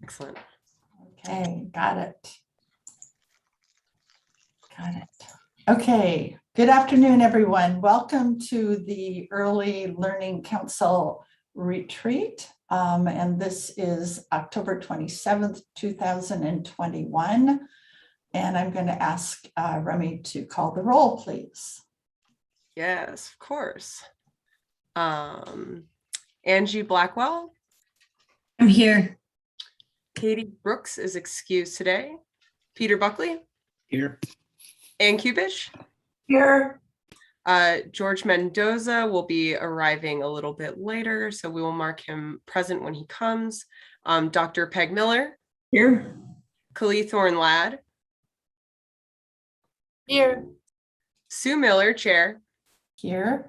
Excellent. Okay, got it. Got it. Okay, good afternoon, everyone. Welcome to the Early Learning Council retreat. And this is October 27th, 2021. And I'm going to ask Remy to call the roll, please. Yes, of course. Angie Blackwell. I'm here. Katie Brooks is excused today. Peter Buckley. Here. Ann Kubish. Here. George Mendoza will be arriving a little bit later, so we will mark him present when he comes. Dr. Peg Miller. Here. Kali Thorne Ladd. Here. Sue Miller, Chair. Here.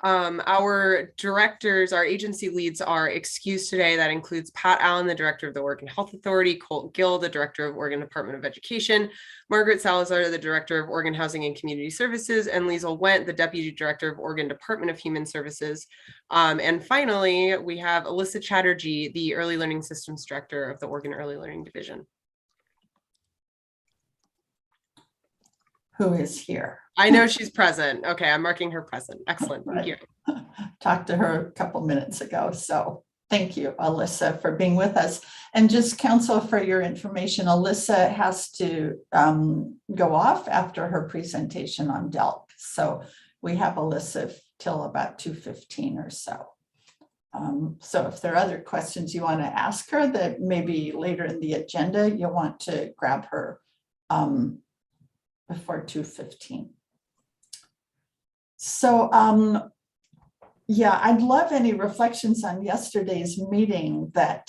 Our directors, our agency leads are excused today. That includes Pat Allen, the director of the Oregon Health Authority, Colt Gill, the director of Oregon Department of Education, Margaret Salazar, the director of Oregon Housing and Community Services, and Liesl Wendt, the deputy director of Oregon Department of Human Services. And finally, we have Alyssa Chatterjee, the Early Learning Systems director of the Oregon Early Learning Division. Who is here? I know she's present. Okay, I'm marking her present. Excellent. Thank you. Talked to her a couple minutes ago. So thank you, Alyssa, for being with us. And just counsel for your information, Alyssa has to go off after her presentation on DELC. So we have Alyssa till about 2:15 or so. So if there are other questions you want to ask her that maybe later in the agenda, you'll want to grab her before 2:15. So yeah, I'd love any reflections on yesterday's meeting that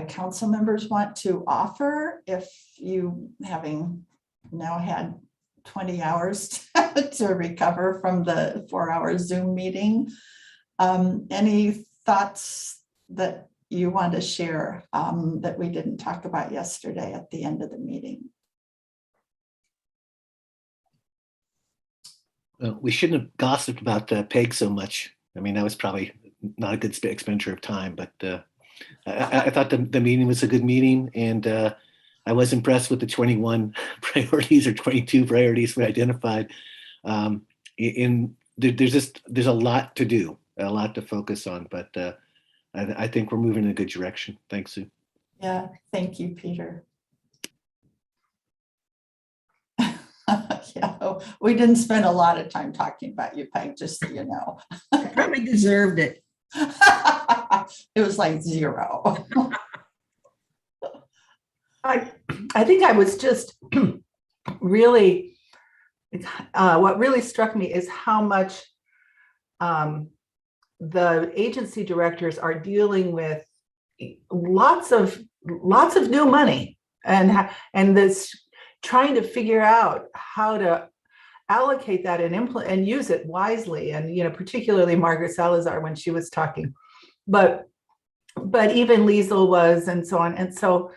council members want to offer. If you, having now had 20 hours to recover from the 4-hour Zoom meeting, any thoughts that you want to share that we didn't talk about yesterday at the end of the meeting? We shouldn't have gossiped about Peg so much. I mean, that was probably not a good expenditure of time, but I thought the meeting was a good meeting, and I was impressed with the 21 priorities or 22 priorities we identified. There's a lot to do, a lot to focus on, but I think we're moving in a good direction. Thanks, Sue. Yeah, thank you, Peter. Yeah, we didn't spend a lot of time talking about you, Peg, just so you know. Probably deserved it. It was like 0. I think I was just really, what really struck me is how much the agency directors are dealing with lots of new money and this trying to figure out how to allocate that and implement and use it wisely. And, you know, particularly Margaret Salazar when she was talking, but even Liesl was, and so on. And so,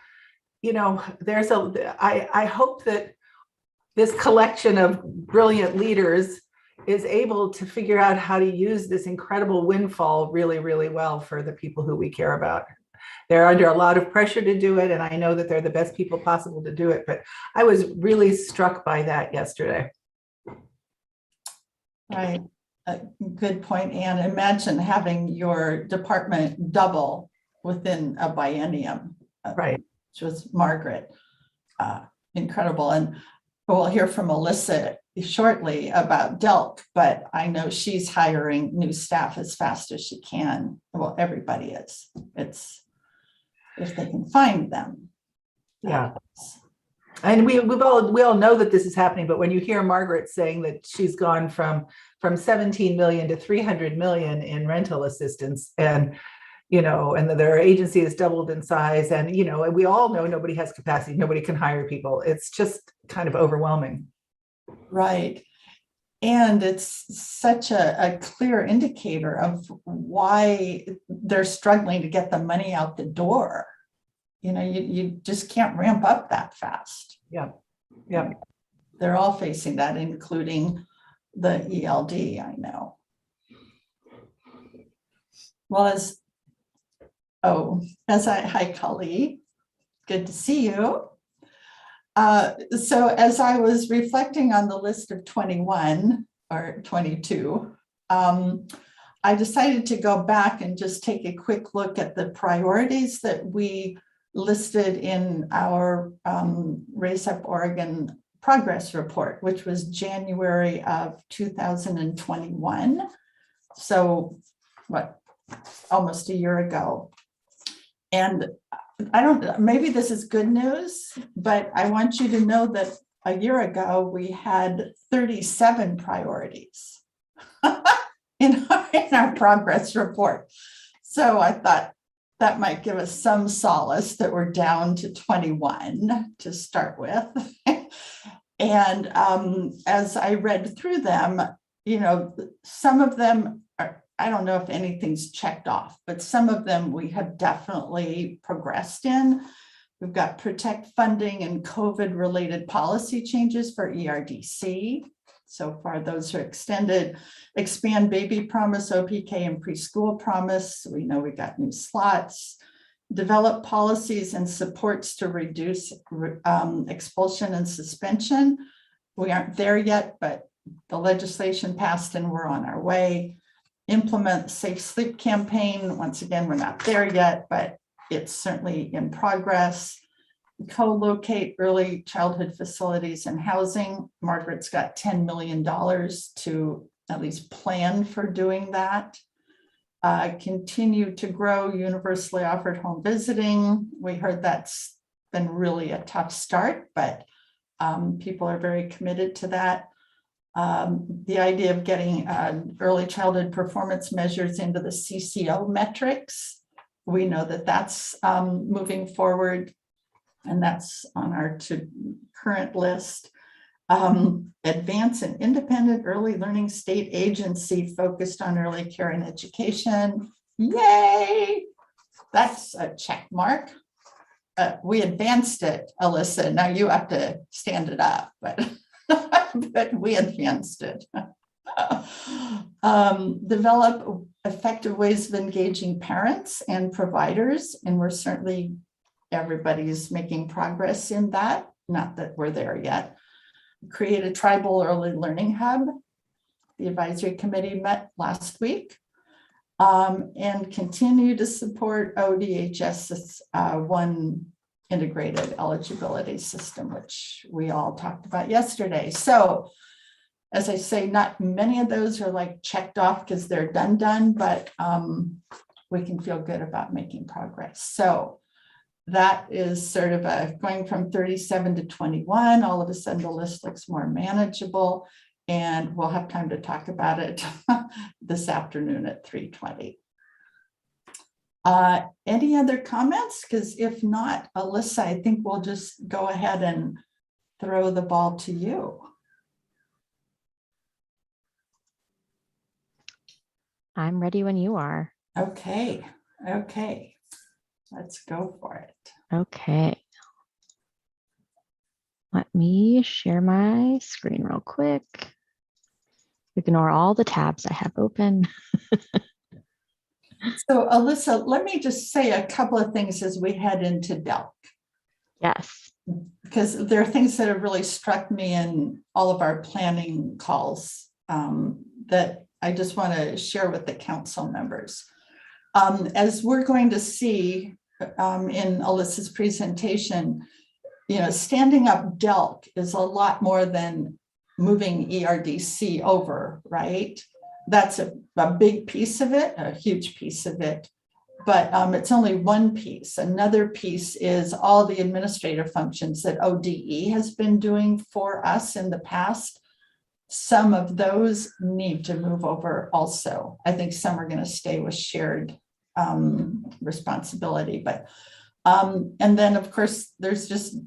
you know, I hope that this collection of brilliant leaders is able to figure out how to use this incredible windfall really, really well for the people who we care about. They're under a lot of pressure to do it, and I know that they're the best people possible to do it, but I was really struck by that yesterday. Right, good point, Anne. Imagine having your department double within a biennium. Right. Which was Margaret. Incredible. And we'll hear from Alyssa shortly about DELC, but I know she's hiring new staff as fast as she can. Well, everybody is. It's if they can find them. Yeah. And we all know that this is happening, but when you hear Margaret saying that she's gone from 17 million to 300 million in rental assistance, and you know, and their agency has doubled in size, and you know, and we all know nobody has capacity, nobody can hire people. It's just kind of overwhelming. Right. And it's such a clear indicator of why they're struggling to get the money out the door. You know, you just can't ramp up that fast. Yeah. Yeah. They're all facing that, including the ELD, I know. Well, hi, Kali. Good to see you. So as I was reflecting on the list of 21 or 22, I decided to go back and just take a quick look at the priorities that we listed in our Raise Up Oregon progress report, which was January of 2021. So what, almost a year ago. And I don't, maybe this is good news, but I want you to know that a year ago we had 37 priorities in our progress report. So I thought that might give us some solace that we're down to 21 to start with. And as I read through them, you know, some of them are, I don't know if anything's checked off, but some of them we have definitely progressed in. We've got protect funding and COVID-related policy changes for ERDC. So far, those are extended. Expand baby promise, OPK, and preschool promise. We know we got new slots. Develop policies and supports to reduce expulsion and suspension. We aren't there yet, but the legislation passed and we're on our way. Implement safe sleep campaign. Once again, we're not there yet, but it's certainly in progress. Co-locate early childhood facilities and housing. Margaret's got $10 million to at least plan for doing that. Continue to grow universally offered home visiting. We heard that's been really a tough start, but people are very committed to that. The idea of getting early childhood performance measures into the CCO metrics. We know that that's moving forward, and that's on our current list. Advance an independent early learning state agency focused on early care and education. Yay! That's a check mark. We advanced it, Alyssa. Now you have to stand it up, but but we advanced it. Develop effective ways of engaging parents and providers, and we're certainly, everybody's making progress in that. Not that we're there yet. Create a tribal early learning hub. The advisory committee met last week. And continue to support ODHS's one integrated eligibility system, which we all talked about yesterday. So as I say, not many of those are like checked off because they're done, but we can feel good about making progress. So that is sort of going from 37 to 21. All of a sudden the list looks more manageable, and we'll have time to talk about it this afternoon at 3:20. Any other comments? Because if not, Alyssa, I think we'll just go ahead and throw the ball to you. I'm ready when you are. Okay. Let's go for it. Okay. Let me share my screen real quick. Ignore all the tabs I have open. So Alyssa, let me just say a couple of things as we head into DELC, Yes. because there are things that have really struck me in all of our planning calls that I just want to share with the council members. As we're going to see in Alyssa's presentation, you know, standing up DELC is a lot more than moving ERDC over, right? That's a big piece of it, a huge piece of it, but it's only one piece. Another piece is all the administrative functions that ODE has been doing for us in the past. Some of those need to move over also. I think some are going to stay with shared responsibility, but and then of course there's just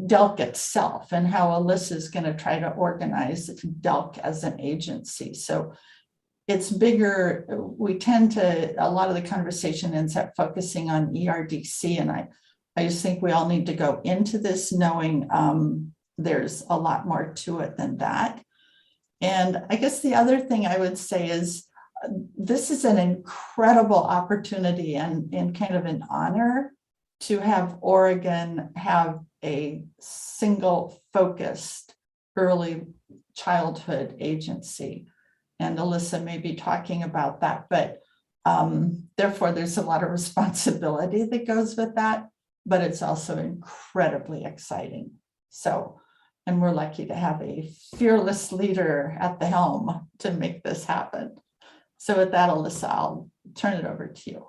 DELC itself and how Alyssa is going to try to organize DELC as an agency. So it's bigger. We tend to, a lot of the conversation ends up focusing on ERDC, and I just think we all need to go into this knowing there's a lot more to it than that. And I guess the other thing I would say is this is an incredible opportunity and kind of an honor to have Oregon have a single focused early childhood agency. And Alyssa may be talking about that, but therefore there's a lot of responsibility that goes with that, but it's also incredibly exciting. So, and we're lucky to have a fearless leader at the helm to make this happen. So with that, Alyssa, I'll turn it over to you.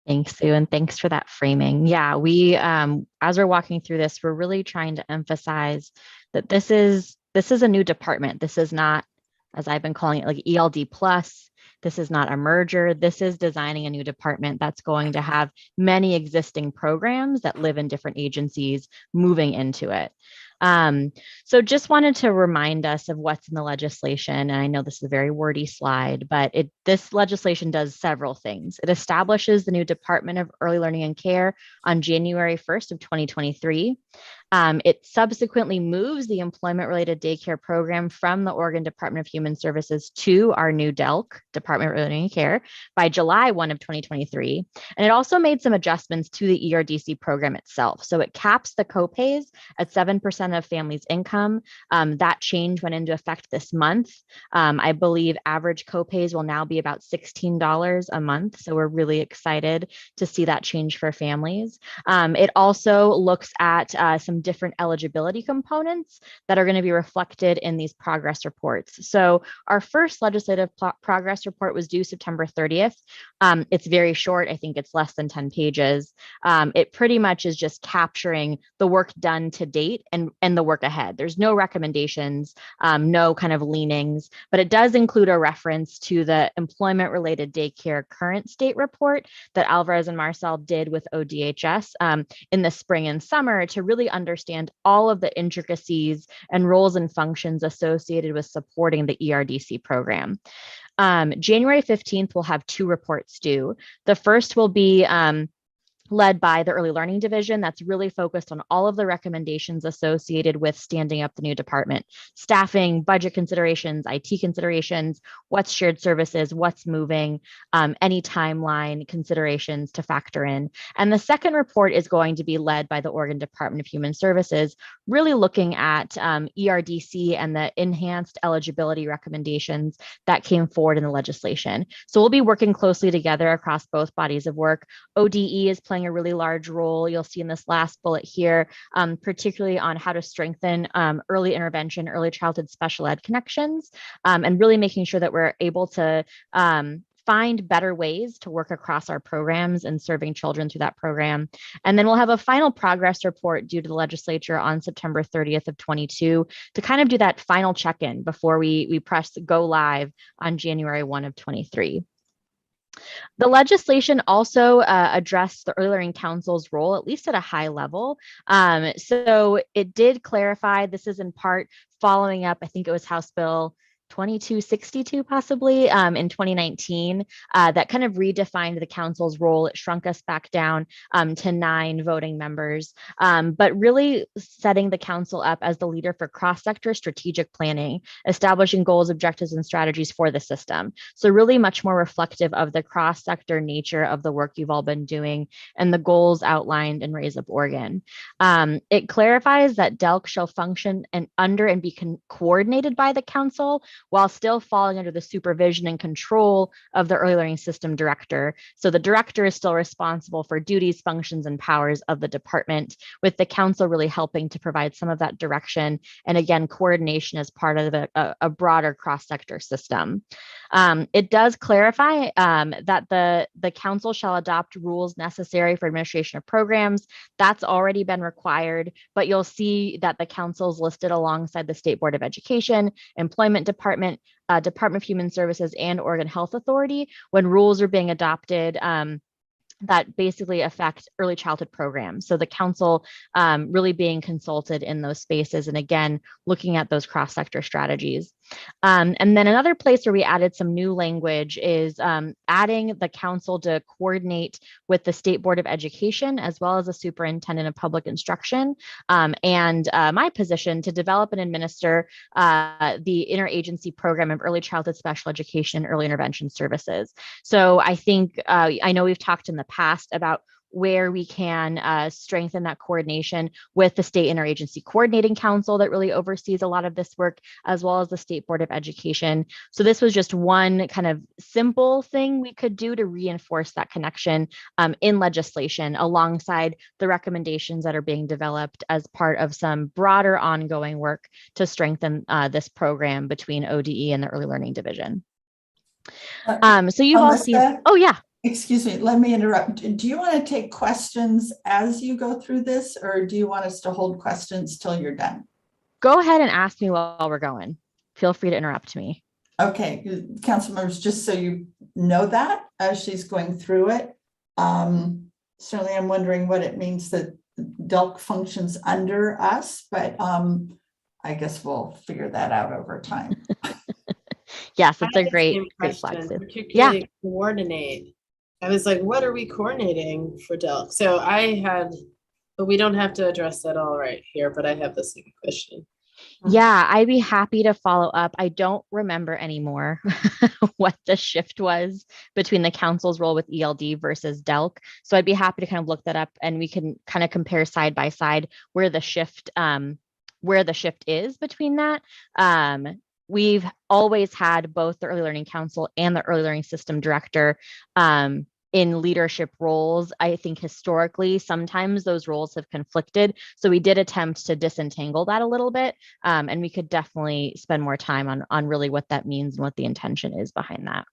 Thanks, Sue, and thanks for that framing. Yeah, we, as we're walking through this, we're really trying to emphasize that this is a new department. This is not, as I've been calling it, like ELD plus. This is not a merger. This is designing a new department that's going to have many existing programs that live in different agencies moving into it. So just wanted to remind us of what's in the legislation. And I know this is a very wordy slide, but this legislation does several things. It establishes the new Department of Early Learning and Care on January 1st of 2023. It subsequently moves the employment-related daycare program from the Oregon Department of Human Services to our new DELC, Department of Early Learning and Care, by July 1 of 2023. And it also made some adjustments to the ERDC program itself. So it caps the copays at 7% of families' income. That change went into effect this month. I believe average copays will now be about $16 a month. So we're really excited to see that change for families. It also looks at some different eligibility components that are going to be reflected in these progress reports. So our first legislative progress report was due September 30th. It's very short. I think it's less than 10 pages. It pretty much is just capturing the work done to date and the work ahead. There's no recommendations, no kind of leanings, but it does include a reference to the employment-related daycare current state report that Alvarez and Marcel did with ODHS in the spring and summer to really understand all of the intricacies and roles and functions associated with supporting the ERDC program. January 15th, we'll have 2 reports due. The first will be led by the Early Learning Division that's really focused on all of the recommendations associated with standing up the new department: staffing, budget considerations, IT considerations, what's shared services, what's moving, any timeline considerations to factor in. And the second report is going to be led by the Oregon Department of Human Services, really looking at ERDC and the enhanced eligibility recommendations that came forward in the legislation. So we'll be working closely together across both bodies of work. ODE is playing a really large role. You'll see in this last bullet here, particularly on how to strengthen early intervention, early childhood special ed connections, and really making sure that we're able to find better ways to work across our programs and serving children through that program. And then we'll have a final progress report due to the legislature on September 30th of 22 to kind of do that final check-in before we press go live on January 1 of 23. The legislation also addressed the Early Learning Council's role, at least at a high level. So it did clarify, this is in part following up, I think it was House Bill 2262 possibly in 2019 that kind of redefined the council's role. It shrunk us back down to 9 voting members, but really setting the council up as the leader for cross-sector strategic planning, establishing goals, objectives, and strategies for the system. So really much more reflective of the cross-sector nature of the work you've all been doing and the goals outlined in Raise Up Oregon. It clarifies that DELC shall function under and be coordinated by the council while still falling under the supervision and control of the early learning system director. So the director is still responsible for duties, functions, and powers of the department, with the council really helping to provide some of that direction and, again, coordination as part of a broader cross-sector system. It does clarify that the council shall adopt rules necessary for administration of programs. That's already been required, but you'll see that the council is listed alongside the State Board of Education, Employment Department, Department of Human Services, and Oregon Health Authority when rules are being adopted that basically affect early childhood programs. So the council really being consulted in those spaces, and again, looking at those cross-sector strategies. And then another place where we added some new language is adding the council to coordinate with the State Board of Education, as well as the Superintendent of Public Instruction, and my position to develop and administer the interagency program of early childhood special education and early intervention services. So I think, I know we've talked in the past about where we can strengthen that coordination with the State Interagency Coordinating Council that really oversees a lot of this work, as well as the State Board of Education. So this was just one kind of simple thing we could do to reinforce that connection in legislation alongside the recommendations that are being developed as part of some broader ongoing work to strengthen this program between ODE and the Early Learning Division. So you've all seen, Alyssa? oh yeah. Excuse me, let me interrupt. Do you want to take questions as you go through this, or do you want us to hold questions till you're done? Go ahead and ask me while we're going. Feel free to interrupt me. Okay, council members, just so you know that as she's going through it. Certainly I'm wondering what it means that DELC functions under us, but I guess we'll figure that out over time. Yes, it's I a had the great, same great question, flag. particularly coordinate. I was like, what are we coordinating for DELC? So but we don't have to address that all right here, but I have the same question. Yeah, I'd be happy to follow up. I don't remember anymore what the shift was between the council's role with ELD versus DELC. So I'd be happy to kind of look that up, and we can kind of compare side by side where the shift is between that. We've always had both the Early Learning Council and the Early Learning System Director in leadership roles. I think historically, sometimes those roles have conflicted. So we did attempt to disentangle that a little bit. And we could definitely spend more time on really what that means and what the intention is behind that.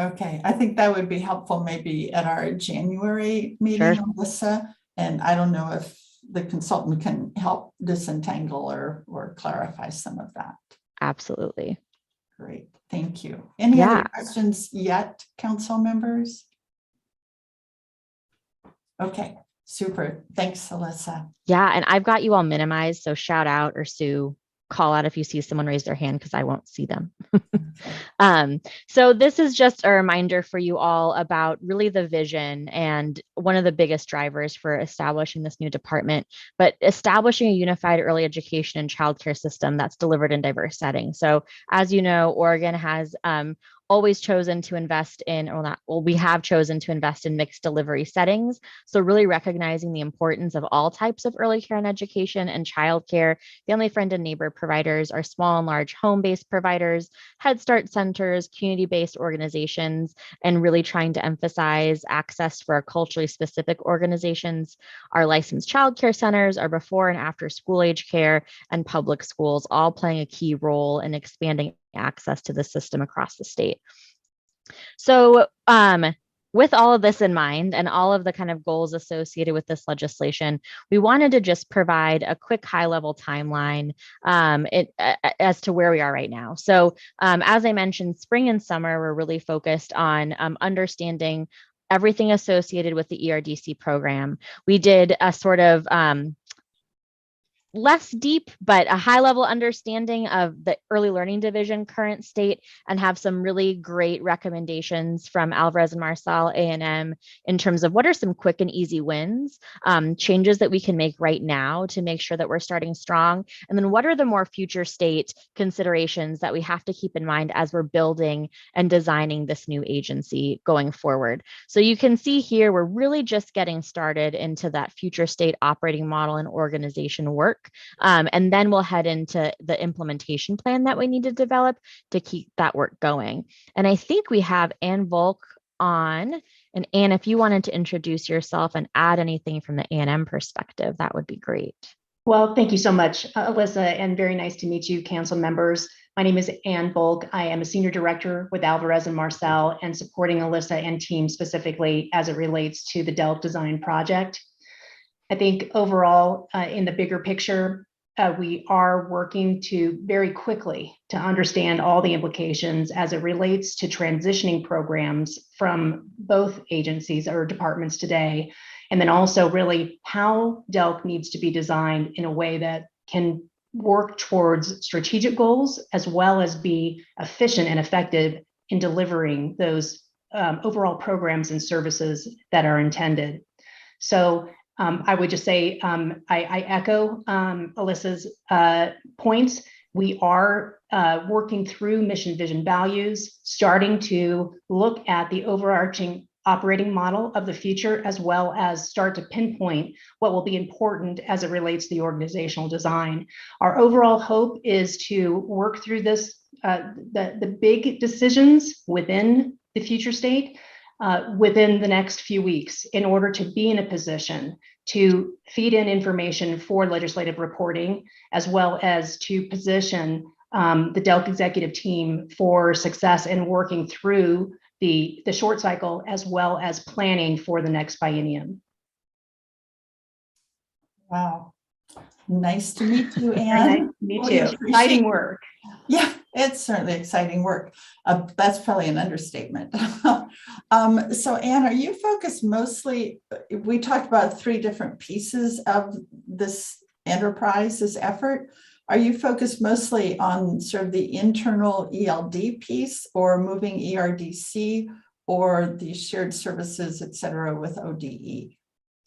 Okay, I think that would be helpful maybe at our January meeting, Sure. Alyssa. And I don't know if the consultant can help disentangle or clarify some of that. Absolutely. Great, thank you. Any other questions yet, council members? Okay, super. Thanks, Alyssa. Yeah, and I've got you all minimized. So shout out, or Sue, call out if you see someone raise their hand, because I won't see them. So this is just a reminder for you all about really the vision and one of the biggest drivers for establishing this new department, but establishing a unified early education and childcare system that's delivered in diverse settings. So as you know, Oregon has always chosen to invest in, we have chosen to invest in mixed delivery settings. So really recognizing the importance of all types of early care and education and childcare, family, friend, and neighbor providers, our small and large home-based providers, Head Start centers, community-based organizations, and really trying to emphasize access for our culturally specific organizations, our licensed childcare centers, our before and after school age care, and public schools, all playing a key role in expanding access to the system across the state. So with all of this in mind and all of the kind of goals associated with this legislation, we wanted to just provide a quick high-level timeline as to where we are right now. So as I mentioned, spring and summer, we're really focused on understanding everything associated with the ERDC program. We did a sort of less deep, but a high level understanding of the Early Learning Division current state, and have some really great recommendations from Alvarez and Marsal A&M in terms of what are some quick and easy wins, changes that we can make right now to make sure that we're starting strong. And then what are the more future state considerations that we have to keep in mind as we're building and designing this new agency going forward. So you can see here, we're really just getting started into that future state operating model and organization work. And then we'll head into the implementation plan that we need to develop to keep that work going. And I think we have Ann Volk on. And Ann, if you wanted to introduce yourself and add anything from the A&M perspective, that would be great. Well, thank you so much, Alyssa, and very nice to meet you, council members. My name is Ann Volk. I am a senior director with Alvarez and Marsal, and supporting Alyssa and team specifically as it relates to the DELC design project. I think overall, in the bigger picture, we are working to very quickly to understand all the implications as it relates to transitioning programs from both agencies or departments today, and then also really how DELC needs to be designed in a way that can work towards strategic goals as well as be efficient and effective in delivering those overall programs and services that are intended. So I would just say I echo Alyssa's points. We are working through mission, vision, values, starting to look at the overarching operating model of the future, as well as start to pinpoint what will be important as it relates to the organizational design. Our overall hope is to work through this, the big decisions within the future state within the next few weeks in order to be in a position to feed in information for legislative reporting, as well as to position the DELC executive team for success in working through the short cycle, as well as planning for the next biennium. Wow. Nice to meet you, Very Anne. nice to meet We you. appreciate Exciting work. Yeah, it's certainly exciting work. That's probably an understatement. So Anne, are you focused mostly, we talked about 3 different pieces of this enterprise, this effort. Are you focused mostly on sort of the internal ELD piece, or moving ERDC, or the shared services, et cetera, with ODE,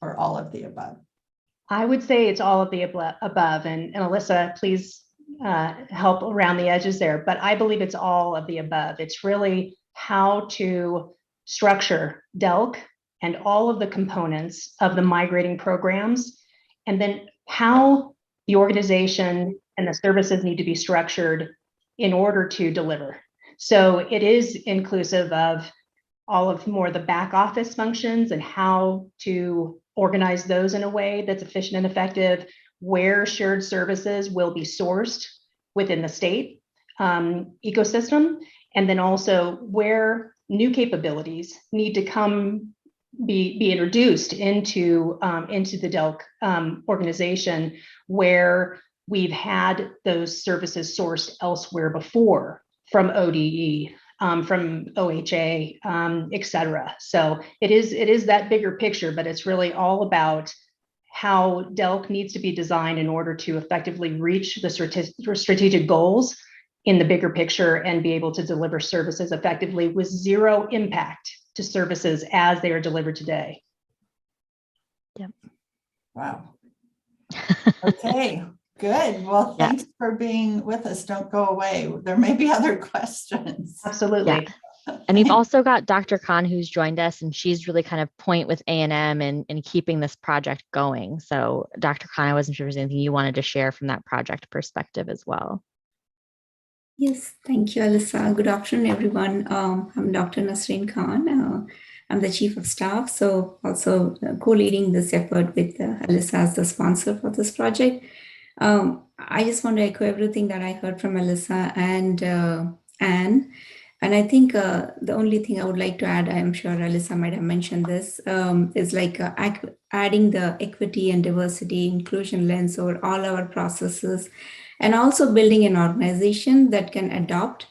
or all of the above? I would say it's all of the above, and Alyssa, please help around the edges there, but I believe it's all of the above. It's really how to structure DELC and all of the components of the migrating programs, and then how the organization and the services need to be structured in order to deliver. So it is inclusive of all of more the back office functions and how to organize those in a way that's efficient and effective, where shared services will be sourced within the state ecosystem, and then also where new capabilities need to be introduced into the DELC organization, where we've had those services sourced elsewhere before from ODE, from OHA, et cetera. So it is that bigger picture, but it's really all about how DELC needs to be designed in order to effectively reach the strategic goals in the bigger picture and be able to deliver services effectively with zero impact to services as they are delivered today. Yep. Wow. Okay, good. Well, Yeah. thanks for being with us. Don't go away. There may be other questions. Absolutely. And we've also got Dr. Khan, who's joined us, and she's really kind of point with A&M and keeping this project going. So Dr. Khan, I wasn't sure if there's anything you wanted to share from that project perspective as well. Yes, thank you, Alyssa. Good afternoon, everyone. I'm Dr. Nasreen Khan. I'm the Chief of Staff, so also co-leading this effort with Alyssa as the sponsor for this project. I just want to echo everything that I heard from Alyssa and Anne. And I think the only thing I would like to add, I'm sure Alyssa might have mentioned this, is like adding the equity and diversity inclusion lens over all our processes, and also building an organization that can adapt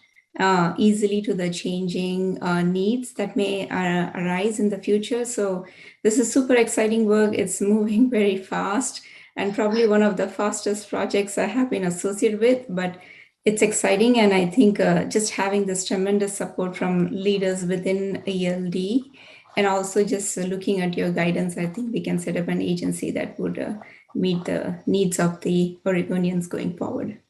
easily to the changing needs that may arise in the future. So this is super exciting work. It's moving very fast, and probably one of the fastest projects I have been associated with, but it's exciting. And I think just having this tremendous support from leaders within ELD, and also just looking at your guidance, I think we can set up an agency that would meet the needs of the Oregonians going forward.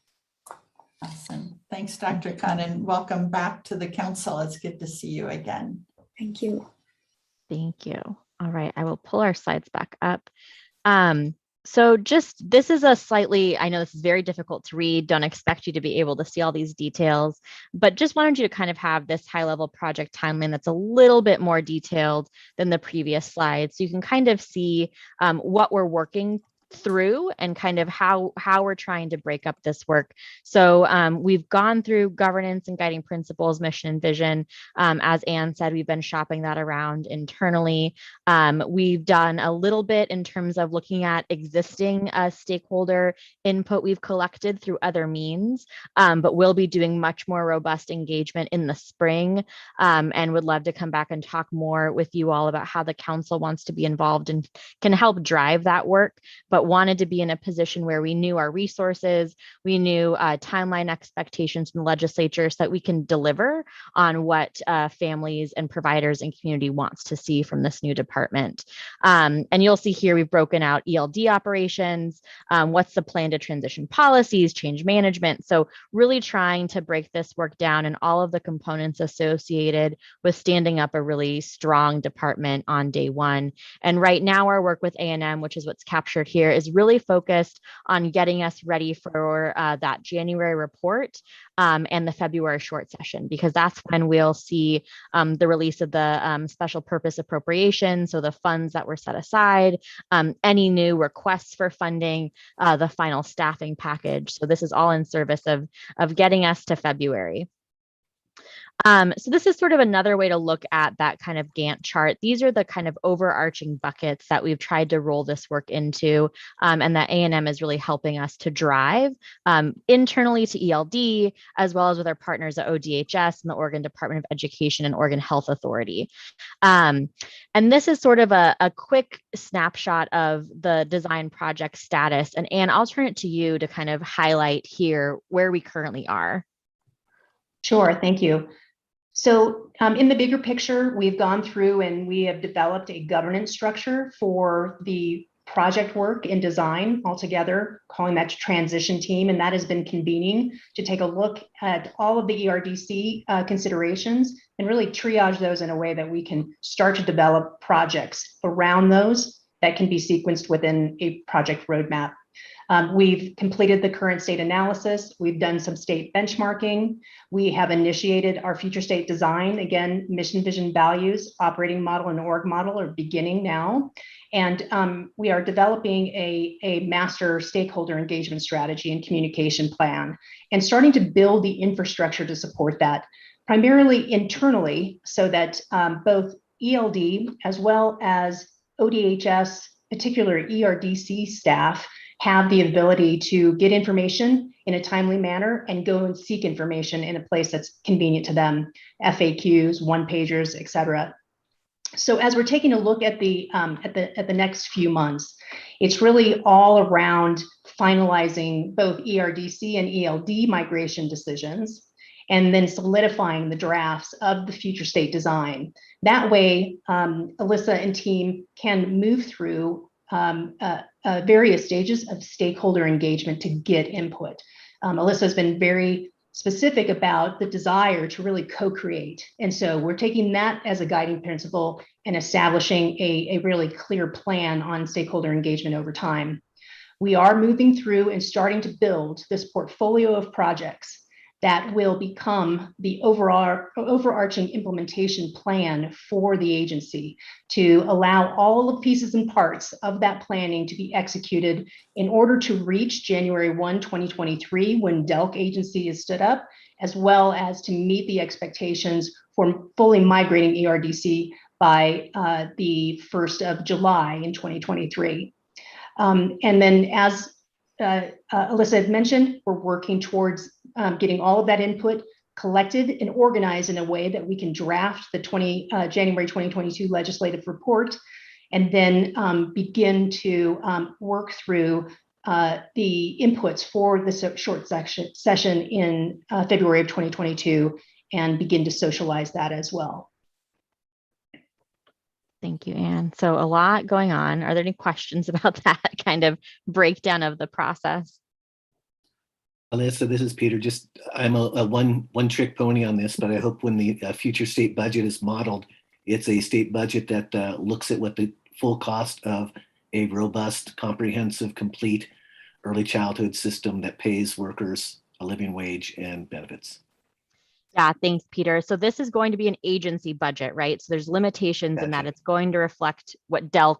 Awesome. Thanks, Dr. Khan, and welcome back to the council. It's good to see you again. Thank you. Thank you. All right, I will pull our slides back up. So this is a slightly, I know this is very difficult to read, don't expect you to be able to see all these details, but just wanted you to kind of have this high level project timeline that's a little bit more detailed than the previous slides. So you can kind of see what we're working through and kind of how we're trying to break up this work. So we've gone through governance and guiding principles, mission and vision. As Anne said, we've been shopping that around internally. We've done a little bit in terms of looking at existing stakeholder input we've collected through other means, but we'll be doing much more robust engagement in the spring, and would love to come back and talk more with you all about how the council wants to be involved and can help drive that work. But but wanted to be in a position where we knew our resources, we knew timeline expectations from the legislature so that we can deliver on what families and providers and community wants to see from this new department. And you'll see here we've broken out ELD operations, what's the plan to transition policies, change management. So really trying to break this work down and all of the components associated with standing up a really strong department on day one. And right now our work with A&M, which is what's captured here, is really focused on getting us ready for that January report and the February short session, because that's when we'll see the release of the special purpose appropriation, so the funds that were set aside, any new requests for funding, the final staffing package. So this is all in service of getting us to February. So this is sort of another way to look at that kind of Gantt chart. These are the kind of overarching buckets that we've tried to roll this work into, and that A&M is really helping us to drive internally to ELD, as well as with our partners at ODHS and the Oregon Department of Education and Oregon Health Authority. And this is sort of a quick snapshot of the design project status. And Anne, I'll turn it to you to kind of highlight here where we currently are. Sure, thank you. So in the bigger picture, we've gone through and we have developed a governance structure for the project work and design altogether, calling that transition team. And that has been convening to take a look at all of the ERDC considerations and really triage those in a way that we can start to develop projects around those that can be sequenced within a project roadmap. We've completed the current state analysis. We've done some state benchmarking. We have initiated our future state design. Again, mission, vision, values, operating model, and org model are beginning now. And we are developing a master stakeholder engagement strategy and communication plan, and starting to build the infrastructure to support that, primarily internally, so that both ELD as well as ODHS, particular ERDC staff, have the ability to get information in a timely manner and go and seek information in a place that's convenient to them, FAQs, one-pagers, et cetera. So as we're taking a look at the next few months, it's really all around finalizing both ERDC and ELD migration decisions, and then solidifying the drafts of the future state design. That way, Alyssa and team can move through various stages of stakeholder engagement to get input. Alyssa has been very specific about the desire to really co-create. And so we're taking that as a guiding principle and establishing a really clear plan on stakeholder engagement over time. We are moving through and starting to build this portfolio of projects that will become the overarching implementation plan for the agency, to allow all the pieces and parts of that planning to be executed in order to reach January 1, 2023, when DELC agency is stood up, as well as to meet the expectations for fully migrating ERDC by the 1st of July in 2023. And then, as Alyssa had mentioned, we're working towards getting all of that input collected and organized in a way that we can draft the January 2022 legislative report, and then begin to work through the inputs for the short session in February of 2022, and begin to socialize that as well. Thank you, Anne. So a lot going on. Are there any questions about that kind of breakdown of the process? Alyssa, this is Peter. I'm a one trick pony on this, but I hope when the future state budget is modeled, it's a state budget that looks at what the full cost of a robust, comprehensive, complete early childhood system that pays workers a living wage and benefits. Yeah, thanks, Peter. So this is going to be an agency budget, right? So there's limitations in that it's going to reflect what DELC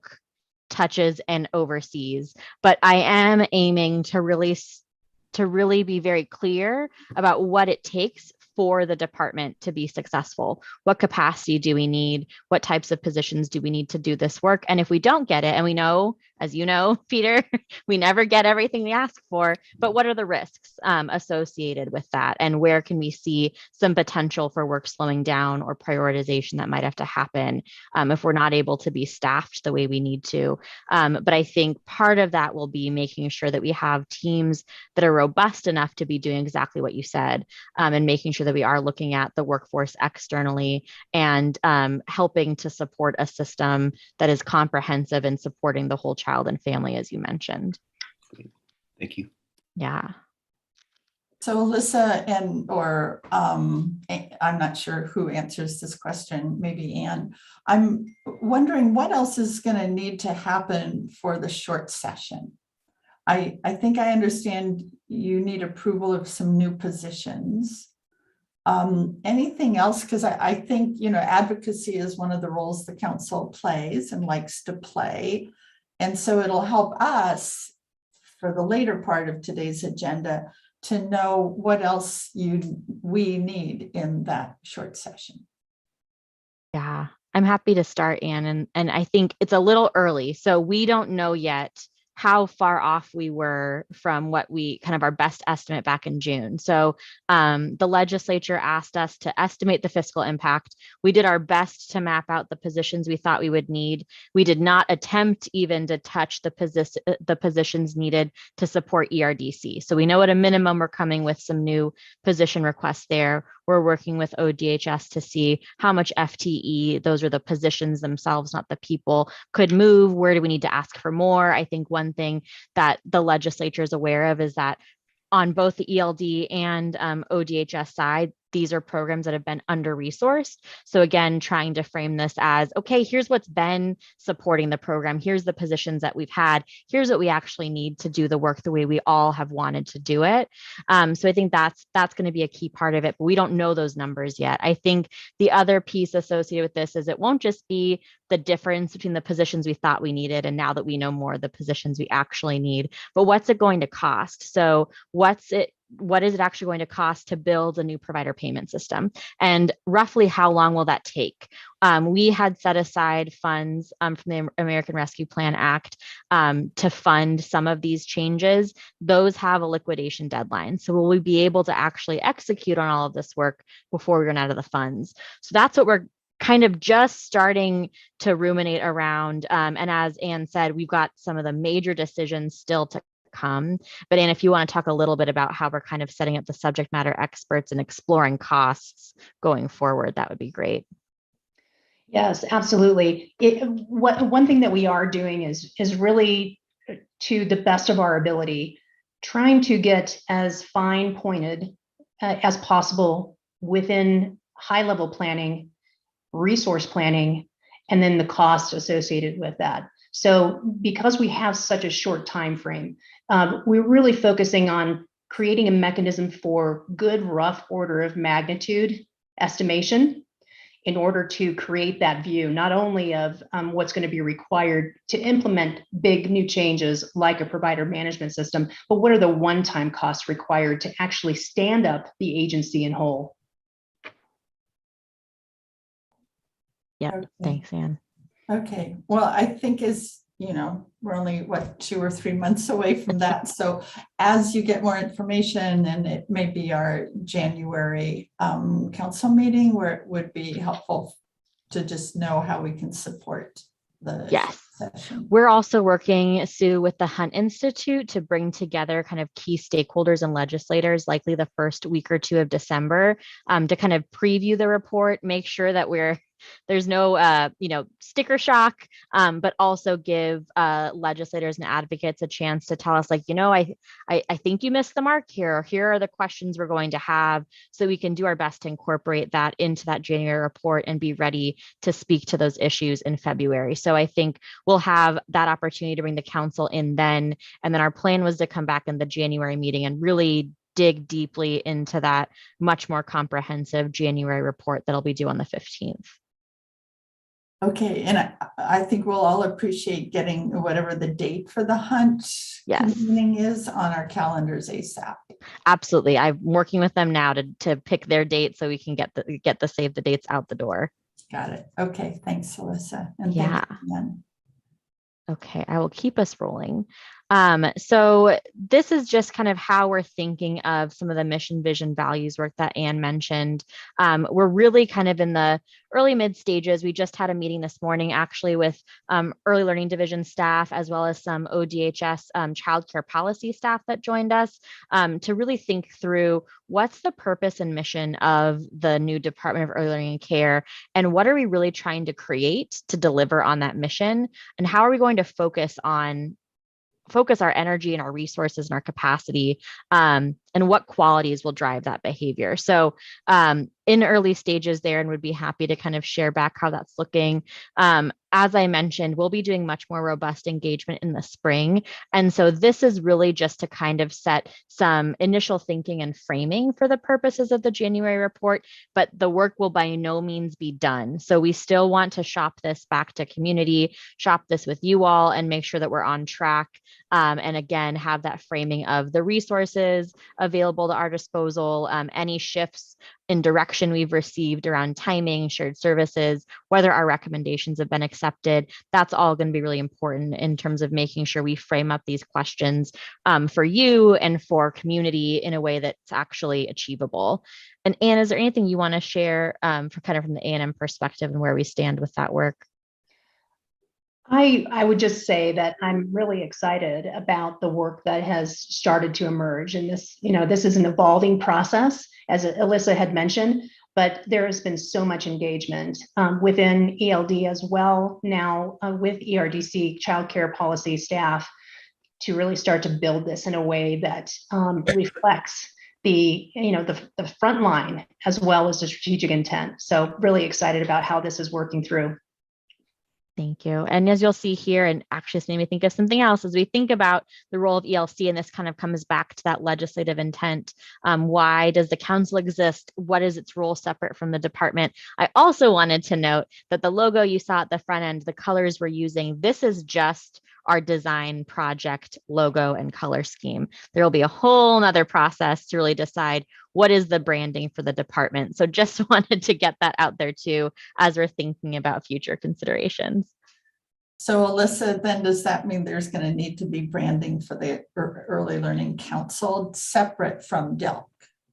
touches and oversees. But I am aiming to really be very clear about what it takes for the department to be successful. What capacity do we need? What types of positions do we need to do this work? And if we don't get it, and we know as you know, Peter, we never get everything we ask for, but what are the risks associated with that? And where can we see some potential for work slowing down or prioritization that might have to happen if we're not able to be staffed the way we need to? But I think part of that will be making sure that we have teams that are robust enough to be doing exactly what you said, and making sure that we are looking at the workforce externally and helping to support a system that is comprehensive in supporting the whole child and family, as you mentioned. Thank you. Yeah. So Alyssa I'm not sure who answers this question, maybe Anne. I'm wondering what else is going to need to happen for the short session. I think I understand you need approval of some new positions. Anything else? Because I think, advocacy is one of the roles the council plays and likes to play. And so it'll help us for the later part of today's agenda to know what else we need in that short session. Yeah, I'm happy to start, Anne. And I think it's a little early. So we don't know yet how far off we were from what we kind of our best estimate back in June. So the legislature asked us to estimate the fiscal impact. We did our best to map out the positions we thought we would need. We did not attempt even to touch the positions needed to support ERDC. So we know at a minimum we're coming with some new position requests there. We're working with ODHS to see how much FTE, those are the positions themselves, not the people, could move. Where do we need to ask for more? I think one thing that the legislature is aware of is that on both the ELD and ODHS side, these are programs that have been under-resourced. So again, trying to frame this as, okay, here's what's been supporting the program. Here's the positions that we've had. Here's what we actually need to do the work the way we all have wanted to do it. So I think that's going to be a key part of it, but we don't know those numbers yet. I think the other piece associated with this is it won't just be the difference between the positions we thought we needed and now that we know more of the positions we actually need, but what's it going to cost? So what is it actually going to cost to build a new provider payment system? And roughly how long will that take? We had set aside funds from the American Rescue Plan Act to fund some of these changes. Those have a liquidation deadline. So will we be able to actually execute on all of this work before we run out of the funds? So that's what we're kind of just starting to ruminate around. And as Anne said, we've got some of the major decisions still to come. But Anne, if you want to talk a little bit about how we're kind of setting up the subject matter experts and exploring costs going forward, that would be great. Yes, absolutely. One thing that we are doing is really, to the best of our ability, trying to get as fine pointed as possible within high level planning, resource planning, and then the cost associated with that. So because we have such a short time frame, we're really focusing on creating a mechanism for good rough order of magnitude estimation in order to create that view, not only of what's going to be required to implement big new changes like a provider management system, but what are the one-time costs required to actually stand up the agency in whole. Yeah, Okay. Thanks, Anne. Okay, well, I think we're only 2 or 3 months away from that. So as you get more information, and it may be our January council meeting where it would be helpful to just know how we can support the session. We're also working, Sue, with the Hunt Institute to bring together kind of key stakeholders and legislators, likely the first week or two of December, to kind of preview the report, make sure that there's no, sticker shock, but also give legislators and advocates a chance to tell us, like, I think you missed the mark here. Here are the questions we're going to have, so we can do our best to incorporate that into that January report and be ready to speak to those issues in February. So I think we'll have that opportunity to bring the council in then. And then our plan was to come back in the January meeting and really dig deeply into that much more comprehensive January report that'll be due on the 15th. Okay, and I think we'll all appreciate getting whatever the date for the Hunt convening is on our calendars ASAP. Absolutely. I'm working with them now to pick their date so we can get the save the dates out the door. Got it. Okay, thanks, Alyssa. And thank you, Anne. Okay, I will keep us rolling. So this is just kind of how we're thinking of some of the mission, vision, values work that Anne mentioned. We're really kind of in the early mid stages. We just had a meeting this morning actually with early learning division staff, as well as some ODHS childcare policy staff that joined us to really think through what's the purpose and mission of the new Department of Early Learning and Care, and what are we really trying to create to deliver on that mission, and how are we going to focus our energy and our resources and our capacity, and what qualities will drive that behavior. So in early stages there, and would be happy to kind of share back how that's looking. As I mentioned, we'll be doing much more robust engagement in the spring. And so this is really just to kind of set some initial thinking and framing for the purposes of the January report, but the work will by no means be done. So we still want to shop this back to community, shop this with you all, and make sure that we're on track. And again, have that framing of the resources available to our disposal, any shifts in direction we've received around timing, shared services, whether our recommendations have been accepted. That's all going to be really important in terms of making sure we frame up these questions for you and for community in a way that's actually achievable. And Anne, is there anything you want to share for kind of from the A&M perspective and where we stand with that work? I would just say that I'm really excited about the work that has started to emerge. And this is an evolving process, as Alyssa had mentioned, but there has been so much engagement within ELD as well now with ERDC childcare policy staff to really start to build this in a way that reflects the front line as well as the strategic intent. So really excited about how this is working through. Thank you. And as you'll see here, and actually this made me think of something else, as we think about the role of ELC, and this kind of comes back to that legislative intent. Why does the council exist? What is its role separate from the department? I also wanted to note that the logo you saw at the front end, the colors we're using, this is just our design project logo and color scheme. There will be a whole nother process to really decide what is the branding for the department. So just wanted to get that out there too, as we're thinking about future considerations. So Alyssa, then does that mean there's going to need to be branding for the Early Learning Council separate from DELC?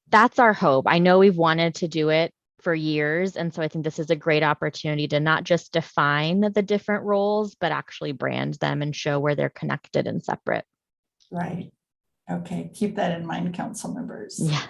That's our hope. I know we've wanted to do it for years. And so I think this is a great opportunity to not just define the different roles, but actually brand them and show where they're connected and separate. Right. Okay. Keep that in mind, council members. Yes.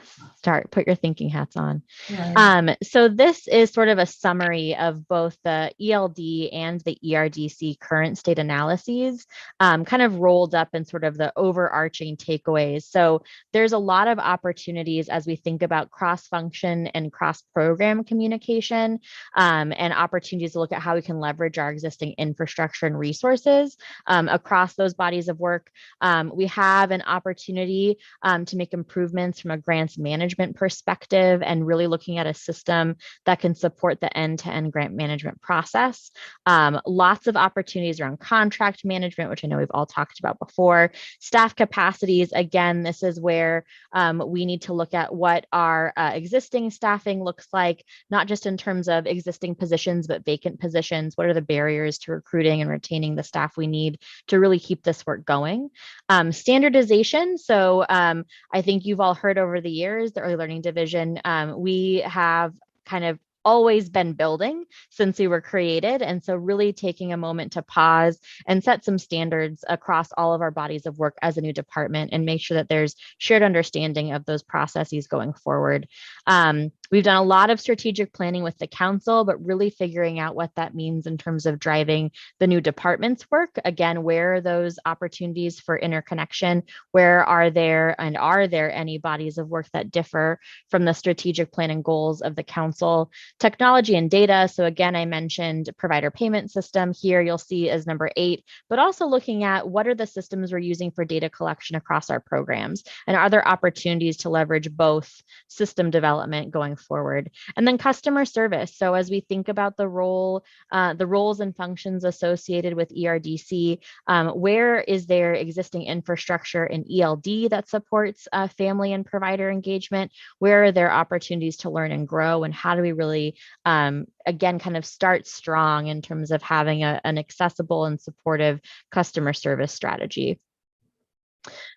Put your thinking hats on. Right. So this is sort of a summary of both the ELD and the ERDC current state analyses, kind of rolled up in sort of the overarching takeaways. So there's a lot of opportunities as we think about cross-function and cross-program communication, and opportunities to look at how we can leverage our existing infrastructure and resources across those bodies of work. We have an opportunity to make improvements from a grants management perspective and really looking at a system that can support the end-to-end grant management process. Lots of opportunities around contract management, which I know we've all talked about before. Staff capacities, again, this is where we need to look at what our existing staffing looks like, not just in terms of existing positions, but vacant positions. What are the barriers to recruiting and retaining the staff we need to really keep this work going? Standardization. So I think you've all heard over the years, the Early Learning Division, we have kind of always been building since we were created. And so really taking a moment to pause and set some standards across all of our bodies of work as a new department and make sure that there's shared understanding of those processes going forward. We've done a lot of strategic planning with the council, but really figuring out what that means in terms of driving the new department's work. Again, where are those opportunities for interconnection? Where are there any bodies of work that differ from the strategic plan and goals of the council? Technology and data. So again, I mentioned provider payment system here, you'll see as number 8, but also looking at what are the systems we're using for data collection across our programs, and are there opportunities to leverage both system development going forward? And then customer service. So as we think about the roles and functions associated with ERDC, where is there existing infrastructure in ELD that supports family and provider engagement? Where are there opportunities to learn and grow? And how do we really really, again, kind of start strong in terms of having an accessible and supportive customer service strategy.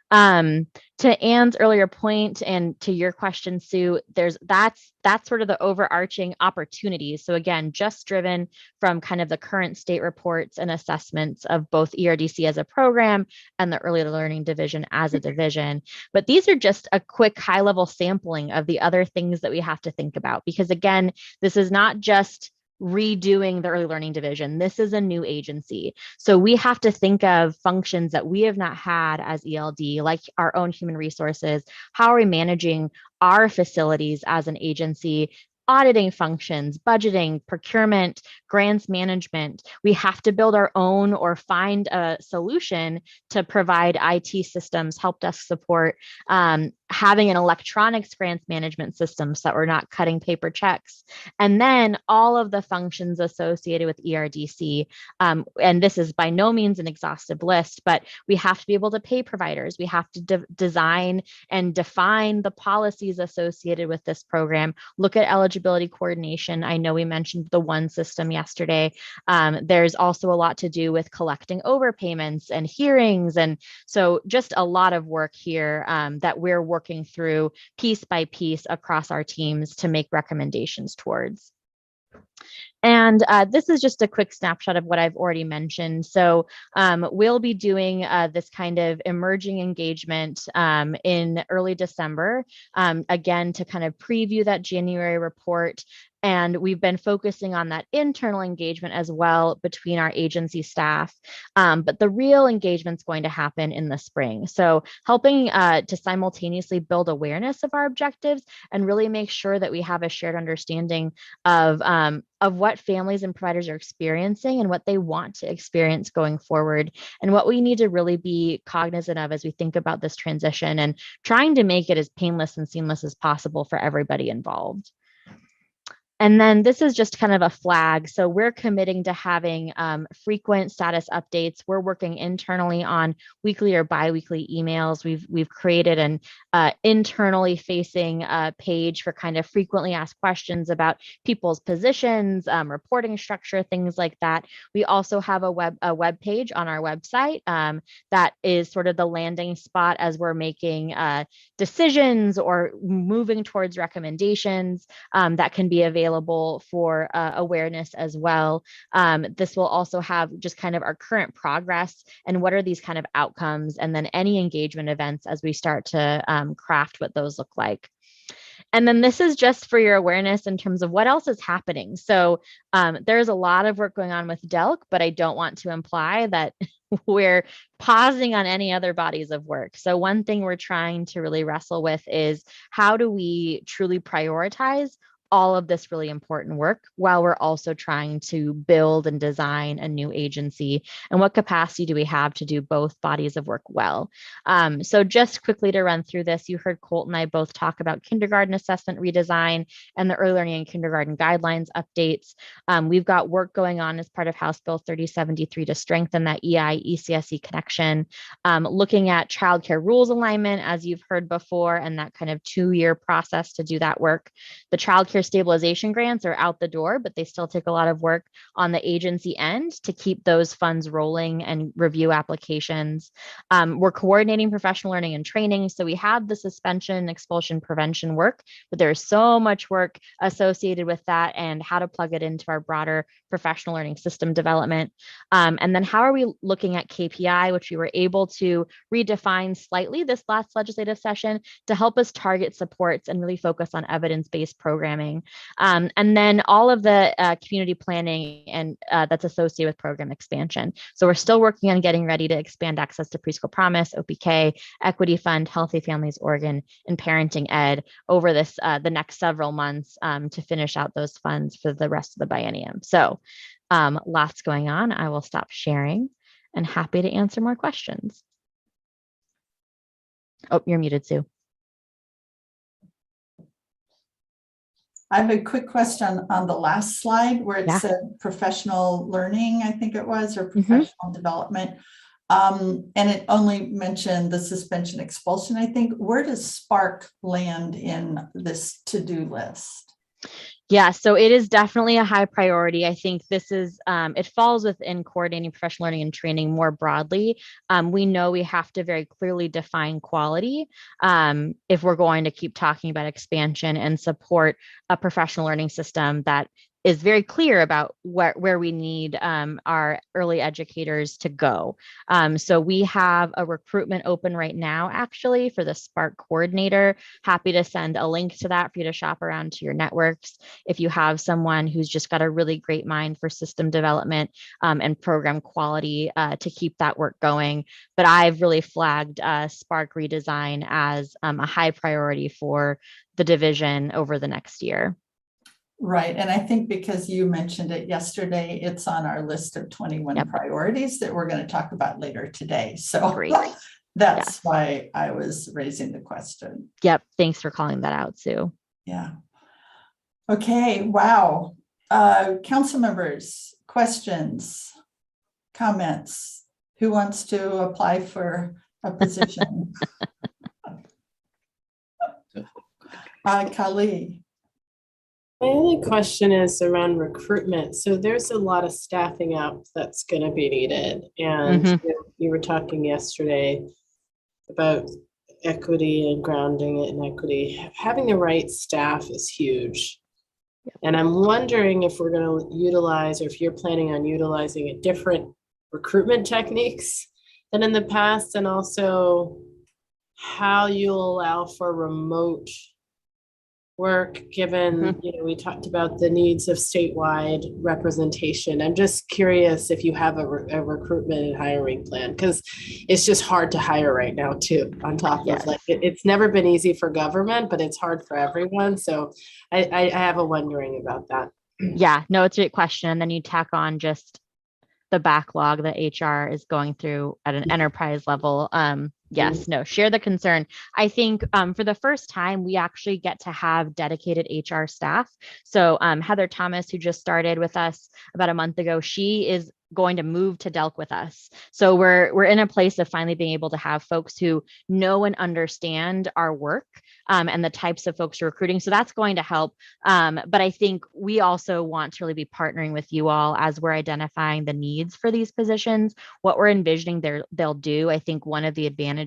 To Anne's earlier point and to your question, Sue, that's sort of the overarching opportunities. So again, just driven from kind of the current state reports and assessments of both ERDC as a program and the early learning division as a division. But these are just a quick high level sampling of the other things that we have to think about, because again, this is not just redoing the early learning division. This is a new agency. So we have to think of functions that we have not had as ELD, like our own human resources. How are we managing our facilities as an agency? Auditing functions, budgeting, procurement, grants management. We have to build our own or find a solution to provide IT systems, help desk support, having an electronics grants management system so that we're not cutting paper checks. And then all of the functions associated with ERDC. And this is by no means an exhaustive list, but we have to be able to pay providers. We have to design and define the policies associated with this program, look at eligibility coordination. I know we mentioned the one system yesterday. There's also a lot to do with collecting overpayments and hearings. And so just a lot of work here that we're working through piece by piece across our teams to make recommendations towards. And this is just a quick snapshot of what I've already mentioned. So we'll be doing this kind of emerging engagement in early December, again, to kind of preview that January report. And we've been focusing on that internal engagement as well between our agency staff. But the real engagement is going to happen in the spring. So helping to simultaneously build awareness of our objectives and really make sure that we have a shared understanding of what families and providers are experiencing and what they want to experience going forward, and what we need to really be cognizant of as we think about this transition and trying to make it as painless and seamless as possible for everybody involved. And then this is just kind of a flag. So we're committing to having frequent status updates. We're working internally on weekly or biweekly emails. We've created an internally facing page for kind of frequently asked questions about people's positions, reporting structure, things like that. We also have a web page on our website that is sort of the landing spot as we're making decisions or moving towards recommendations that can be available for awareness as well. This will also have just kind of our current progress and what are these kind of outcomes, and then any engagement events as we start to craft what those look like. And then this is just for your awareness in terms of what else is happening. So there's a lot of work going on with DELC, but I don't want to imply that we're pausing on any other bodies of work. So one thing we're trying to really wrestle with is how do we truly prioritize all of this really important work while we're also trying to build and design a new agency, and what capacity do we have to do both bodies of work well. So just quickly to run through this, you heard Colt and I both talk about kindergarten assessment redesign and the early learning and kindergarten guidelines updates. We've got work going on as part of House Bill 3073 to strengthen that EI-ECSE connection, looking at childcare rules alignment, as you've heard before, and that kind of 2-year process to do that work. The childcare stabilization grants are out the door, but they still take a lot of work on the agency end to keep those funds rolling and review applications. We're coordinating professional learning and training. So we have the suspension and expulsion prevention work, but there's so much work associated with that and how to plug it into our broader professional learning system development. And then how are we looking at KPI, which we were able to redefine slightly this last legislative session to help us target supports and really focus on evidence-based programming. And then all of the community planning and that's associated with program expansion. So we're still working on getting ready to expand access to Preschool Promise, OPK, Equity Fund, Healthy Families Oregon, and Parenting Ed over this the next several months to finish out those funds for the rest of the biennium. So lots going on. I will stop sharing and happy to answer more questions. Oh, you're muted, Sue. I have a quick question on the last slide where it said professional learning, I think it was, or professional development. And it only mentioned the suspension expulsion, I think. Where does Spark land in this to-do list? Yeah, so it is definitely a high priority. I think this is, it falls within coordinating professional learning and training more broadly. We know we have to very clearly define quality if we're going to keep talking about expansion and support a professional learning system that is very clear about where we need our early educators to go. So we have a recruitment open right now, actually, for the Spark coordinator. Happy to send a link to that for you to shop around to your networks. If you have someone who's just got a really great mind for system development and program quality to keep that work going. But I've really flagged Spark redesign as a high priority for the division over the next year. Right. And I think because you mentioned it yesterday, it's on our list of 21 Yep. priorities that we're going to talk about later today. So Great. that's why I was raising the question. Yep. Thanks for calling that out, Sue. Yeah. Okay. Wow. Council members, questions, comments? Who wants to apply for a position? Kali. My only question is around recruitment. So there's a lot of staffing up that's going to be needed. And you were talking yesterday about equity and grounding it in equity. Having the right staff is huge. And I'm wondering if we're going to utilize, or if you're planning on utilizing a different recruitment techniques than in the past, and also how you'll allow for remote work, given, we talked about the needs of statewide representation. I'm just curious if you have a recruitment and hiring plan, because it's just hard to hire right now too, on top of like, it's never been easy for government, but it's hard for everyone. So I have a wondering about that. Yeah, no, it's a great question. And then you tack on just the backlog that HR is going through at an enterprise level. Yes, no, share the concern. I think for the first time, we actually get to have dedicated HR staff. So Heather Thomas, who just started with us about a month ago, she is going to move to Delk with us. So we're in a place of finally being able to have folks who know and understand our work and the types of folks we're recruiting. So that's going to help. But I think we also want to really be partnering with you all as we're identifying the needs for these positions, what we're envisioning they'll do. I think one of the advantages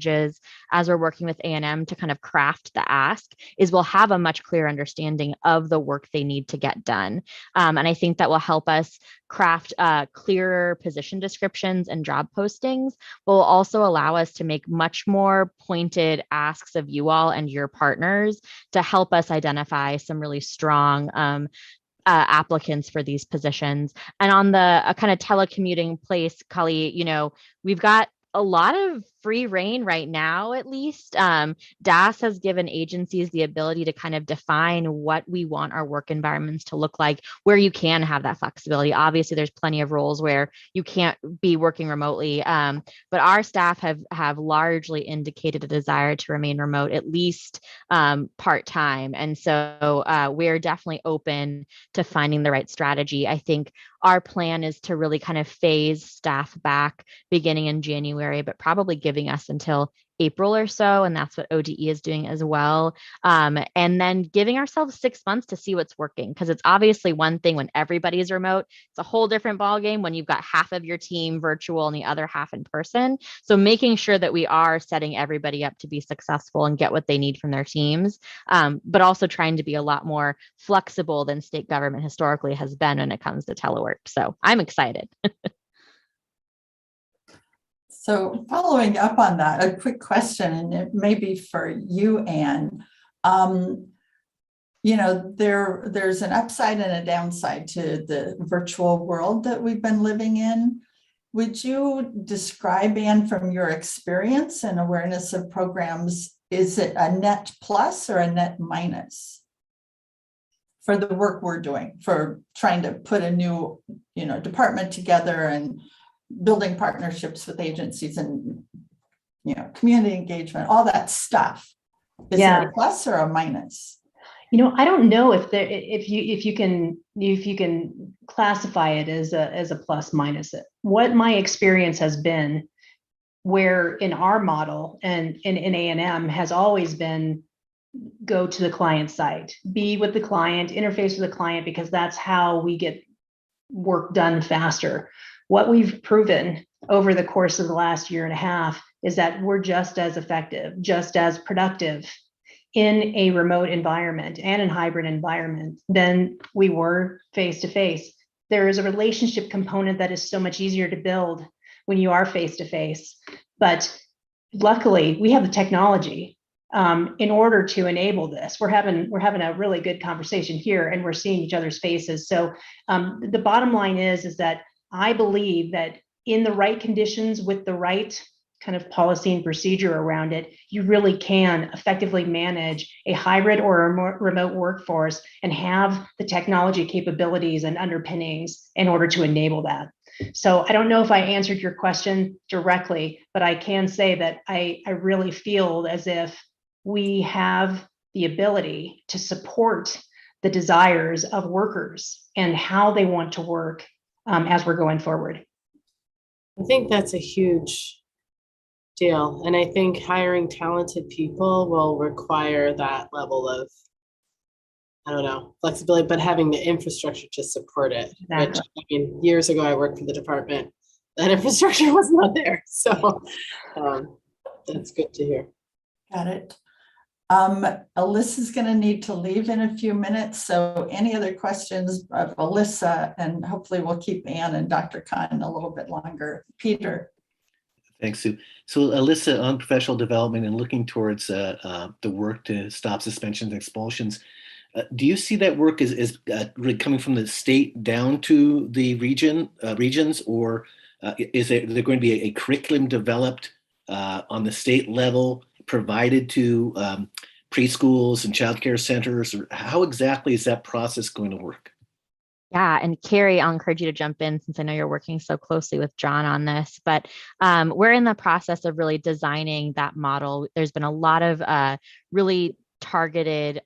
as we're working with A&M to kind of craft the ask is we'll have a much clearer understanding of the work they need to get done. And I think that will help us craft clearer position descriptions and job postings, but will also allow us to make much more pointed asks of you all and your partners to help us identify some really strong applicants for these positions. And on the kind of telecommuting place, Kali, we've got a lot of free reign right now, at least. DAS has given agencies the ability to kind of define what we want our work environments to look like, where you can have that flexibility. Obviously, there's plenty of roles where you can't be working remotely, but our staff have largely indicated a desire to remain remote, at least part-time. And so we're definitely open to finding the right strategy. I think our plan is to really kind of phase staff back beginning in January, but probably giving us until April or so. And that's what ODE is doing as well. And then giving ourselves 6 months to see what's working. Because it's obviously one thing when everybody's remote, it's a whole different ballgame when you've got half of your team virtual and the other half in person. So making sure that we are setting everybody up to be successful and get what they need from their teams, but also trying to be a lot more flexible than state government historically has been when it comes to telework. So I'm excited. So following up on that, a quick question, and it may be for you, Anne. There's an upside and a downside to the virtual world that we've been living in. Would you describe, Anne, from your experience and awareness of programs, is it a net plus or a net minus for the work we're doing, for trying to put a new, department together and building partnerships with agencies and, community engagement, all that stuff? Is it a plus or a minus? I don't know if you can classify it as a plus minus. What my experience has been, where in our model and in A&M has always been go to the client site, be with the client, interface with the client, because that's how we get work done faster. What we've proven over the course of the last year and a half is that we're just as effective, just as productive in a remote environment and in hybrid environment than we were face to face. There is a relationship component that is so much easier to build when you are face to face. But luckily, we have the technology in order to enable this. We're having a really good conversation here, and we're seeing each other's faces. So the bottom line is that I believe that in the right conditions with the right kind of policy and procedure around it, you really can effectively manage a hybrid or a remote workforce and have the technology capabilities and underpinnings in order to enable that. So I don't know if I answered your question directly, but I can say that I really feel as if we have the ability to support the desires of workers and how they want to work as we're going forward. I think that's a huge deal. And I think hiring talented people will require that level of, I don't know, flexibility, but having the infrastructure to support it. Exactly. Which, I mean, years ago, I worked for the department. That infrastructure was not there. So that's good to hear. Got it. Alyssa's going to need to leave in a few minutes. So any other questions of Alyssa, and hopefully we'll keep Ann and Dr. Khan a little bit longer. Peter. Thanks, Sue. So Alyssa, on professional development and looking towards the work to stop suspensions and expulsions, do you see that work as really coming from the state down to the regions, or is there going to be a curriculum developed on the state level provided to preschools and childcare centers, or how exactly is that process going to work? Yeah, and Carrie, I'll encourage you to jump in since I know you're working so closely with John on this, but we're in the process of really designing that model. There's been a lot of really targeted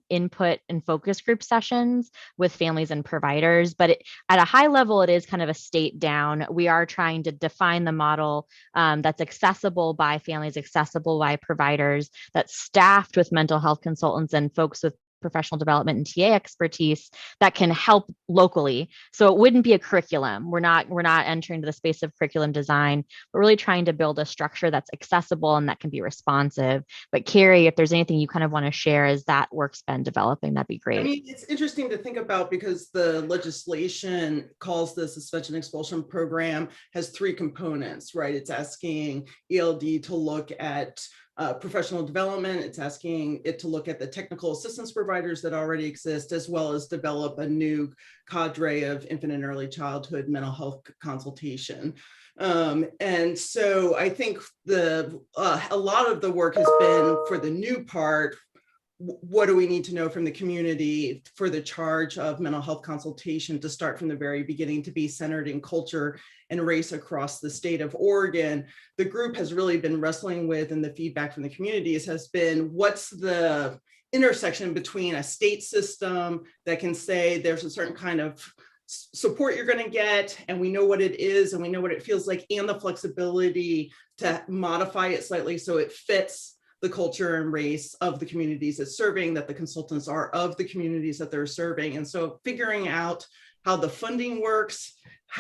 input and focus group sessions with families and providers, but at a high level, it is kind of a state down. We are trying to define the model that's accessible by families, accessible by providers, that's staffed with mental health consultants and folks with professional development and TA expertise that can help locally. So it wouldn't be a curriculum. We're not entering into the space of curriculum design. We're really trying to build a structure that's accessible and that can be responsive. But Carrie, if there's anything you kind of want to share as that work's been developing, that'd be great. I mean, it's interesting to think about because the legislation calls the suspension expulsion program has three components, right? It's asking ELD to look at professional development. It's asking it to look at the technical assistance providers that already exist, as well as develop a new cadre of infant and early childhood mental health consultation. And so I think a lot of the work has been for the new part. What do we need to know from the community for the charge of mental health consultation to start from the very beginning, to be centered in culture and race across the state of Oregon? The group has really been wrestling with, and the feedback from the communities has been, what's the intersection between a state system that can say there's a certain kind of support you're going to get, and we know what it is, and we know what it feels like, and the flexibility to modify it slightly so it fits the culture and race of the communities it's serving, that the consultants are of the communities that they're serving. And so figuring out how the funding works,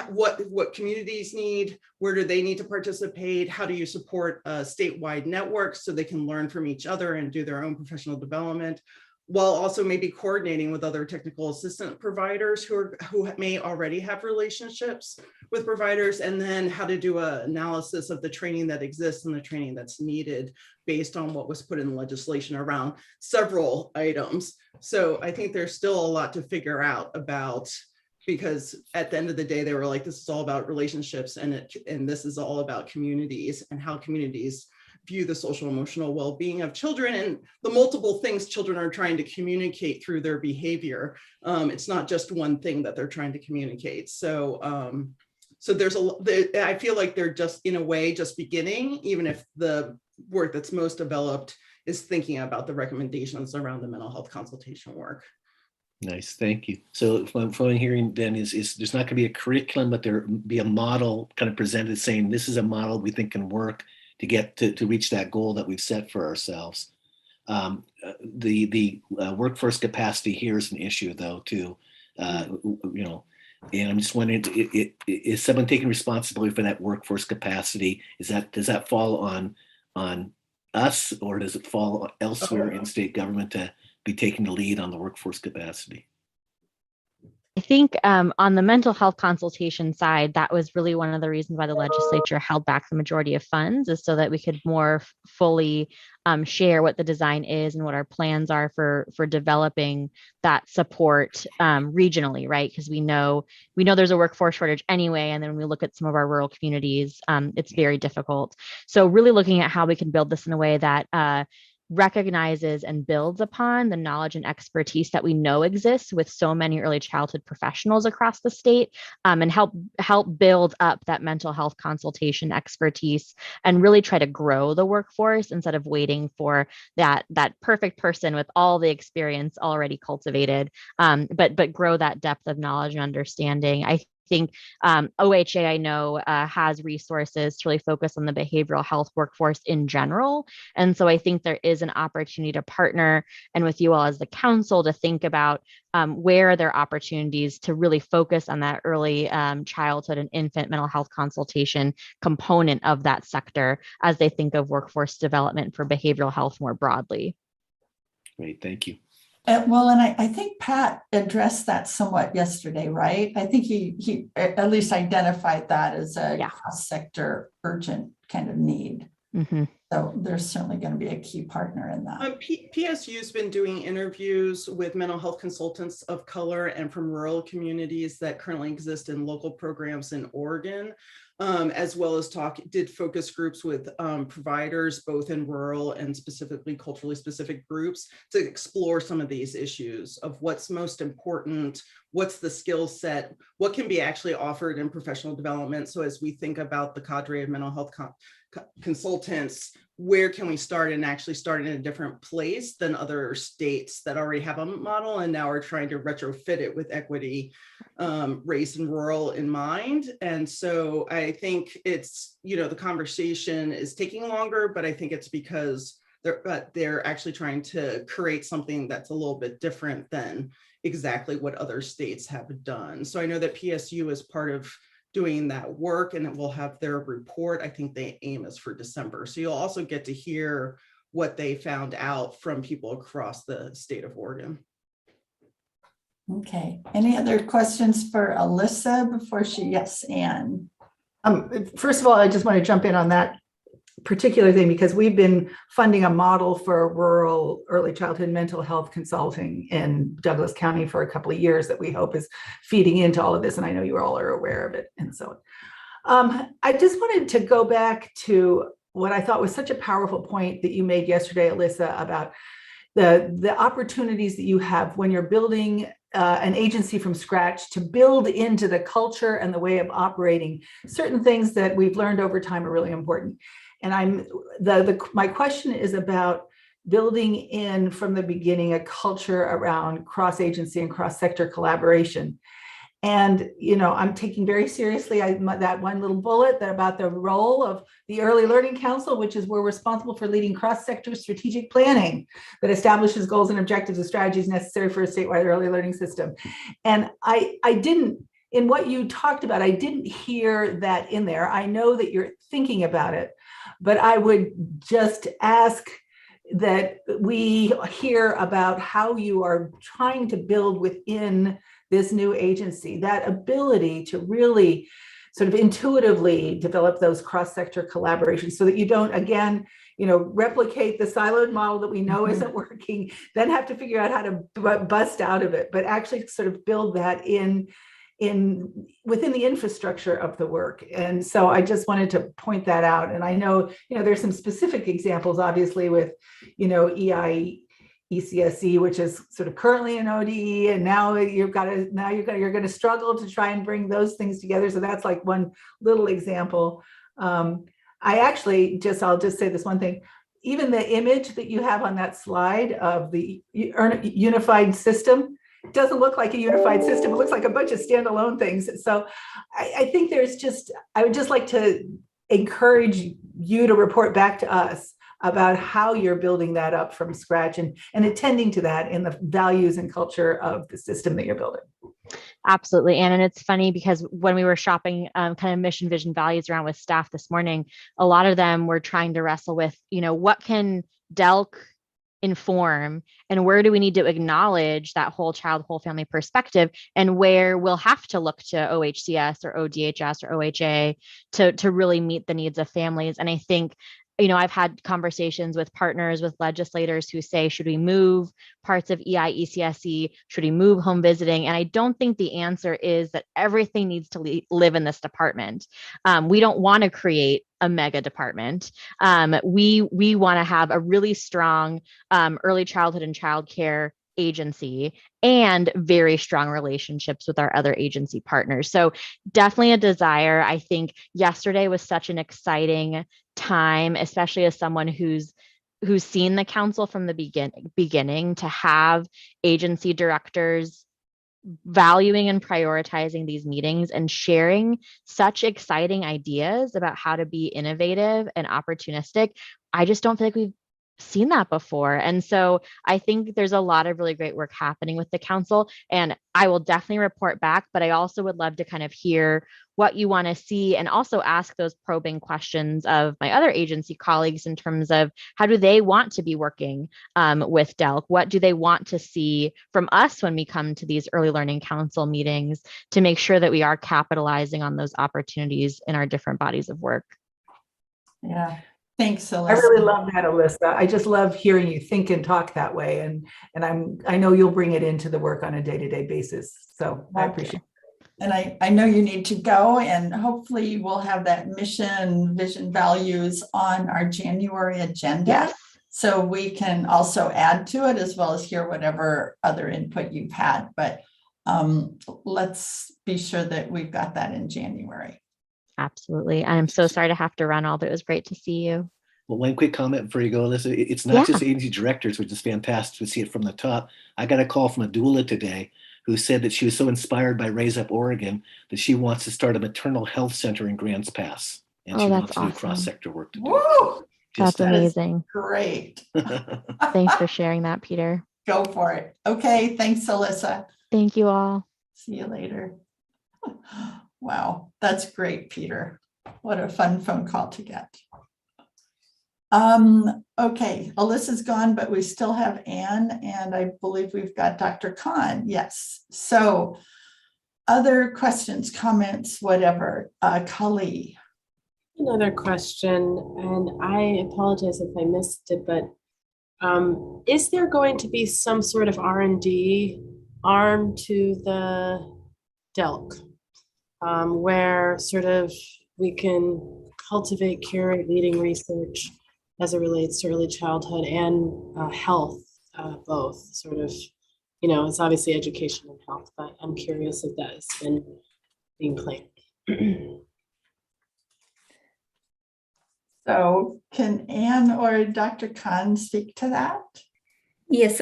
what communities need, where do they need to participate, how do you support a statewide network so they can learn from each other and do their own professional development, while also maybe coordinating with other technical assistant providers who may already have relationships with providers, and then how to do an analysis of the training that exists and the training that's needed based on what was put in legislation around several items. So I think there's still a lot to figure out about, because at the end of the day, they were like, this is all about relationships, and this is all about communities and how communities view the social emotional well-being of children and the multiple things children are trying to communicate through their behavior. It's not just one thing that they're trying to communicate. So I feel like they're just, in a way, just beginning, even if the work that's most developed is thinking about the recommendations around the mental health consultation work. Nice, thank you. So what I'm hearing then is there's not going to be a curriculum, but there be a model kind of presented saying this is a model we think can work to get to reach that goal that we've set for ourselves. The workforce capacity here is an issue, though, too. And I'm just wondering, is someone taking responsibility for that workforce capacity? Does that fall on us, or does it fall elsewhere in state government to be taking the lead on the workforce capacity? I think on the mental health consultation side, that was really one of the reasons why the legislature held back the majority of funds, is so that we could more fully share what the design is and what our plans are for developing that support regionally, right? Because we know there's a workforce shortage anyway, and then when we look at some of our rural communities, it's very difficult. So really looking at how we can build this in a way that recognizes and builds upon the knowledge and expertise that we know exists with so many early childhood professionals across the state, and help build up that mental health consultation expertise and really try to grow the workforce instead of waiting for that perfect person with all the experience already cultivated, but grow that depth of knowledge and understanding. I think OHA, I know, has resources to really focus on the behavioral health workforce in general. And so I think there is an opportunity to partner and with you all as the council to think about where are there opportunities to really focus on that early childhood and infant mental health consultation component of that sector as they think of workforce development for behavioral health more broadly. Great, thank you. Well, and I think Pat addressed that somewhat yesterday, right? I think he at least identified that as a cross-sector urgent kind of need. Mm-hmm. So there's certainly going to be a key partner in that. PSU's been doing interviews with mental health consultants of color and from rural communities that currently exist in local programs in Oregon, as well as did focus groups with providers, both in rural and specifically culturally specific groups, to explore some of these issues of what's most important, what's the skill set, what can be actually offered in professional development. So as we think about the cadre of mental health consultants, where can we start and actually start in a different place than other states that already have a model and now are trying to retrofit it with equity, race and rural in mind. And so I think it's, the conversation is taking longer, but I think it's because they're actually trying to create something that's a little bit different than exactly what other states have done. So I know that PSU is part of doing that work, and it will have their report. I think the aim is for December. So you'll also get to hear what they found out from people across the state of Oregon. Okay. Any other questions for Alyssa before she? Yes, Anne. First of all, I just want to jump in on that particular thing, because we've been funding a model for rural early childhood mental health consulting in Douglas County for a couple of years that we hope is feeding into all of this. And I know you all are aware of it. And so I just wanted to go back to what I thought was such a powerful point that you made yesterday, Alyssa, about the opportunities that you have when you're building an agency from scratch to build into the culture and the way of operating. Certain things that we've learned over time are really important. And my question is about building in from the beginning a culture around cross-agency and cross-sector collaboration. And, I'm taking very seriously that one little bullet about the role of the Early Learning Council, which is we're responsible for leading cross-sector strategic planning that establishes goals and objectives and strategies necessary for a statewide early learning system. And I didn't, in what you talked about, I didn't hear that in there. I know that you're thinking about it, but I would just ask that we hear about how you are trying to build within this new agency that ability to really sort of intuitively develop those cross-sector collaborations so that you don't, again, replicate the siloed model that we know isn't working, then have to figure out how to bust out of it, but actually sort of build that within the infrastructure of the work. And so I just wanted to point that out. And I know, there's some specific examples, obviously, with, ECSE, which is sort of currently an ODE, and now you're going to struggle to try and bring those things together. So that's like one little example. I'll just say this one thing. Even the image that you have on that slide of the unified system, it doesn't look like a unified system. It looks like a bunch of standalone things. So I think I would just like to encourage you to report back to us about how you're building that up from scratch and attending to that in the values and culture of the system that you're building. Absolutely. And it's funny because when we were shopping kind of mission, vision, values around with staff this morning, a lot of them were trying to wrestle with, what can DELC inform and where do we need to acknowledge that whole child, whole family perspective, and where we'll have to look to OHCS or ODHS or OHA to really meet the needs of families. And I think I've had conversations with partners, with legislators who say, should we move parts of EI, ECSE? Should we move home visiting? And I don't think the answer is that everything needs to live in this department. We don't want to create a mega department. We want to have a really strong early childhood and childcare agency and very strong relationships with our other agency partners. So definitely a desire. I think yesterday was such an exciting time, especially as someone who's seen the council from the beginning, to have agency directors valuing and prioritizing these meetings and sharing such exciting ideas about how to be innovative and opportunistic. I just don't feel like we've seen that before. And so I think there's a lot of really great work happening with the council, and I will definitely report back, but I also would love to kind of hear what you want to see and also ask those probing questions of my other agency colleagues in terms of how do they want to be working with DELC? What do they want to see from us when we come to these early learning council meetings to make sure that we are capitalizing on those opportunities in our different bodies of work? Yeah. Thanks, Alyssa. I really love that, Alyssa. I just love hearing you think and talk that way. And I know you'll bring it into the work on a day-to-day basis. So I appreciate it. And I know you need to go, and hopefully we'll have that mission, vision, values on our January agenda. Yes. So we can also add to it as well as hear whatever other input you've had. But let's be sure that we've got that in January. Absolutely. I'm so sorry to have to run, although it was great to see you. Well, one quick comment before you go, Alyssa. It's not just agency directors, which is fantastic to see it from the top. I got a call from a doula today who said that she was so inspired by Raise Up Oregon that she wants to start a maternal health center in Grants Pass. And she wants to do cross-sector work to do. Woo! That's amazing. Great. Thanks for sharing that, Peter. Go for it. Okay. Thanks, Alyssa. Thank you all. See you later. Wow, that's great, Peter. What a fun phone call to get. Okay, Alyssa's gone, but we still have Anne, and I believe we've got Dr. Khan. Yes. So other questions, comments, whatever. Kali. Another question, and I apologize if I missed it, but is there going to be some sort of R&D arm to the DELC? Where sort of we can cultivate, curate, leading research as it relates to early childhood and health, both sort of, it's obviously education and health, but I'm curious if that has been being planned. So can Anne or Dr. Khan speak to that? Yes,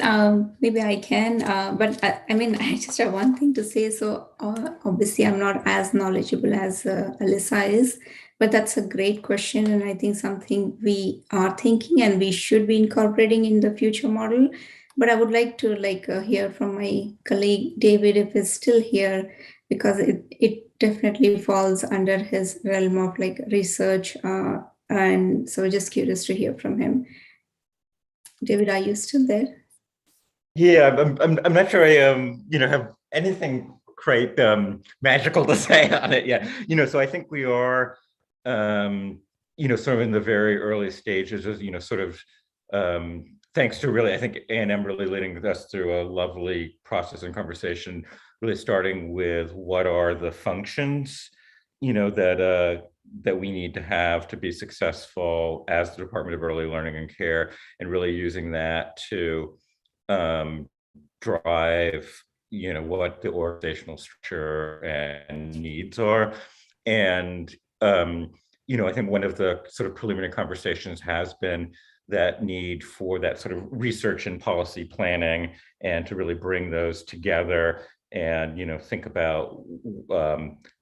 maybe I can, but I just have one thing to say. So obviously I'm not as knowledgeable as Alyssa is, but that's a great question. And I think something we are thinking and we should be incorporating in the future model. But I would like to hear from my colleague, David, if he's still here, because it definitely falls under his realm of research. And so just curious to hear from him. David, are you still there? Yeah, I'm not sure I have anything quite magical to say on it yet. So I think we are sort of in the very early stages of sort of thanks to really, I think A&M really leading us through a lovely process and conversation, really starting with what are the functions that we need to have to be successful as the Department of Early Learning and Care, and really using that to drive what the organizational structure and needs are. And I think one of the sort of preliminary conversations has been that need for that sort of research and policy planning, and to really bring those together and think about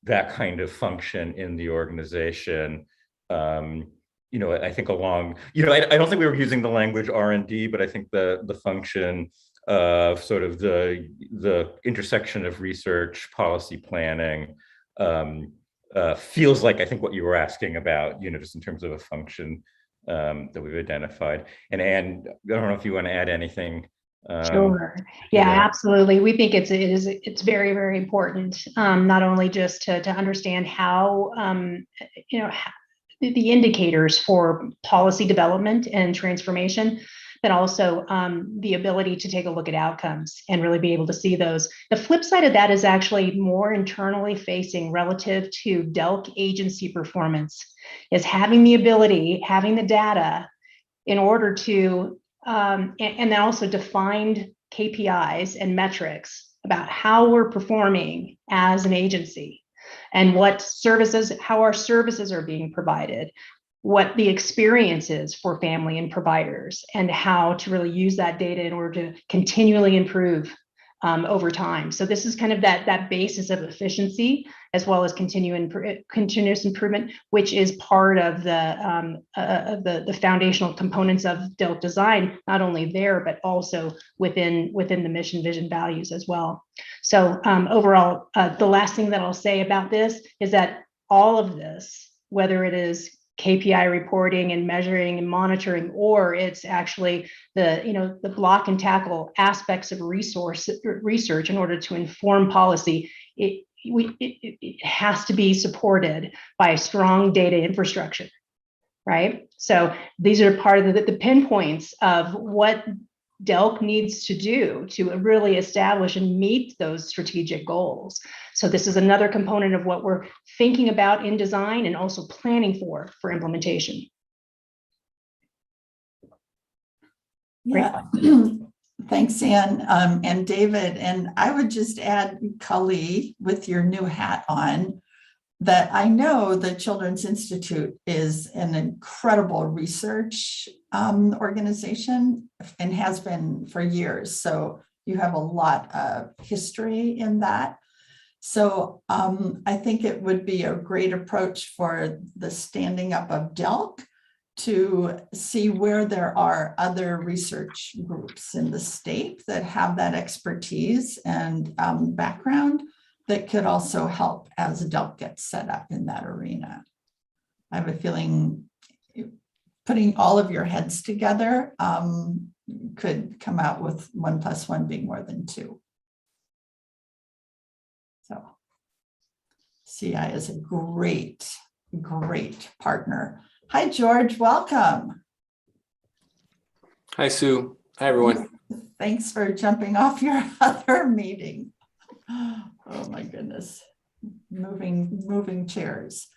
that kind of function in the organization I think along, I don't think we were using the language R&D, but I think the function of sort of the intersection of research, policy planning, feels like, I think, what you were asking about, just in terms of a function that we've identified. And Anne, I don't know if you want to add anything. Sure. Yeah, absolutely. We think it's very, very important, not only just to understand how, the indicators for policy development and transformation, but also the ability to take a look at outcomes and really be able to see those. The flip side of that is actually more internally facing relative to DELC agency performance, is having the ability, having the data in order to, and then also defined KPIs and metrics about how we're performing as an agency and what services, how our services are being provided, what the experience is for family and providers, and how to really use that data in order to continually improve over time. So this is kind of that basis of efficiency, as well as continuous improvement, which is part of the foundational components of DELC design, not only there, but also within the mission, vision, values as well. So overall, the last thing that I'll say about this is that all of this, whether it is KPI reporting and measuring and monitoring, or it's actually the block and tackle aspects of research in order to inform policy, it has to be supported by a strong data infrastructure, right? So these are part of the pinpoints of what DELC needs to do to really establish and meet those strategic goals. So this is another component of what we're thinking about in design and also planning for implementation. Yeah. Thanks, Anne and David. And I would just add, Kali, with your new hat on, that I know the Children's Institute is an incredible research organization and has been for years. So you have a lot of history in that. So I think it would be a great approach for the standing up of DELC to see where there are other research groups in the state that have that expertise and background that could also help as DELC gets set up in that arena. I have a feeling putting all of your heads together could come out with 1 + 1 being more than 2. So CI is a great partner. Hi, George, welcome. Hi, Sue. Hi, everyone. Thanks for jumping off your other meeting. Oh my goodness, moving chairs.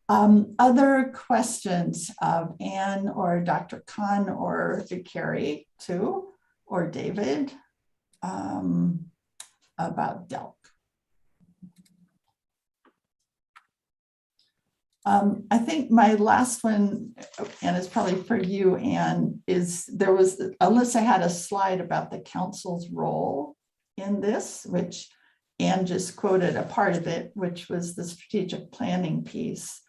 Other questions of Anne or Dr. Khan or Carrie too, or David about DELC? I think my last one, and it's probably for you, Anne, is Alyssa had a slide about the council's role in this, which Anne just quoted a part of it, which was the strategic planning piece.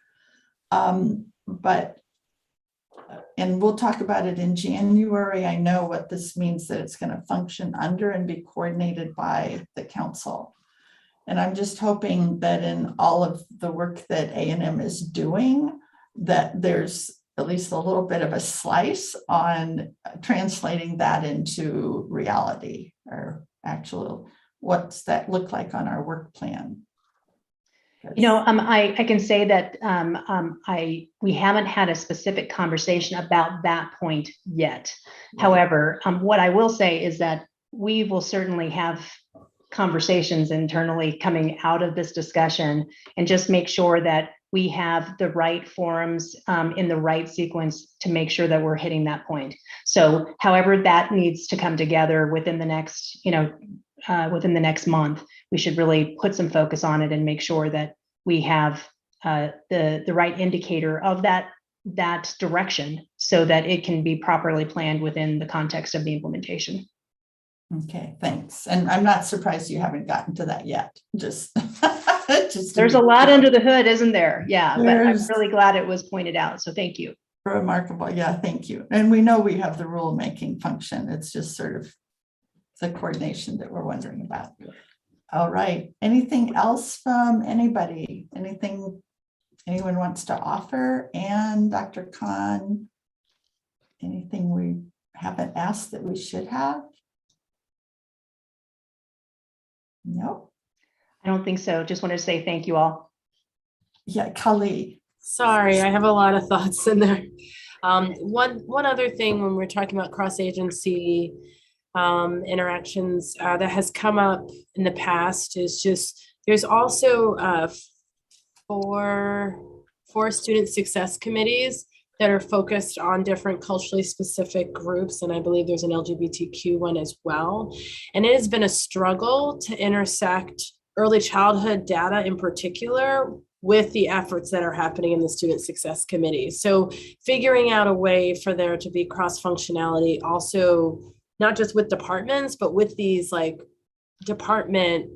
And we'll talk about it in January. I know what this means, that it's going to function under and be coordinated by the council. And I'm just hoping that in all of the work that A&M is doing, that there's at least a little bit of a slice on translating that into reality, or actual, what's that look like on our work plan? I can say that we haven't had a specific conversation about that point yet. However, what I will say is that we will certainly have conversations internally coming out of this discussion, and just make sure that we have the right forums in the right sequence to make sure that we're hitting that point. So however that needs to come together within the next, within the next month, we should really put some focus on it and make sure that we have the right indicator of that direction, so that it can be properly planned within the context of the implementation. Okay, thanks. And I'm not surprised you haven't gotten to that yet. Just there's a lot under the hood, isn't there? Yeah, but I'm really glad it was pointed out. So thank you. Remarkable. Yeah, thank you. And we know we have the rulemaking function. It's just sort of the coordination that we're wondering about. All right. Anything else from anybody? Anything anyone wants to offer? And Dr. Khan, anything we haven't asked that we should have? No. I don't think so. Just wanted to say thank you all. Yeah, Kali. Sorry, I have a lot of thoughts in there. One other thing when we're talking about cross-agency interactions that has come up in the past is just there's also four student success committees that are focused on different culturally specific groups, and I believe there's an LGBTQ one as well. And it has been a struggle to intersect early childhood data in particular with the efforts that are happening in the student success committee. So figuring out a way for there to be cross-functionality also, not just with departments, but with these like department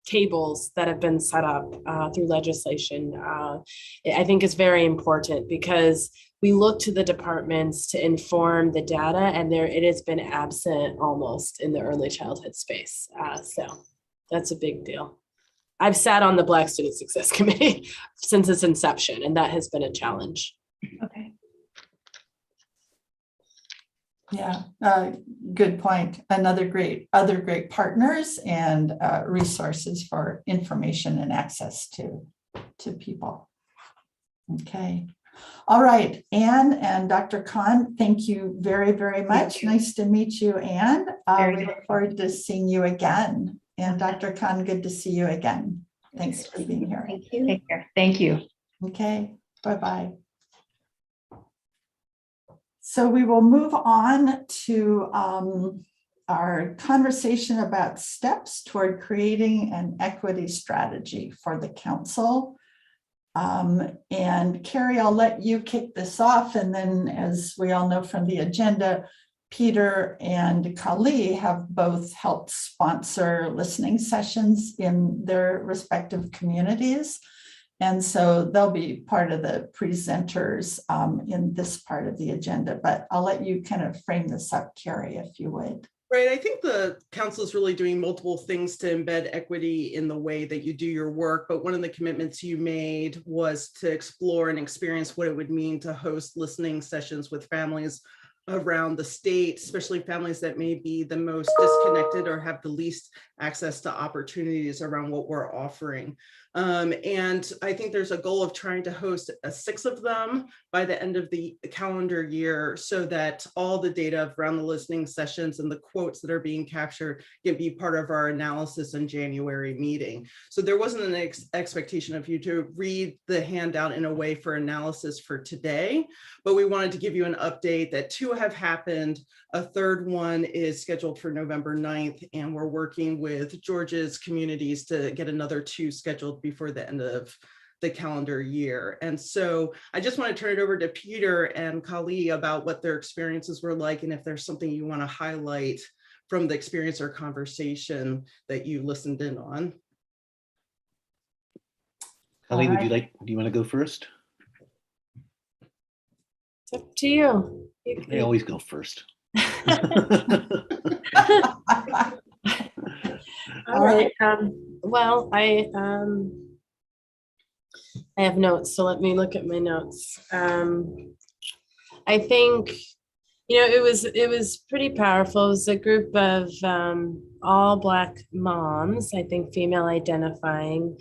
tables that have been set up through legislation, I think is very important because we look to the departments to inform the data, and it has been absent almost in the early childhood space. So that's a big deal. I've sat on the Black Student Success Committee since its inception, and that has been a challenge. Okay. Yeah, good point. Other great partners and resources for information and access to people. Okay. All right, Anne and Dr. Khan, thank you very, very much. Nice to meet you, Anne. We look forward to seeing you again. And Dr. Khan, good to see you again. Thanks for being here. Thank you. Take care. Thank you. Okay, bye-bye. So we will move on to our conversation about steps toward creating an equity strategy for the council. And Carrie, I'll let you kick this off. And then, as we all know from the agenda, Peter and Kali have both helped sponsor listening sessions in their respective communities. And so they'll be part of the presenters in this part of the agenda, but I'll let you kind of frame this up, Carrie, if you would. Right. I think the council is really doing multiple things to embed equity in the way that you do your work. But one of the commitments you made was to explore and experience what it would mean to host listening sessions with families around the state, especially families that may be the most disconnected or have the least access to opportunities around what we're offering. And I think there's a goal of trying to host 6 of them by the end of the calendar year so that all the data around the listening sessions and the quotes that are being captured can be part of our analysis in January meeting. So there wasn't an expectation of you to read the handout in a way for analysis for today, but we wanted to give you an update that 2 have happened. A third one is scheduled for November 9th, and we're working with Georgia's communities to get another 2 scheduled before the end of the calendar year. And so I just want to turn it over to Peter and Kali about what their experiences were like, and if there's something you want to highlight from the experience or conversation that you listened in on. Kali, do you want to go first? It's up to you. I always go first. All right. Well, I have notes, so let me look at my notes. I think, it was pretty powerful. It was a group of all Black moms, I think female identifying,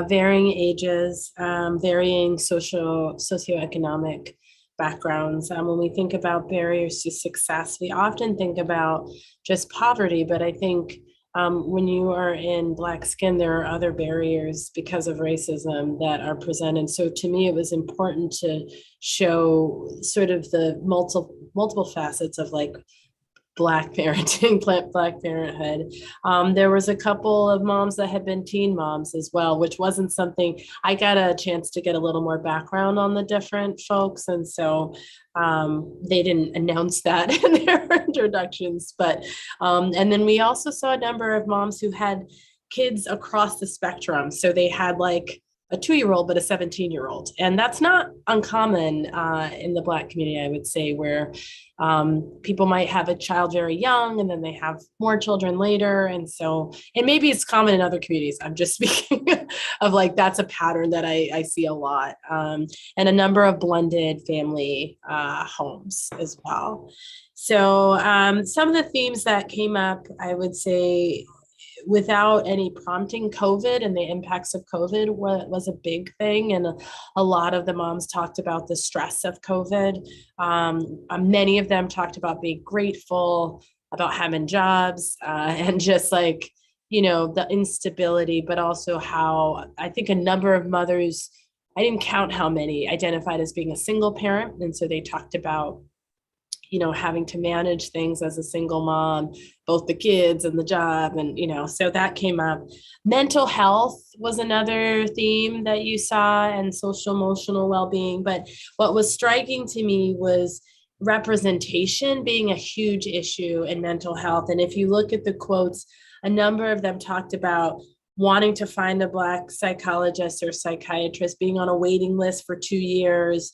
varying ages, varying socioeconomic backgrounds. When we think about barriers to success, we often think about just poverty, but I think when you are in Black skin, there are other barriers because of racism that are presented. So to me, it was important to show sort of the multiple facets of like Black parenting, Black parenthood. There was a couple of moms that had been teen moms as well, which wasn't something, I got a chance to get a little more background on the different folks. And so they didn't announce that in their introductions, but, and then we also saw a number of moms who had kids across the spectrum. So they had like a 2-year-old, but a 17-year-old. And that's not uncommon in the Black community, I would say, where people might have a child very young and then they have more children later. And so, and maybe it's common in other communities. I'm just speaking of like, that's a pattern that I see a lot. And a number of blended family homes as well. So some of the themes that came up, I would say, without any prompting, COVID and the impacts of COVID was a big thing. And a lot of the moms talked about the stress of COVID. Many of them talked about being grateful, about having jobs, and just like, you know, the instability, but also how I think a number of mothers, I didn't count how many, identified as being a single parent. And so they talked about, you know, having to manage things as a single mom, both the kids and the job. And, you know, so that came up. Mental health was another theme that you saw, and social emotional well-being. But what was striking to me was representation being a huge issue in mental health. And if you look at the quotes, a number of them talked about wanting to find a Black psychologist or psychiatrist, being on a waiting list for 2 years,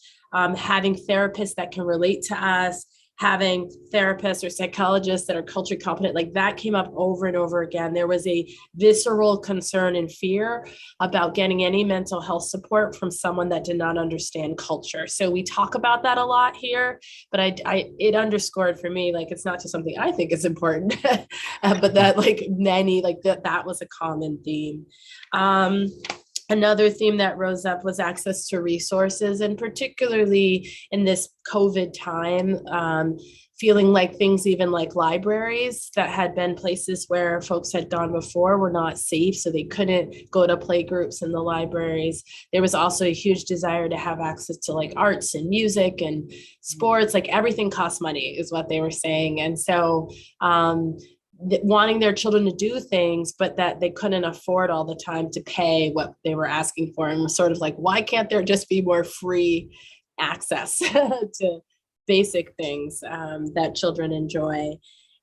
having therapists that can relate to us, having therapists or psychologists that are culturally competent. Like that came up over and over again. There was a visceral concern and fear about getting any mental health support from someone that did not understand culture. So we talk about that a lot here, but it underscored for me, like, it's not just something I think is important, but that like many, like that was a common theme. Another theme that rose up was access to resources, and particularly in this COVID time, feeling like things even like libraries that had been places where folks had gone before were not safe, so they couldn't go to play groups in the libraries. There was also a huge desire to have access to like arts and music and sports, like everything costs money is what they were saying. And so wanting their children to do things, but that they couldn't afford all the time to pay what they were asking for. And was sort of like, why can't there just be more free access to basic things that children enjoy?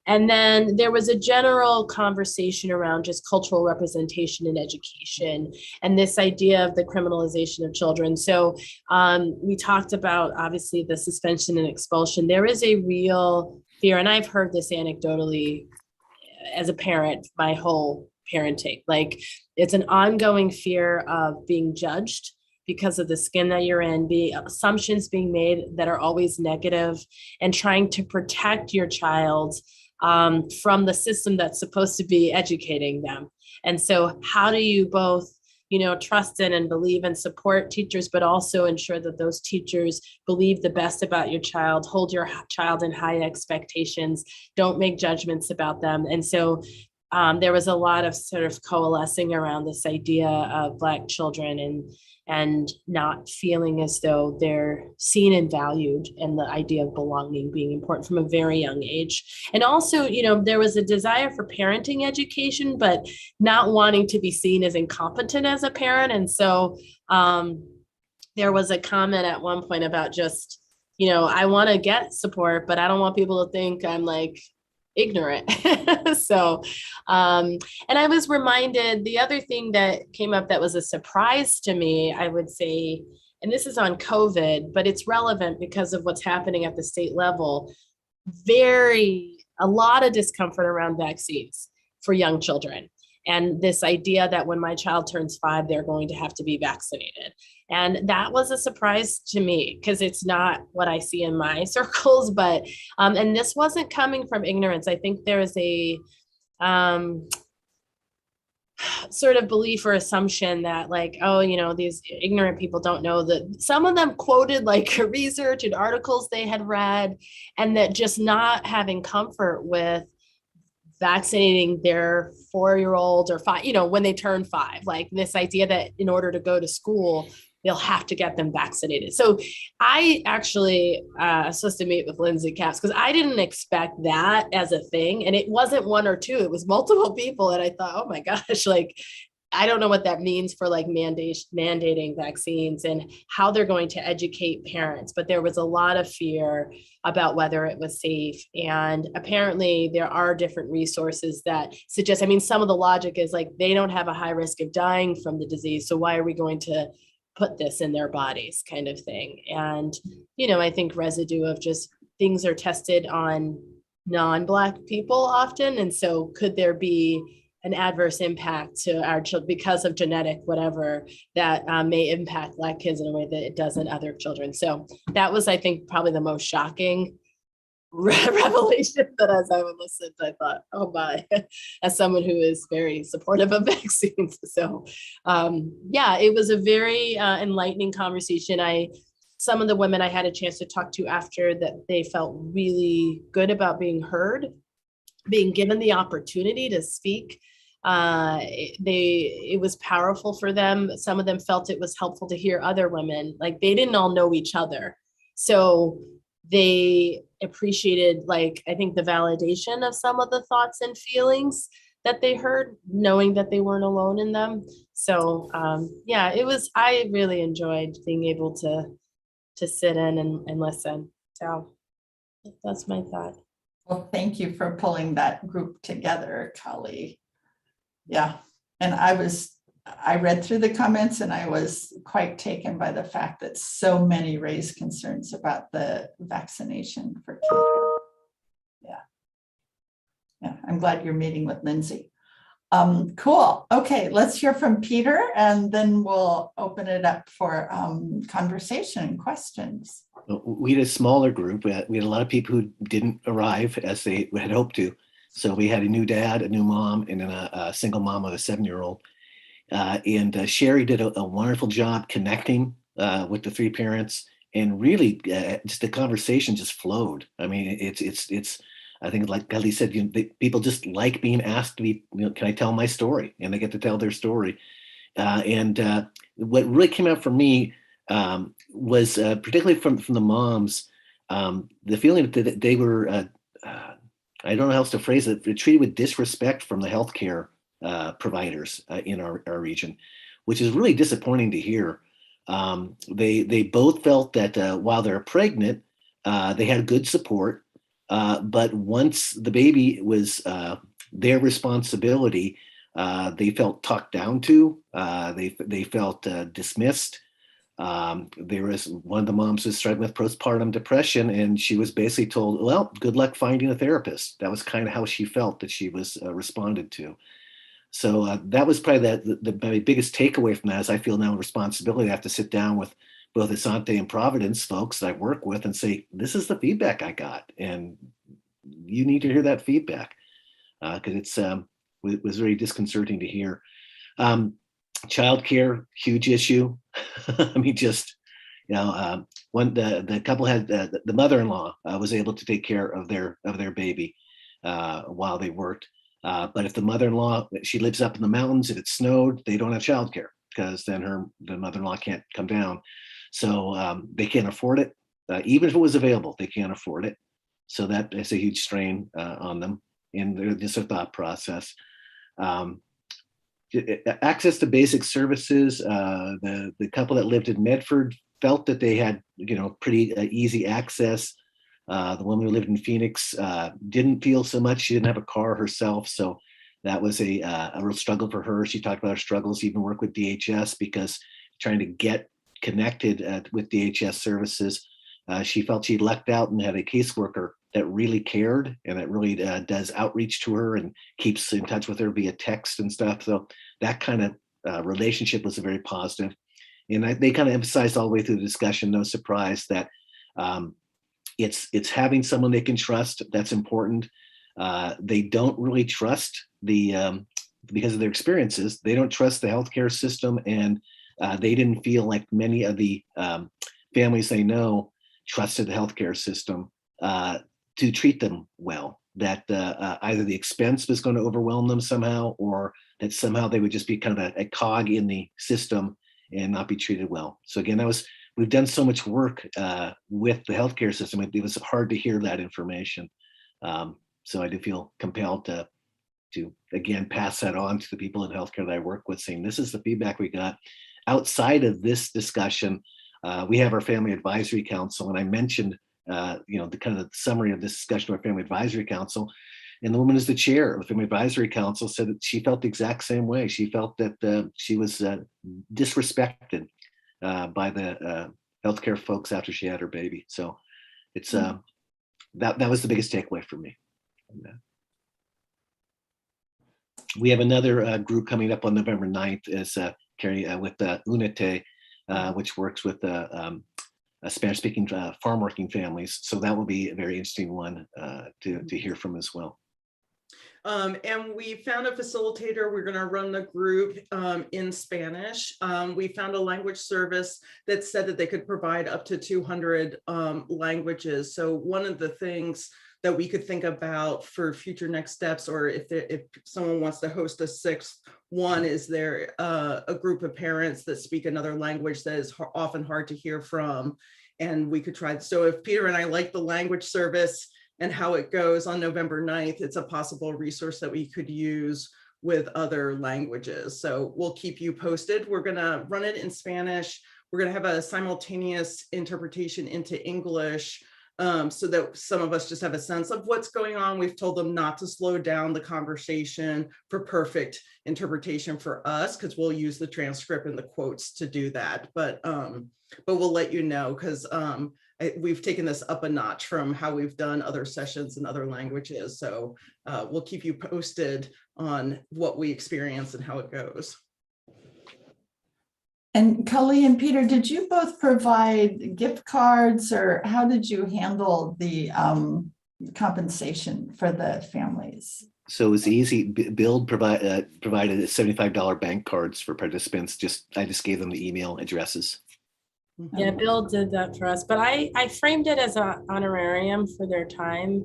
And then there was a general conversation around just cultural representation in education and this idea of the criminalization of children. So we talked about, obviously, the suspension and expulsion. There is a real fear, and I've heard this anecdotally as a parent, my whole parenting, like it's an ongoing fear of being judged because of the skin that you're in, assumptions being made that are always negative, and trying to protect your child from the system that's supposed to be educating them. And so how do you both, you know, trust in and believe and support teachers, but also ensure that those teachers believe the best about your child, hold your child in high expectations, don't make judgments about them. And so there was a lot of sort of coalescing around this idea of Black children and not feeling as though they're seen and valued, and the idea of belonging being important from a very young age. And also, you know, there was a desire for parenting education, but not wanting to be seen as incompetent as a parent. And so there was a comment at one point about just, you know, I want to get support, but I don't want people to think I'm like ignorant. So, and I was reminded, the other thing that came up that was a surprise to me, I would say, and this is on COVID, but it's relevant because of what's happening at the state level, a lot of discomfort around vaccines for young children. And this idea that when my child turns 5, they're going to have to be vaccinated. And that was a surprise to me because it's not what I see in my circles, but, and this wasn't coming from ignorance. I think there is a sort of belief or assumption that like, oh, you know, these ignorant people don't know that. Some of them quoted like research and articles they had read, and that just not having comfort with vaccinating their 4-year-old or 5, you know, when they turn 5, like this idea that in order to go to school, they'll have to get them vaccinated. So I actually supposed to meet with Lindsay Capps because I didn't expect that as a thing. And it wasn't one or two, it was multiple people. And I thought, oh my gosh, like I don't know what that means for like mandating vaccines and how they're going to educate parents, but there was a lot of fear about whether it was safe. And apparently there are different resources that suggest, I mean, some of the logic is like, they don't have a high risk of dying from the disease. So why are we going to put this in their bodies, kind of thing? And, you know, I think residue of just things are tested on non-Black people often. And so could there be an adverse impact to our children because of genetic whatever that may impact Black kids in a way that it doesn't other children? So that was, I think, probably the most shocking revelation that as I would listen, I thought, oh my, as someone who is very supportive of vaccines. So yeah, it was a very enlightening conversation. Some of the women I had a chance to talk to after that, they felt really good about being heard, being given the opportunity to speak. It was powerful for them. Some of them felt it was helpful to hear other women, like they didn't all know each other. So they appreciated, like, I think the validation of some of the thoughts and feelings that they heard, knowing that they weren't alone in them. So yeah, I really enjoyed being able to sit in and listen. So that's my thought. Well, thank you for pulling that group together, Kali. Yeah, and I read through the comments and I was quite taken by the fact that so many raised concerns about the vaccination for kids. Yeah, I'm glad you're meeting with Lindsay. Cool. Okay, let's hear from Peter and then we'll open it up for conversation and questions. We had a smaller group. We had a lot of people who didn't arrive as they had hoped to. So we had a new dad, a new mom, and then a single mom with a 7-year-old. And Sherry did a wonderful job connecting with the 3 parents, and really just the conversation just flowed. I mean, it's. I think, like Kelly said, people just like being asked to be, can I tell my story? And they get to tell their story. And what really came out for me was particularly from the moms, the feeling that they were, I don't know how else to phrase it, treated with disrespect from the healthcare providers in our region, which is really disappointing to hear. They both felt that while they're pregnant, they had good support. But once the baby was their responsibility, they felt talked down to. They felt dismissed. There was one of the moms was struggling with postpartum depression, and she was basically told, "Well, good luck finding a therapist." That was kind of how she felt that she was responded to. So that was probably my biggest takeaway from that. Is I feel now a responsibility. I have to sit down with both Asante and Providence folks that I work with and say, this is the feedback I got, and you need to hear that feedback because it was very disconcerting to hear. Childcare, huge issue. I mean, just when the couple had the mother-in-law was able to take care of their baby while they worked, but if the mother-in-law, she lives up in the mountains, if it snowed, they don't have childcare because then the mother-in-law can't come down. So they can't afford it. Even if it was available, they can't afford it. So that is a huge strain on them in just their thought process. Access to basic services. The couple that lived in Medford felt that they had, pretty easy access. The woman who lived in Phoenix didn't feel so much. She didn't have a car herself, so that was a real struggle for her. She talked about her struggles, even work with DHS because trying to get connected with DHS services. She felt she lucked out and had a caseworker that really cared and that really does outreach to her and keeps in touch with her via text and stuff. So that kind of relationship was very positive. And they kind of emphasized all the way through the discussion, no surprise, that it's having someone they can trust. That's important. They don't really trust because of their experiences, they don't trust the healthcare system, and they didn't feel like many of the families they know trusted the healthcare system to treat them well, that either the expense was going to overwhelm them somehow, or that somehow they would just be kind of a cog in the system and not be treated well. So again, we've done so much work with the healthcare system. It was hard to hear that information. So I do feel compelled to to again pass that on to the people in healthcare that I work with, saying this is the feedback we got. Outside of this discussion, we have our Family Advisory Council, and I mentioned the kind of summary of this discussion of our Family Advisory Council. And the woman is the chair of the Family Advisory Council, said that she felt the exact same way. She felt that she was disrespected by the healthcare folks after she had her baby. So it's that was the biggest takeaway for me. We have another group coming up on November 9th, as Carrie, with UNITE, which works with Spanish-speaking farm working families. So that will be a very interesting one to hear from as well. And we found a facilitator. We're going to run the group in Spanish. We found a language service that said that they could provide up to 200 languages. So one of the things that we could think about for future next steps, or if someone wants to host a sixth one, is there a group of parents that speak another language that is often hard to hear from, and we could try. So if Peter and I like the language service and how it goes on November 9th, it's a possible resource that we could use with other languages. So we'll keep you posted. We're gonna run it in Spanish. We're gonna have a simultaneous interpretation into English, so that some of us just have a sense of what's going on. We've told them not to slow down the conversation for perfect interpretation for us, because we'll use the transcript and the quotes to do that. But we'll let you know, because we've taken this up a notch from how we've done other sessions in other languages. So we'll keep you posted on what we experience and how it goes. And Cully and Peter, did you both provide gift cards, or how did you handle the compensation for the families? So it was easy. Bill provided $75 bank cards for participants. I just gave them the email addresses. Yeah, Bill did that for us, but I framed it as an honorarium for their time.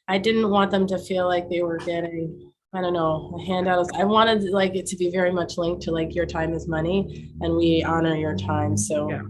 I didn't want them to feel like they were getting, I don't know, a handout. I wanted it to be very much linked to your time is money, and we honor your time. So yeah.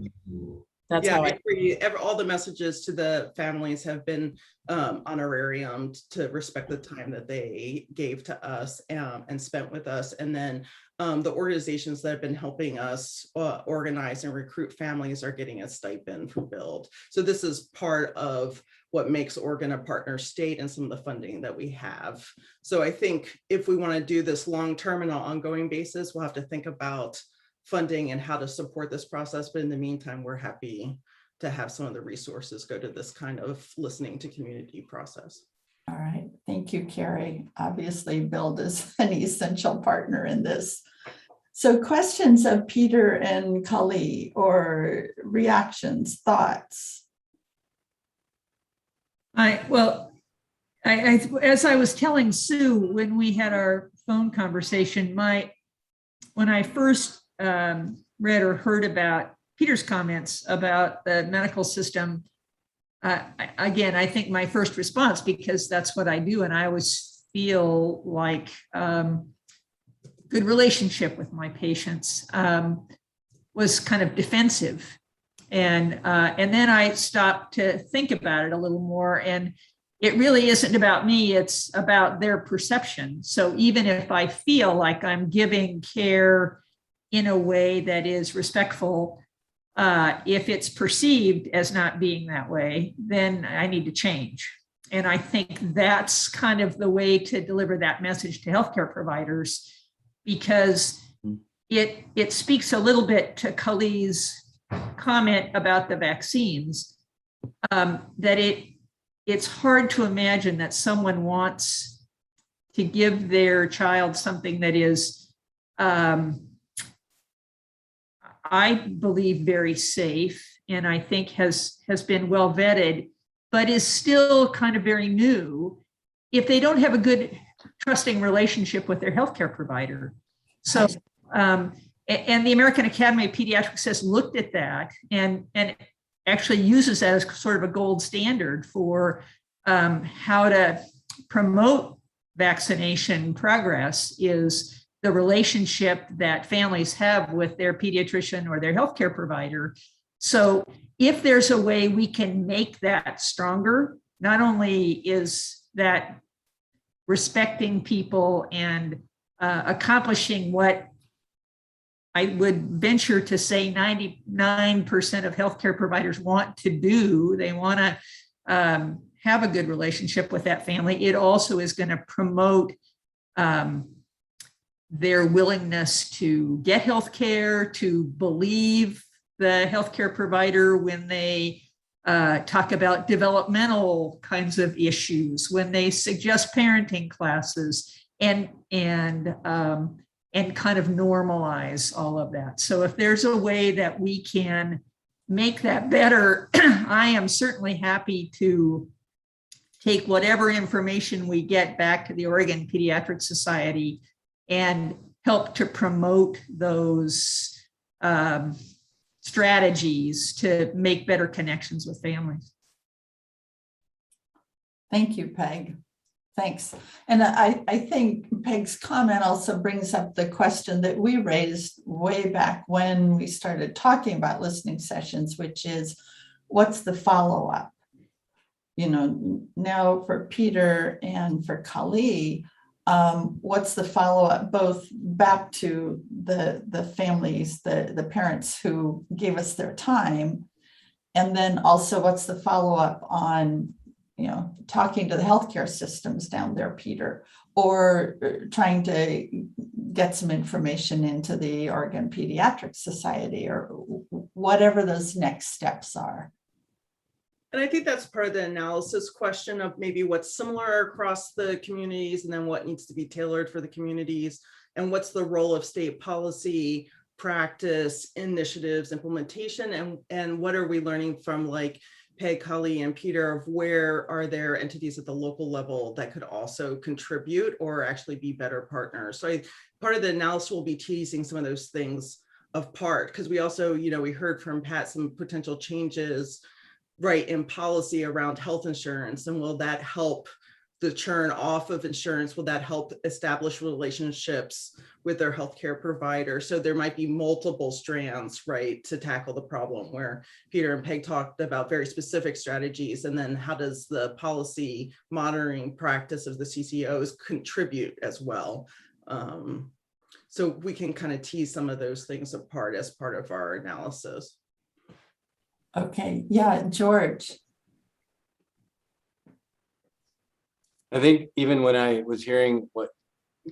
That's how I agree. All the messages to the families have been honorarium to respect the time that they gave to us and spent with us. And then the organizations that have been helping us organize and recruit families are getting a stipend from BUILD. So this is part of what makes Oregon a partner state and some of the funding that we have. So I think if we want to do this long-term and on an ongoing basis, we'll have to think about funding and how to support this process. But in the meantime, we're happy to have some of the resources go to this kind of listening to community process. All right, thank you, Carrie. Obviously, BUILD is an essential partner in this. So questions of Peter and Cully, or reactions, thoughts? As I was telling Sue when we had our phone conversation, when I first read or heard about Peter's comments about the medical system, again, I think my first response, because that's what I do, and I always feel like good relationship with my patients, was kind of defensive. And then I stopped to think about it a little more, and it really isn't about me, it's about their perception. So even if I feel like I'm giving care in a way that is respectful, if it's perceived as not being that way, then I need to change. And I think that's kind of the way to deliver that message to healthcare providers, because it speaks a little bit to Cully's comment about the vaccines, that it's hard to imagine that someone wants to give their child something that is, I believe, very safe, and I think has been well vetted, but is still kind of very new if they don't have a good, trusting relationship with their healthcare provider. So, and the American Academy of Pediatrics has looked at that and actually uses that as sort of a gold standard for how to promote vaccination progress, is the relationship that families have with their pediatrician or their healthcare provider. So if there's a way we can make that stronger, not only is that respecting people and accomplishing what I would venture to say 99% of healthcare providers want to do. They want to have a good relationship with that family. It also is going to promote their willingness to get healthcare, to believe the healthcare provider when they talk about developmental kinds of issues, when they suggest parenting classes, and kind of normalize all of that. So if there's a way that we can make that better, I am certainly happy to take whatever information we get back to the Oregon Pediatric Society and help to promote those strategies to make better connections with families. Thank you, Peg. Thanks. And I think Peg's comment also brings up the question that we raised way back when we started talking about listening sessions, which is, what's the follow-up? You know, now for Peter and for Kali, what's the follow-up, both back to the families, the parents who gave us their time, and then also what's the follow-up on, you know, talking to the healthcare systems down there, Peter, or trying to get some information into the Oregon Pediatric Society, or whatever those next steps are. And I think that's part of the analysis question of maybe what's similar across the communities and then what needs to be tailored for the communities, and what's the role of state policy, practice, initiatives, implementation, and what are we learning from like Peg, Kali, and Peter of where are there entities at the local level that could also contribute or actually be better partners. So part of the analysis will be teasing some of those things apart, because we also, you know, we heard from Pat some potential changes right in policy around health insurance, and will that help the churn off of insurance? Will that help establish relationships with their healthcare provider? So there might be multiple strands, right, to tackle the problem, where Peter and Peg talked about very specific strategies, and then how does the policy monitoring practice of the CCOs contribute as well? So we can kind of tease some of those things apart as part of our analysis. Okay, yeah, George. I think even when I was hearing what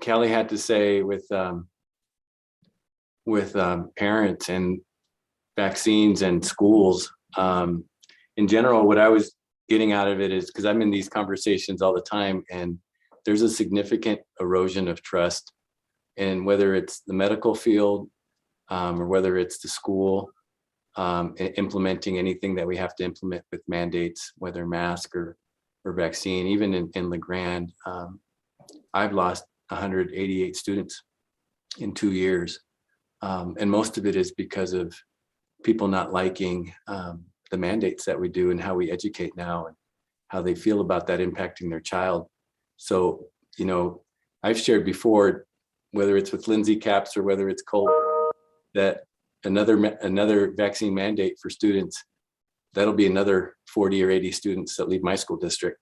Kelly had to say with parents and vaccines and schools, in general, what I was getting out of it is, because I'm in these conversations all the time, and there's a significant erosion of trust, and whether it's the medical field or whether it's the school, implementing anything that we have to implement with mandates, whether mask or vaccine. Even in LeGrand, I've lost 188 students in 2 years. And most of it is because of people not liking the mandates that we do and how we educate now and how they feel about that impacting their child. So, you know, I've shared before, whether it's with Lindsay Caps or whether it's Colt, that another vaccine mandate for students, that'll be another 40 or 80 students that leave my school district.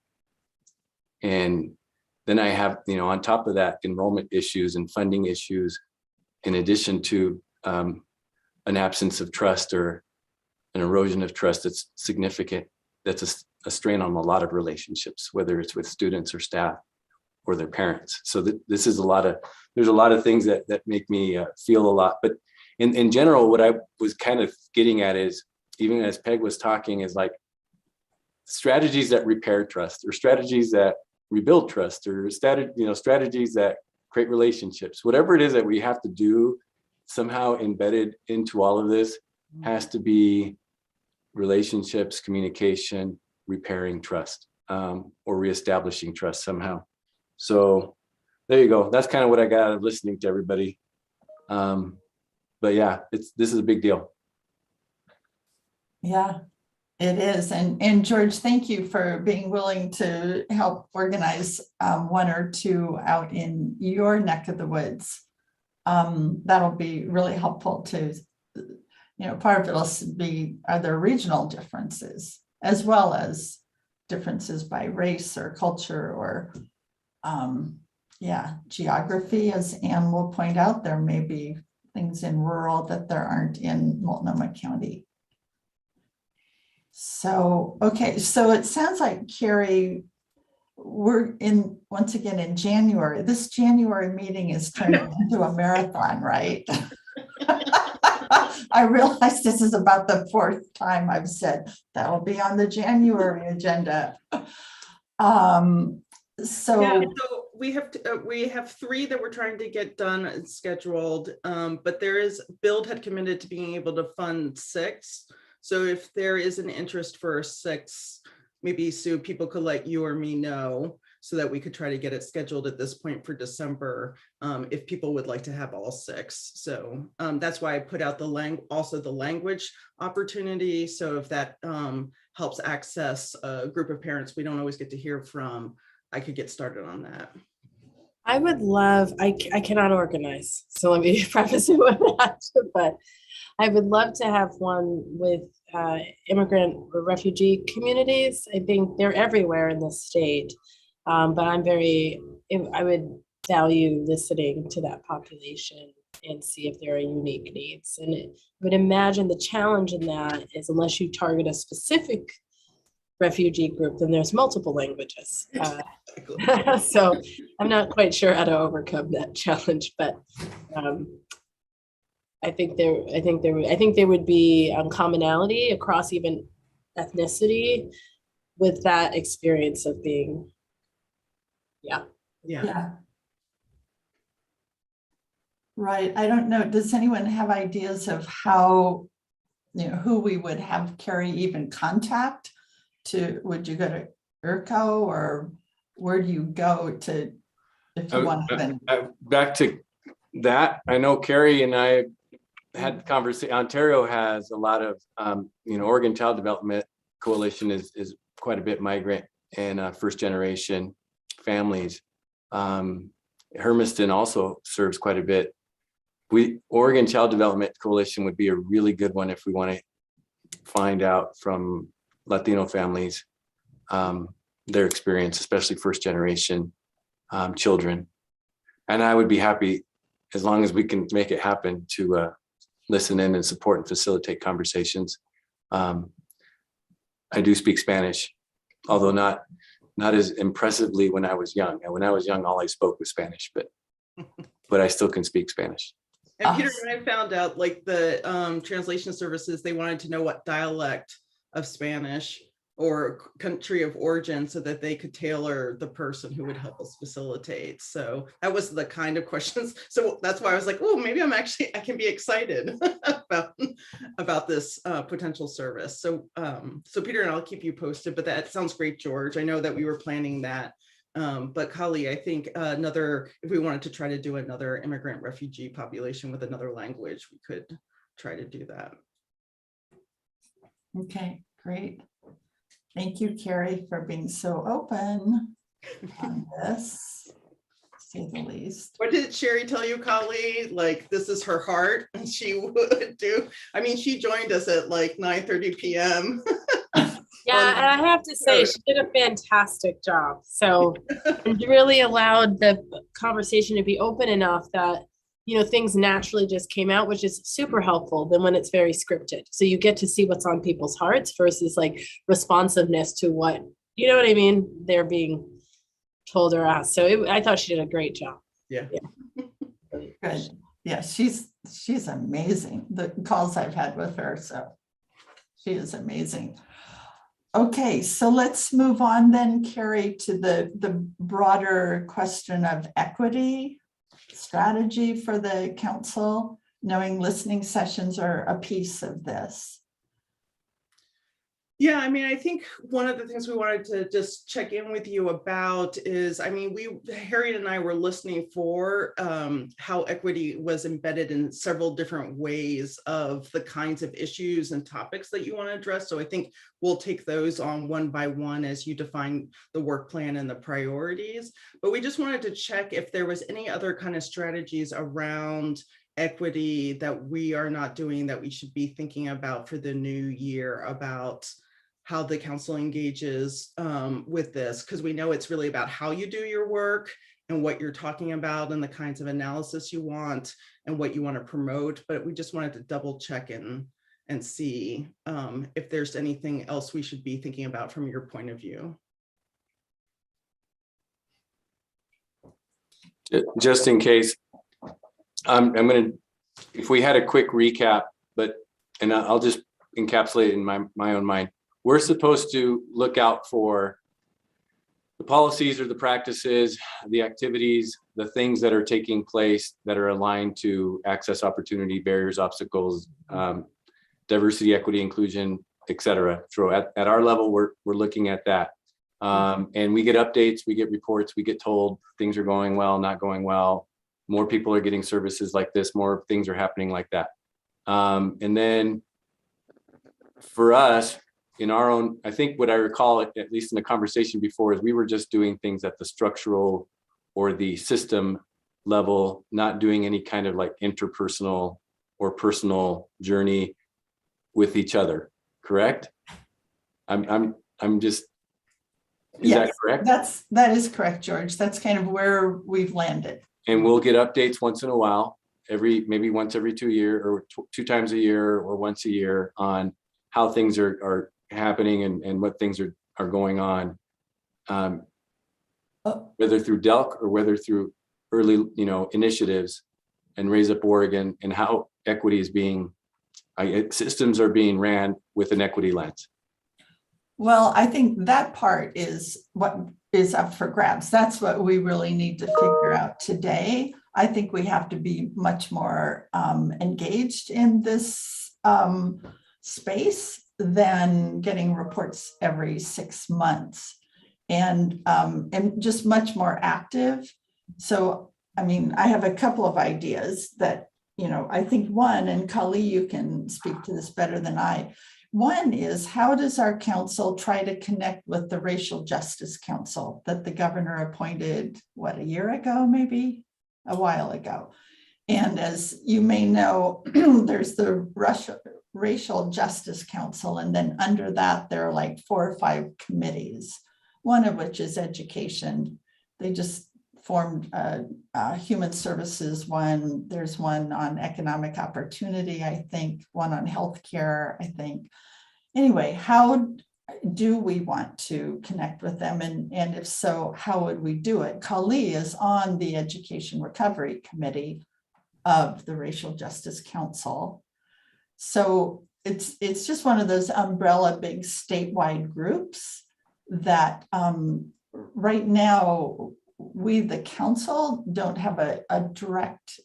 And then I have, you know, on top of that, enrollment issues and funding issues, in addition to an absence of trust or an erosion of trust that's significant. That's a strain on a lot of relationships, whether it's with students or staff or their parents. So this is there's a lot of things that make me feel a lot. But in general, what I was kind of getting at is, even as Peg was talking, is like strategies that repair trust, or strategies that rebuild trust, or strategies that create relationships. Whatever it is that we have to do, somehow embedded into all of this has to be relationships, communication, repairing trust, or reestablishing trust somehow. So there you go. That's kind of what I got out of listening to everybody. But yeah, this is a big deal. Yeah, it is. And George, thank you for being willing to help organize one or two out in your neck of the woods. That'll be really helpful to, you know, part of it'll be, are there regional differences as well as differences by race or culture or Yeah, geography, as Anne will point out, there may be things in rural that there aren't in Multnomah County. So, okay, so it sounds like, Carrie, we're in, once again, in January. This January meeting is turning into a marathon, right? I realize this is about the fourth time I've said that'll be on the January agenda. So we have 3 that we're trying to get done and scheduled, but Build had committed to being able to fund 6. So if there is an interest for 6, maybe Sue, people could let you or me know so that we could try to get it scheduled at this point for December, if people would like to have all 6. So that's why I put out the language opportunity. So if that helps access a group of parents we don't always get to hear from, I could get started on that. I would love, I cannot organize, so let me preface it with that, but I would love to have one with immigrant or refugee communities. I think they're everywhere in the state, but I would value listening to that population and see if there are unique needs. And I would imagine the challenge in that is, unless you target a specific refugee group, then there's multiple languages. So I'm not quite sure how to overcome that challenge, but I think there would be commonality across even ethnicity with that experience of being, yeah. Right. I don't know. Does anyone have ideas of how, who we would have Carrie even contact to? Would you go to IRCO, or where do you go to if you want to? Back to that, I know Carrie and I had the conversation. Ontario has a lot of, Oregon Child Development Coalition is quite a bit migrant and first generation families. Hermiston also serves quite a bit. Oregon Child Development Coalition would be a really good one if we want to find out from Latino families their experience, especially first generation children. And I would be happy, as long as we can make it happen, to listen in and support and facilitate conversations. I do speak Spanish, although not as impressively when I was young. And when I was young, all I spoke was Spanish, but I still can speak Spanish. And Peter and I found out, like, the translation services, they wanted to know what dialect of Spanish or country of origin so that they could tailor the person who would help us facilitate. So that was the kind of questions. So that's why I was like, oh, maybe I can be excited about this potential service. So Peter and I'll keep you posted, but that sounds great, George. I know that we were planning that. But Kali, I think if we wanted to try to do another immigrant refugee population with another language, we could try to do that. Okay, great. Thank you, Carrie, for being so open on this, to say the least. What did Sherry tell you, Kali? Like, this is her heart, and she would do. I mean, she joined us at like 9:30 p.m. Yeah, and I have to say, she did a fantastic job. So it really allowed the conversation to be open enough that, things naturally just came out, which is super helpful than when it's very scripted. So you get to see what's on people's hearts versus like responsiveness to what, what I mean, they're being told or asked. So I thought she did a great job. Yeah. Good. Yeah, she's amazing. The calls I've had with her, so she is amazing. Okay, so let's move on then, Carrie, to the broader question of equity strategy for the council, knowing listening sessions are a piece of this. Yeah, I mean, I think one of the things we wanted to just check in with you about is, I mean, Harriet and I were listening for how equity was embedded in several different ways of the kinds of issues and topics that you want to address. So I think we'll take those on one by one as you define the work plan and the priorities. But we just wanted to check if there was any other kind of strategies around equity that we are not doing that we should be thinking about for the new year, about how the council engages with this, because we know it's really about how you do your work and what you're talking about and the kinds of analysis you want and what you want to promote. But we just wanted to double check in and see if there's anything else we should be thinking about from your point of view. Just in case, I'm going to, if we had a quick recap, and I'll just encapsulate it in my own mind. We're supposed to look out for the policies or the practices, the activities, the things that are taking place that are aligned to access, opportunity, barriers, obstacles, diversity, equity, inclusion, et cetera. So at our level, we're looking at that. And we get updates, we get reports, we get told things are going well, not going well. More people are getting services like this, more things are happening like that. And then for us, in our own, I think what I recall, at least in the conversation before, is we were just doing things at the structural or the system level, not doing any kind of like interpersonal or personal journey with each other. Correct? I'm just. Is Yes, that correct? That is correct, George. That's kind of where we've landed. And we'll get updates once in a while, maybe once every 2 years or two times a year or once a year on how things are happening and what things are going on, whether through DELC or whether through early, initiatives and Raise Up Oregon, and how equity is systems are being ran with an equity lens. Well, I think that part is what is up for grabs. That's what we really need to figure out today. I think we have to be much more engaged in this space than getting reports every 6 months, and just much more active. So, I mean, I have a couple of ideas that, I think one, and Kali, you can speak to this better than I. One is, how does our council try to connect with the Racial Justice Council that the governor appointed, a year ago, maybe a while ago? And as you may know, there's the Racial Justice Council, and then under that, there are like 4 or 5 committees, one of which is education. They just formed human services one. There's one on economic opportunity, I think, one on healthcare, I think. Anyway, how do we want to connect with them? And if so, how would we do it? Kali is on the Education Recovery Committee of the Racial Justice Council. So it's just one of those umbrella big statewide groups that right now, we, the council, don't have a direct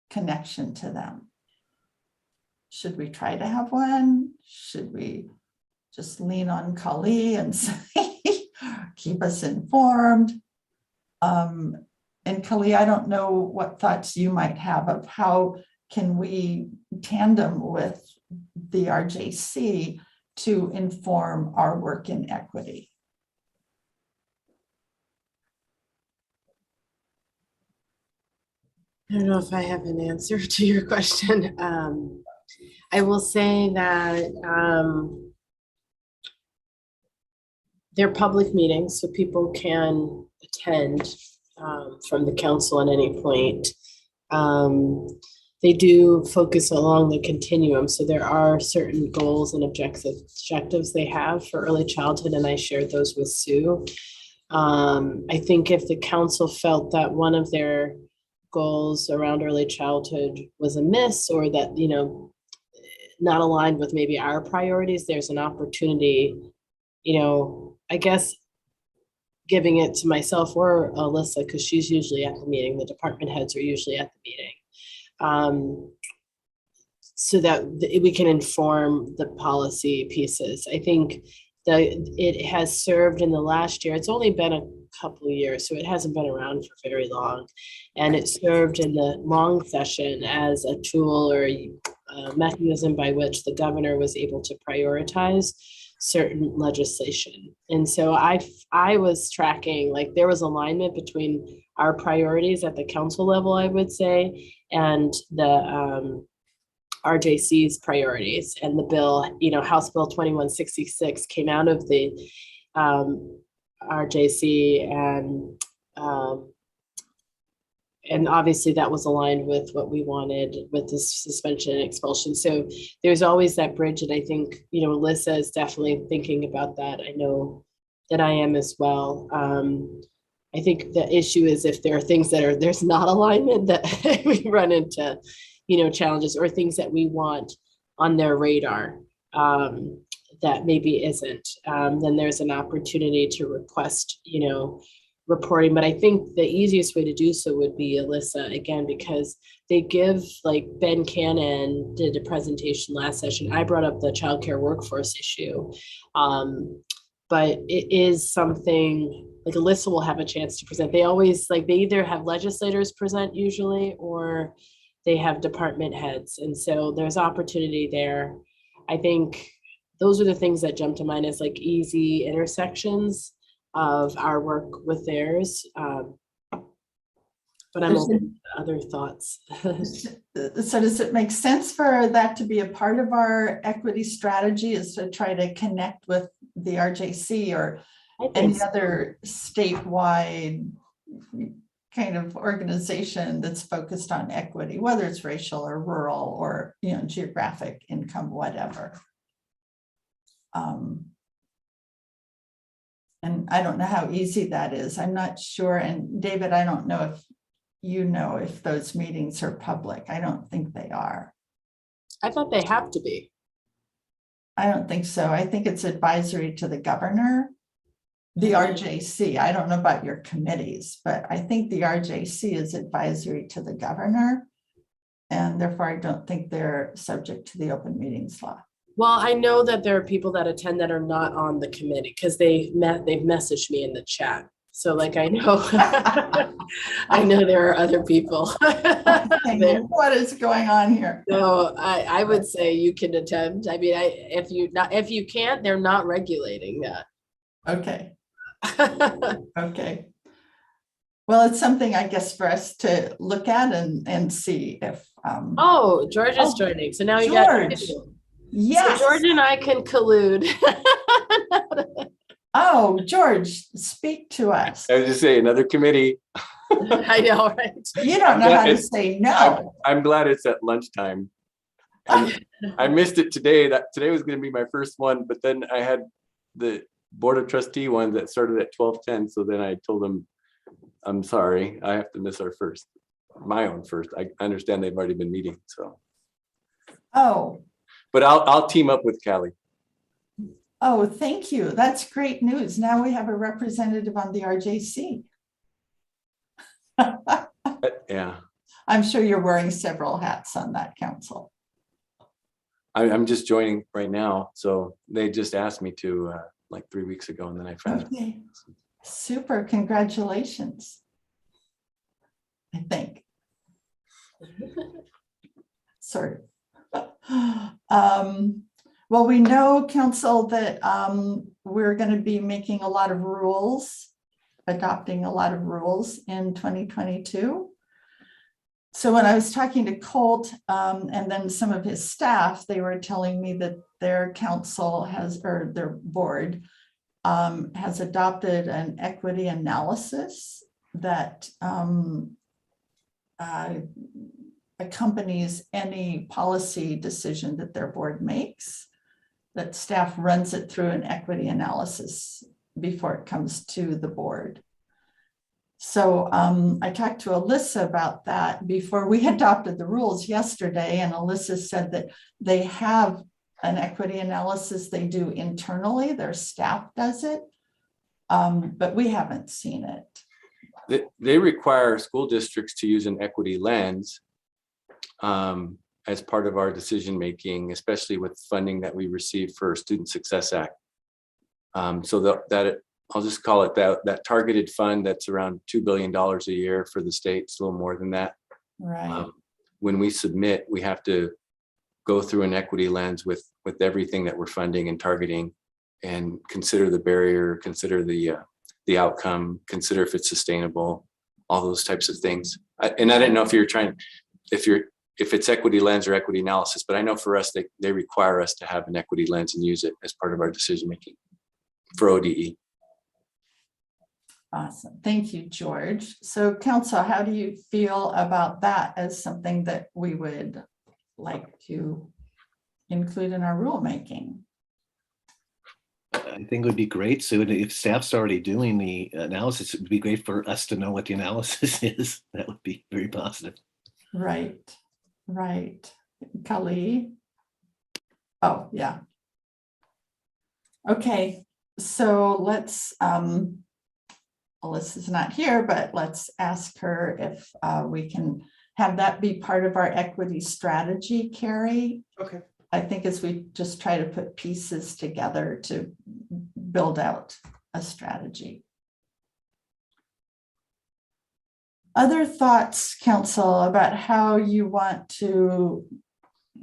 connection to them. Should we try to have one? Should we just lean on Kali and say, keep us informed? And Kali, I don't know what thoughts you might have of how can we tandem with the RJC to inform our work in equity? I don't know if I have an answer to your question. I will say that they're public meetings, so people can attend from the council at any point. They do focus along the continuum, so there are certain goals and objectives they have for early childhood, and I shared those with Sue. I think if the council felt that one of their goals around early childhood was amiss, or that, not aligned with maybe our priorities, there's an opportunity, I guess, giving it to myself or Alyssa, because she's usually at the meeting, the department heads are usually at the meeting, so that we can inform the policy pieces. I think that it has served in the last year. It's only been a couple of years, so it hasn't been around for very long. And it served in the long session as a tool or a mechanism by which the governor was able to prioritize certain legislation. And so I was tracking, like, there was alignment between our priorities at the council level, I would say, and the RJC's priorities, and the bill, House Bill 2166 came out of the RJC, and obviously that was aligned with what we wanted with this suspension and expulsion. So there's always that bridge, and I think, Alyssa is definitely thinking about that. I know that I am as well. I think the issue is if there are things that there's not alignment, that we run into, challenges, or things that we want on their radar that maybe isn't, then there's an opportunity to request, reporting. But I think the easiest way to do so would be Alyssa, again, because they give, like Ben Cannon did a presentation last session. I brought up the childcare workforce issue. But it is something like Alyssa will have a chance to present. They always they either have legislators present usually, or they have department heads. And so there's opportunity there. I think those are the things that jump to mind as easy intersections of our work with theirs. But I'm open to other thoughts. So does it make sense for that to be a part of our equity strategy, is to try to connect with the RJC or any other statewide kind of organization that's focused on equity, whether it's racial or rural or, geographic income, whatever. And I don't know how easy that is. I'm not sure. And David, I don't know if if those meetings are public. I don't think they are. I thought they have to be. I don't think so. I think it's advisory to the governor, the RJC. I don't know about your committees, but I think the RJC is advisory to the governor. And therefore, I don't think they're subject to the open meetings law. Well, I know that there are people that attend that are not on the committee because they've messaged me in the chat. So I know, I know there are other people. What is going on here? So I would say you can attend. I mean, if you can't, they're not regulating that. Okay. Okay. Well, it's something I guess for us to look at and see if. Oh, George is joining. So now you George. got. Yes. So George and I can collude. Oh, George, speak to us. I was just saying, another committee. I know, right? You don't know how to say no. I'm glad it's at lunchtime. I missed it today. Today was going to be my first one, but then I had the Board of Trustee one that started at 12:10. So then I told them, I'm sorry, I have to miss my own first. I understand they've already been meeting, so. Oh. But I'll team up with Callie. Oh, thank you. That's great news. Now we have a representative on the RJC. Yeah. I'm sure you're wearing several hats on that council. I'm just joining right now. So they just asked me to 3 weeks ago, and then I found Okay. Super. Congratulations. I think. Sort of. Well, we know, council, that we're going to be making a lot of rules, adopting a lot of rules in 2022. So when I was talking to Colt and then some of his staff, they were telling me that their council or their board has adopted an equity analysis that accompanies any policy decision that their board makes, that staff runs it through an equity analysis before it comes to the board. So I talked to Alyssa about that before we adopted the rules yesterday, and Alyssa said that they have an equity analysis they do internally, their staff does it, but we haven't seen it. They require school districts to use an equity lens as part of our decision making, especially with funding that we receive for Student Success Act. So that I'll just call it that targeted fund that's around $2 billion a year for the state. It's a little more than that. Right. When we submit, we have to go through an equity lens with everything that we're funding and targeting, and consider the barrier, consider the outcome, consider if it's sustainable, all those types of things. And I didn't know if you're if it's equity lens or equity analysis, but I know for us, they require us to have an equity lens and use it as part of our decision-making for ODE. Awesome. Thank you, George. So council, how do you feel about that as something that we would like to include in our rulemaking? I think it would be great. So if staff's already doing the analysis, it would be great for us to know what the analysis is. That would be very positive. Right, right. Kali? Oh, yeah. Okay, so let's, Alyssa's not here, but let's ask her if we can have that be part of our equity strategy, Carrie. Okay. I think as we just try to put pieces together to build out a strategy. Other thoughts, council, about how you want to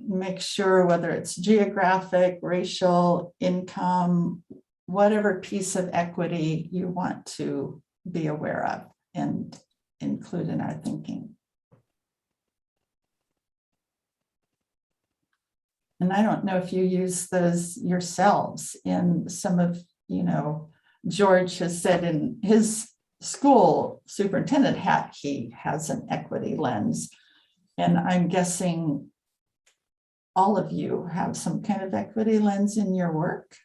make sure, whether it's geographic, racial, income, whatever piece of equity you want to be aware of and include in our thinking. And I don't know if you use those yourselves in some of, George has said in his school superintendent hat, he has an equity lens. And I'm guessing all of you have some kind of equity lens in your work.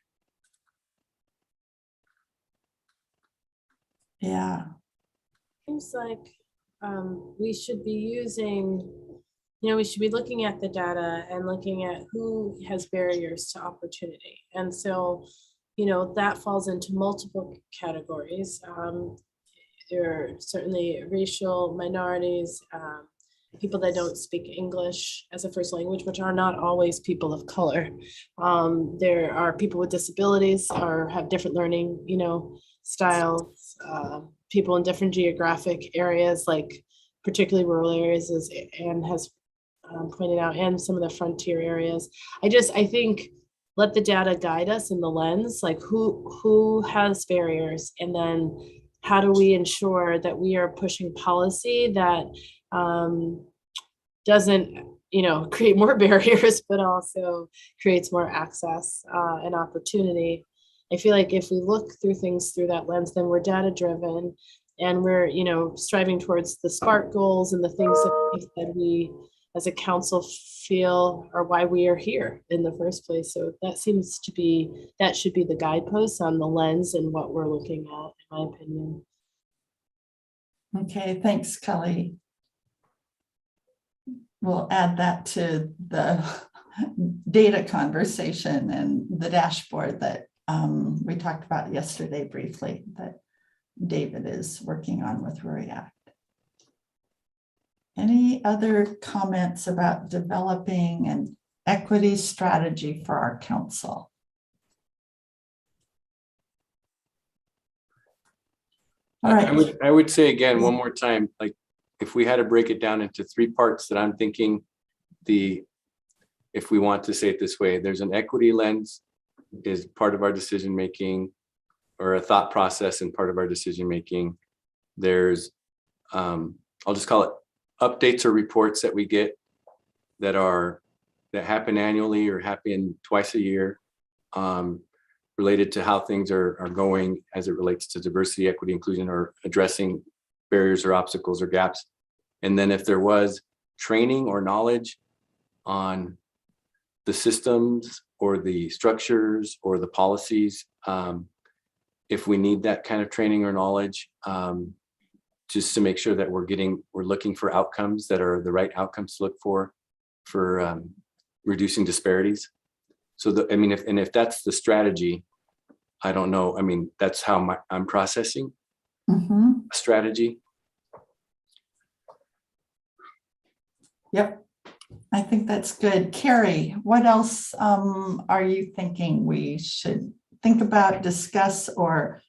Yeah. Seems like we should be using, we should be looking at the data and looking at who has barriers to opportunity. And so, that falls into multiple categories. There are certainly racial minorities, people that don't speak English as a first language, which are not always people of color. There are people with disabilities or have different learning, styles, people in different geographic areas, like particularly rural areas, as Anne has pointed out, and some of the frontier areas. I think let the data guide us in the lens, like who has barriers, and then how do we ensure that we are pushing policy that doesn't create more barriers, but also creates more access and opportunity. I feel like if we look through things through that lens, then we're data driven, and we're striving towards the SPARK goals and the things that we as a council feel are why we are here in the first place. So that should be the guideposts on the lens and what we're looking at, in my opinion. Okay, thanks, Kelly. We'll add that to the data conversation and the dashboard that we talked about yesterday briefly that David is working on with REACT. Any other comments about developing an equity strategy for our council? All right. I would say again, one more time, like if we had to break it down into 3 parts that I'm thinking, if we want to say it this way, there's an equity lens is part of our decision-making, or a thought process and part of our decision-making. There's, I'll just call it updates or reports that we get that happen annually or happen twice a year, related to how things are going as it relates to diversity, equity, inclusion, or addressing barriers or obstacles or gaps. And then if there was training or knowledge on the systems or the structures or the policies, if we need that kind of training or knowledge, just to make sure that we're looking for outcomes that are the right outcomes to look for reducing disparities. So if that's the strategy, I don't know. I mean, that's how I'm processing a strategy. Yep, I think that's good. Carrie, what else are you thinking we should think about, discuss, or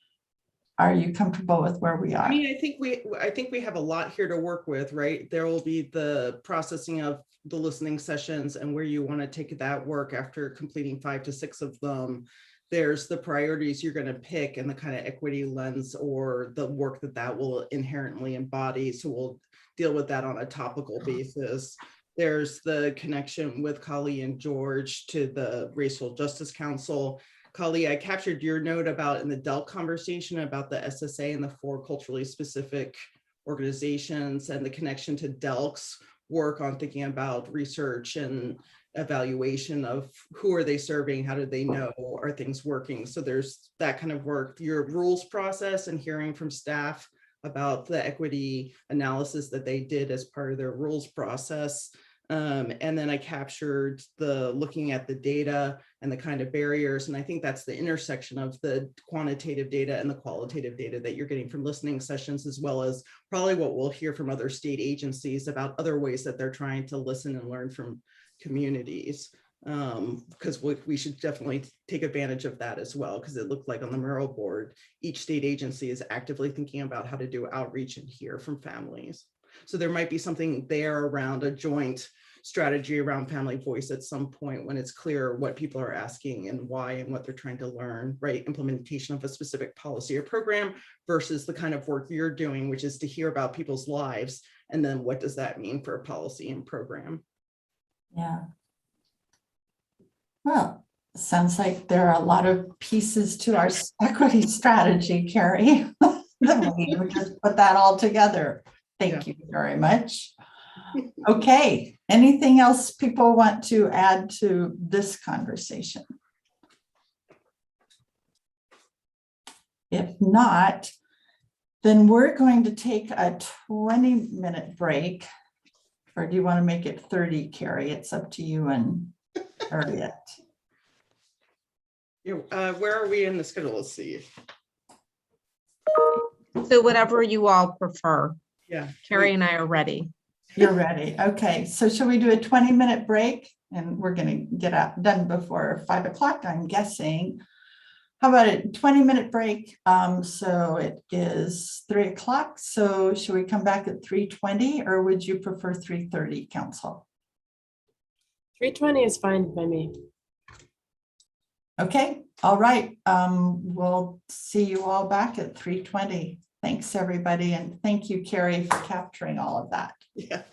are you comfortable with where we are? I mean, I think we have a lot here to work with, right? There will be the processing of the listening sessions and where you want to take that work after completing 5 to 6 of them. There's the priorities you're going to pick and the kind of equity lens or the work that will inherently embody. So we'll deal with that on a topical basis. There's the connection with Kali and George to the Racial Justice Council. Kali, I captured your note about in the DELC conversation about the SSA and the 4 culturally specific organizations and the connection to DELC's work on thinking about research and evaluation of who are they serving, how do they know, are things working? So there's that kind of work, your rules process and hearing from staff about the equity analysis that they did as part of their rules process. And then I captured the looking at the data and the kind of barriers. And I think that's the intersection of the quantitative data and the qualitative data that you're getting from listening sessions, as well as probably what we'll hear from other state agencies about other ways that they're trying to listen and learn from communities. Because we should definitely take advantage of that as well, because it looked like on the mural board, each state agency is actively thinking about how to do outreach and hear from families. So there might be something there around a joint strategy around family voice at some point when it's clear what people are asking and why and what they're trying to learn, right? Implementation of a specific policy or program versus the kind of work you're doing, which is to hear about people's lives. And then what does that mean for a policy and program? Yeah. Well, sounds like there are a lot of pieces to our equity strategy, Carrie. We just put that all together. Thank you very much. Okay, anything else people want to add to this conversation? If not, then we're going to take a 20-minute break. Or do you want to make it 30, Carrie? It's up to you and Harriet. Yeah, where are we in the schedule? Let's see. So whatever you all prefer. Yeah. Carrie and I are ready. You're ready. Okay, so shall we do a 20-minute break? And we're going to get out done before 5 o'clock, I'm guessing. How about a 20-minute break? So it is 3 o'clock. So should we come back at 3:20 or would you prefer 3:30, Council? 3:20 is fine by me. Okay, all right. We'll see you all back at 3:20. Thanks, everybody. And thank you, Carrie, for capturing all of that. Yeah.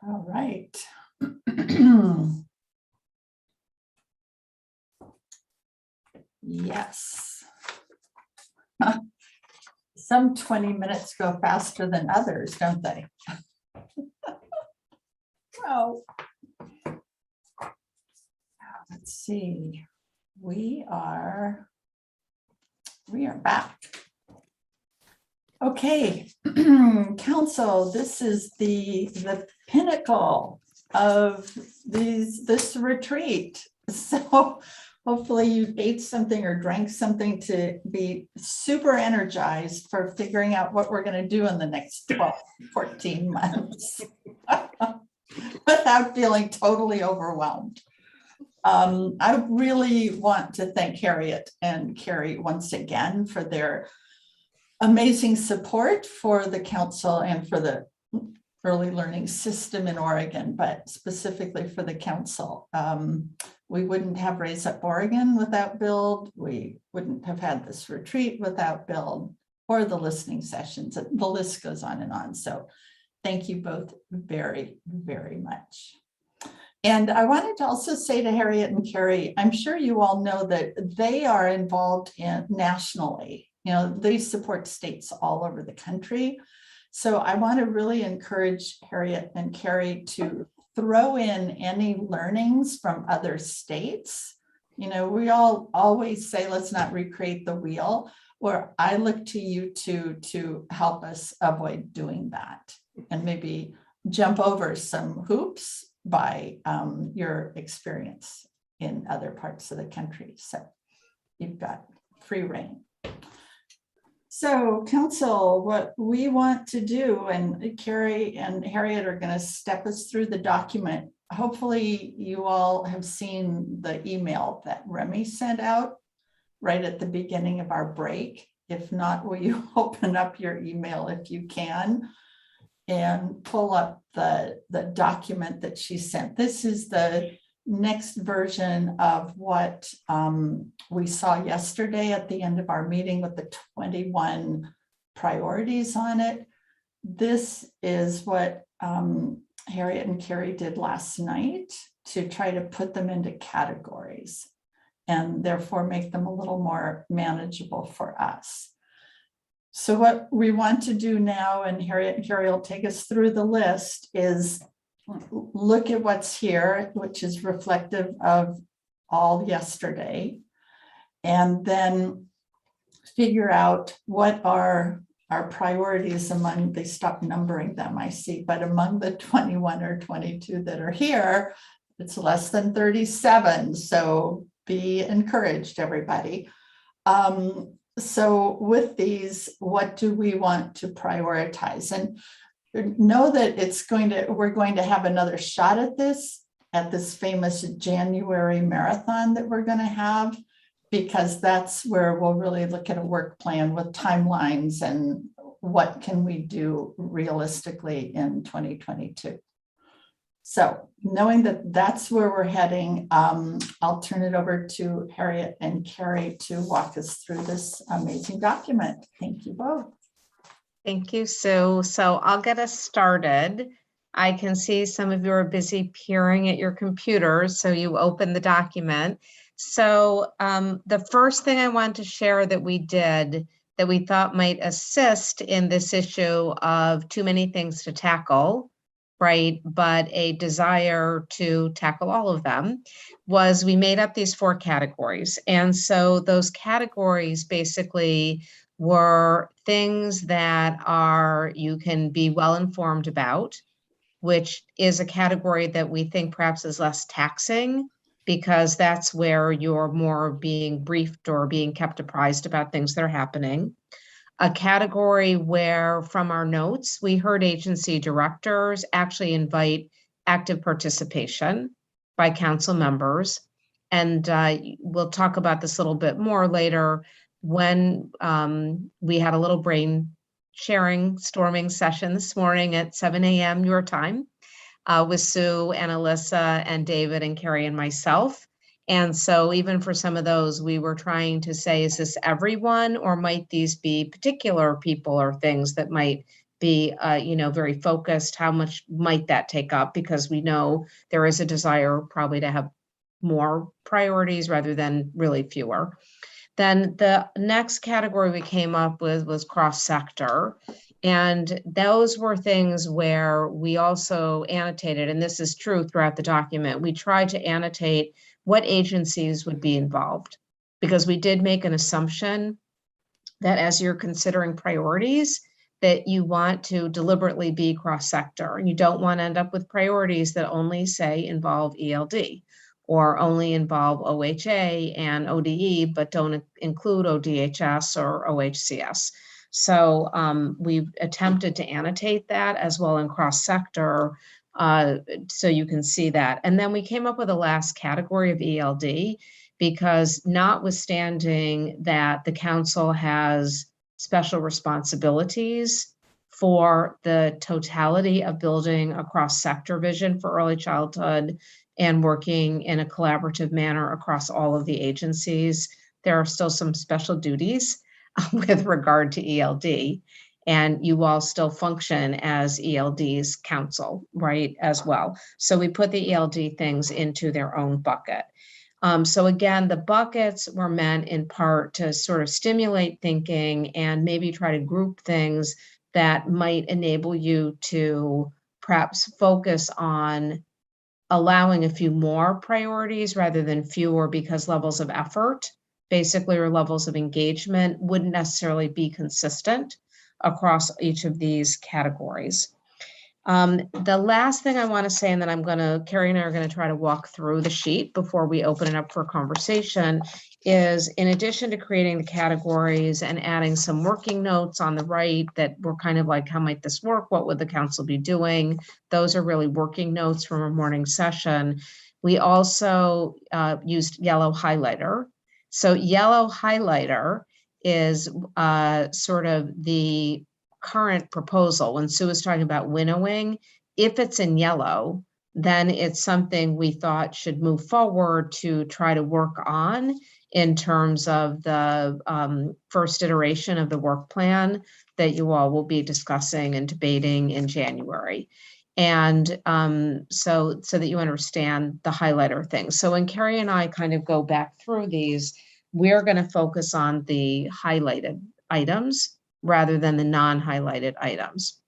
All right. Yes. Some 20 minutes go faster than others, don't they? Well, let's see. We are back. Okay, council, this is the pinnacle of this retreat. So hopefully you ate something or drank something to be super energized for figuring out what we're going to do in the next 12, 14 months without feeling totally overwhelmed. I really want to thank Harriet and Carrie once again for their amazing support for the council and for the early learning system in Oregon, but specifically for the council. We wouldn't have Raise Up Oregon without Build. We wouldn't have had this retreat without Build, or the listening sessions. The list goes on and on. So thank you both very, very much. And I wanted to also say to Harriet and Carrie, I'm sure you all know that they are involved in nationally. You know, they support states all over the country. So I want to really encourage Harriet and Carrie to throw in any learnings from other states. You know, we all always say, let's not recreate the wheel, or I look to you to help us avoid doing that and maybe jump over some hoops by your experience in other parts of the country. So you've got free reign. So council, what we want to do, and Carrie and Harriet are going to step us through the document. Hopefully you all have seen the email that Remy sent out right at the beginning of our break. If not, will you open up your email if you can and pull up the document that she sent. This is the next version of what we saw yesterday at the end of our meeting with the 21 priorities on it. This is what Harriet and Carrie did last night to try to put them into categories and therefore make them a little more manageable for us. So what we want to do now, and Harriet and Carrie will take us through the list, is look at what's here, which is reflective of all yesterday, and then figure out what are our priorities among, they stopped numbering them, I see, but among the 21 or 22 that are here, it's less than 37. So be encouraged, everybody. So with these, what do we want to prioritize? And know that we're going to have another shot at this famous January marathon that we're going to have, because that's where we'll really look at a work plan with timelines and what can we do realistically in 2022. So knowing that that's where we're heading, I'll turn it over to Harriet and Carrie to walk us through this amazing document. Thank you both. Thank you, Sue. So I'll get us started. I can see some of you are busy peering at your computers, so you open the document. So the first thing I want to share that we did that we thought might assist in this issue of too many things to tackle, right, but a desire to tackle all of them, was we made up these 4 categories. And so those categories basically were things that you can be well informed about, which is a category that we think perhaps is less taxing, because that's where you're more being briefed or being kept apprised about things that are happening. A category where, from our notes, we heard agency directors actually invite active participation by council members. And we'll talk about this a little bit more later when we had a little brain sharing storming session this morning at 7 a.m. your time with Sue and Alyssa and David and Carrie and myself. And so even for some of those, we were trying to say, is this everyone, or might these be particular people or things that might be, very focused. How much might that take up? Because we know there is a desire probably to have more priorities rather than really fewer. Then the next category we came up with was cross-sector. And those were things where we also annotated, and this is true throughout the document, we tried to annotate what agencies would be involved, because we did make an assumption that as you're considering priorities, that you want to deliberately be cross-sector, and you don't want to end up with priorities that only say involve ELD or only involve OHA and ODE, but don't include ODHS or OHCS. So we've attempted to annotate that as well in cross-sector, so you can see that. And then we came up with a last category of ELD, because notwithstanding that the council has special responsibilities for the totality of building a cross-sector vision for early childhood and working in a collaborative manner across all of the agencies, there are still some special duties with regard to ELD, and you all still function as ELD's council, right, as well. So we put the ELD things into their own bucket. So again, the buckets were meant in part to sort of stimulate thinking and maybe try to group things that might enable you to perhaps focus on allowing a few more priorities rather than fewer, because levels of effort, basically, or levels of engagement wouldn't necessarily be consistent across each of these categories. The last thing I want to say, and then Carrie and I are going to try to walk through the sheet before we open it up for conversation, is in addition to creating the categories and adding some working notes on the right that were kind of like, how might this work? What would the council be doing? Those are really working notes from a morning session. We also used yellow highlighter. So yellow highlighter is sort of the current proposal. When Sue was talking about winnowing, if it's in yellow, then it's something we thought should move forward to try to work on in terms of the first iteration of the work plan that you all will be discussing and debating in January. And so that you understand the highlighter thing. So when Carrie and I kind of go back through these, we're going to focus on the highlighted items rather than the non-highlighted items.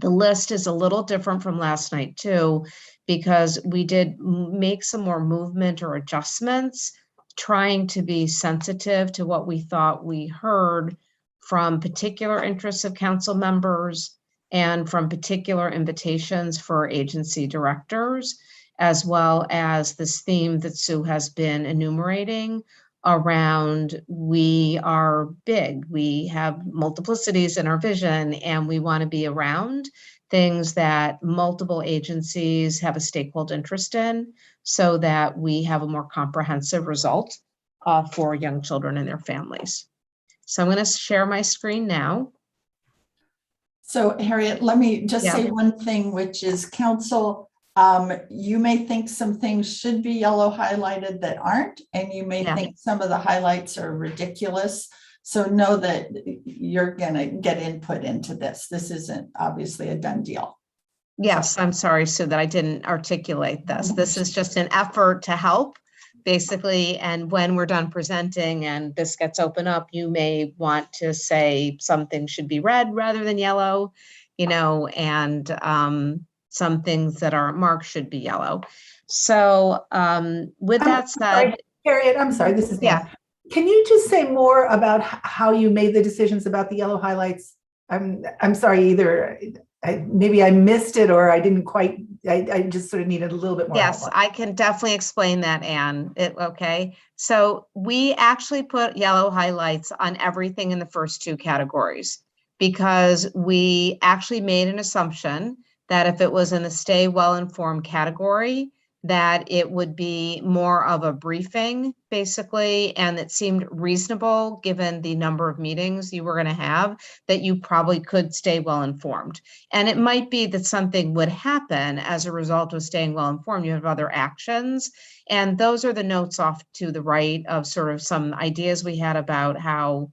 The list is a little different from last night too, because we did make some more movement or adjustments, trying to be sensitive to what we thought we heard from particular interests of council members and from particular invitations for agency directors, as well as this theme that Sue has been enumerating around we are big, we have multiplicities in our vision, and we want to be around things that multiple agencies have a stakeholder interest in so that we have a more comprehensive result for young children and their families. So I'm going to share my screen now. So Harriet, let me just say one thing, which is council, you may think some things should be yellow highlighted that aren't, and you may think some of the highlights are ridiculous. So know that you're going to get input into this. This isn't obviously a done deal. Yes, I'm sorry, Sue, that I didn't articulate this. This is just an effort to help, basically. And when we're done presenting and this gets open up, you may want to say something should be red rather than yellow, and some things that aren't marked should be yellow. So with that said, Harriet, I'm sorry, this is Ann. Can you just say more about how you made the decisions about the yellow highlights? I'm sorry, either maybe I missed it or I didn't quite, I just sort of needed a little bit more. Yes, I can definitely explain that, Anne. Okay. So we actually put yellow highlights on everything in the first two categories because we actually made an assumption that if it was in the stay well-informed category, that it would be more of a briefing, basically, and it seemed reasonable given the number of meetings you were going to have that you probably could stay well-informed. And it might be that something would happen as a result of staying well-informed. You have other actions, and those are the notes off to the right of sort of some ideas we had about how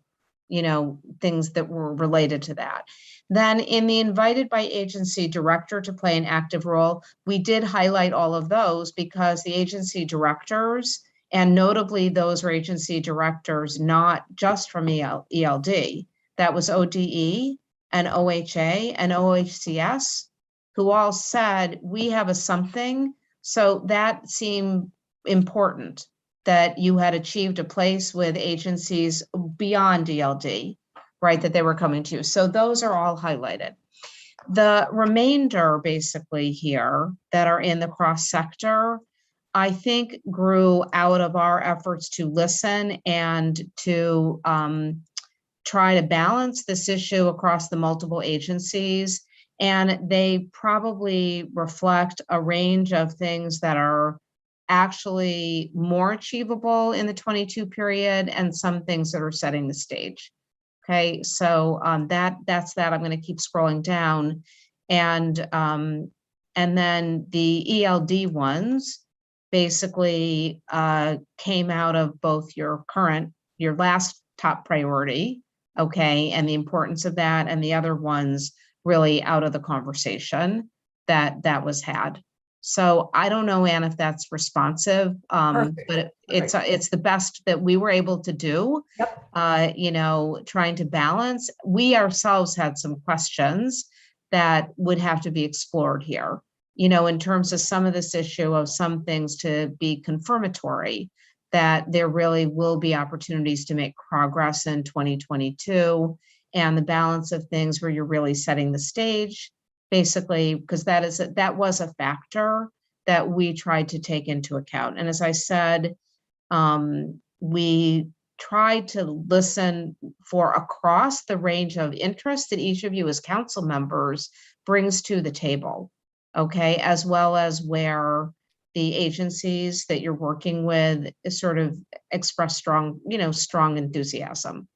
things that were related to that. Then in the invited by agency director to play an active role, we did highlight all of those because the agency directors, and notably those were agency directors not just from ELD, that was ODE and OHA and OHCS, who all said, we have a something. So that seemed important, that you had achieved a place with agencies beyond ELD, right, that they were coming to. So those are all highlighted. The remainder basically here that are in the cross sector, I think grew out of our efforts to listen and to try to balance this issue across the multiple agencies. And they probably reflect a range of things that are actually more achievable in the 22 period and some things that are setting the stage. Okay, so that's that. I'm going to keep scrolling down, and then the ELD ones basically came out of both your last top priority, okay, and the importance of that, and the other ones really out of the conversation that was had. So I don't know, Anne, if that's responsive, but it's the best that we were able to do. Yep. Trying to balance. We ourselves had some questions that would have to be explored here, in terms of some of this issue of some things to be confirmatory, that there really will be opportunities to make progress in 2022, and the balance of things where you're really setting the stage, basically, because that was a factor that we tried to take into account. And as I said, we tried to listen for across the range of interest that each of you as council members brings to the table, okay, as well as where the agencies that you're working with sort of express strong enthusiasm.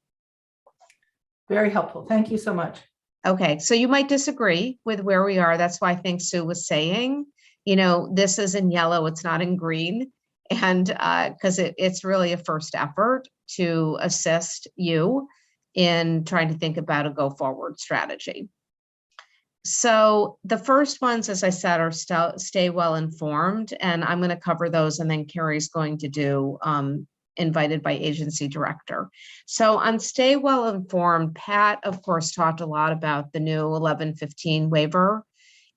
Very helpful. Thank you so much. Okay, so you might disagree with where we are. That's why I think Sue was saying, this is in yellow, it's not in green. And because it's really a first effort to assist you in trying to think about a go forward strategy. So the first ones, as I said, are stay well informed, and I'm going to cover those, and then Carrie's going to do invited by agency director. So on stay well informed, Pat, of course, talked a lot about the new 1115 waiver,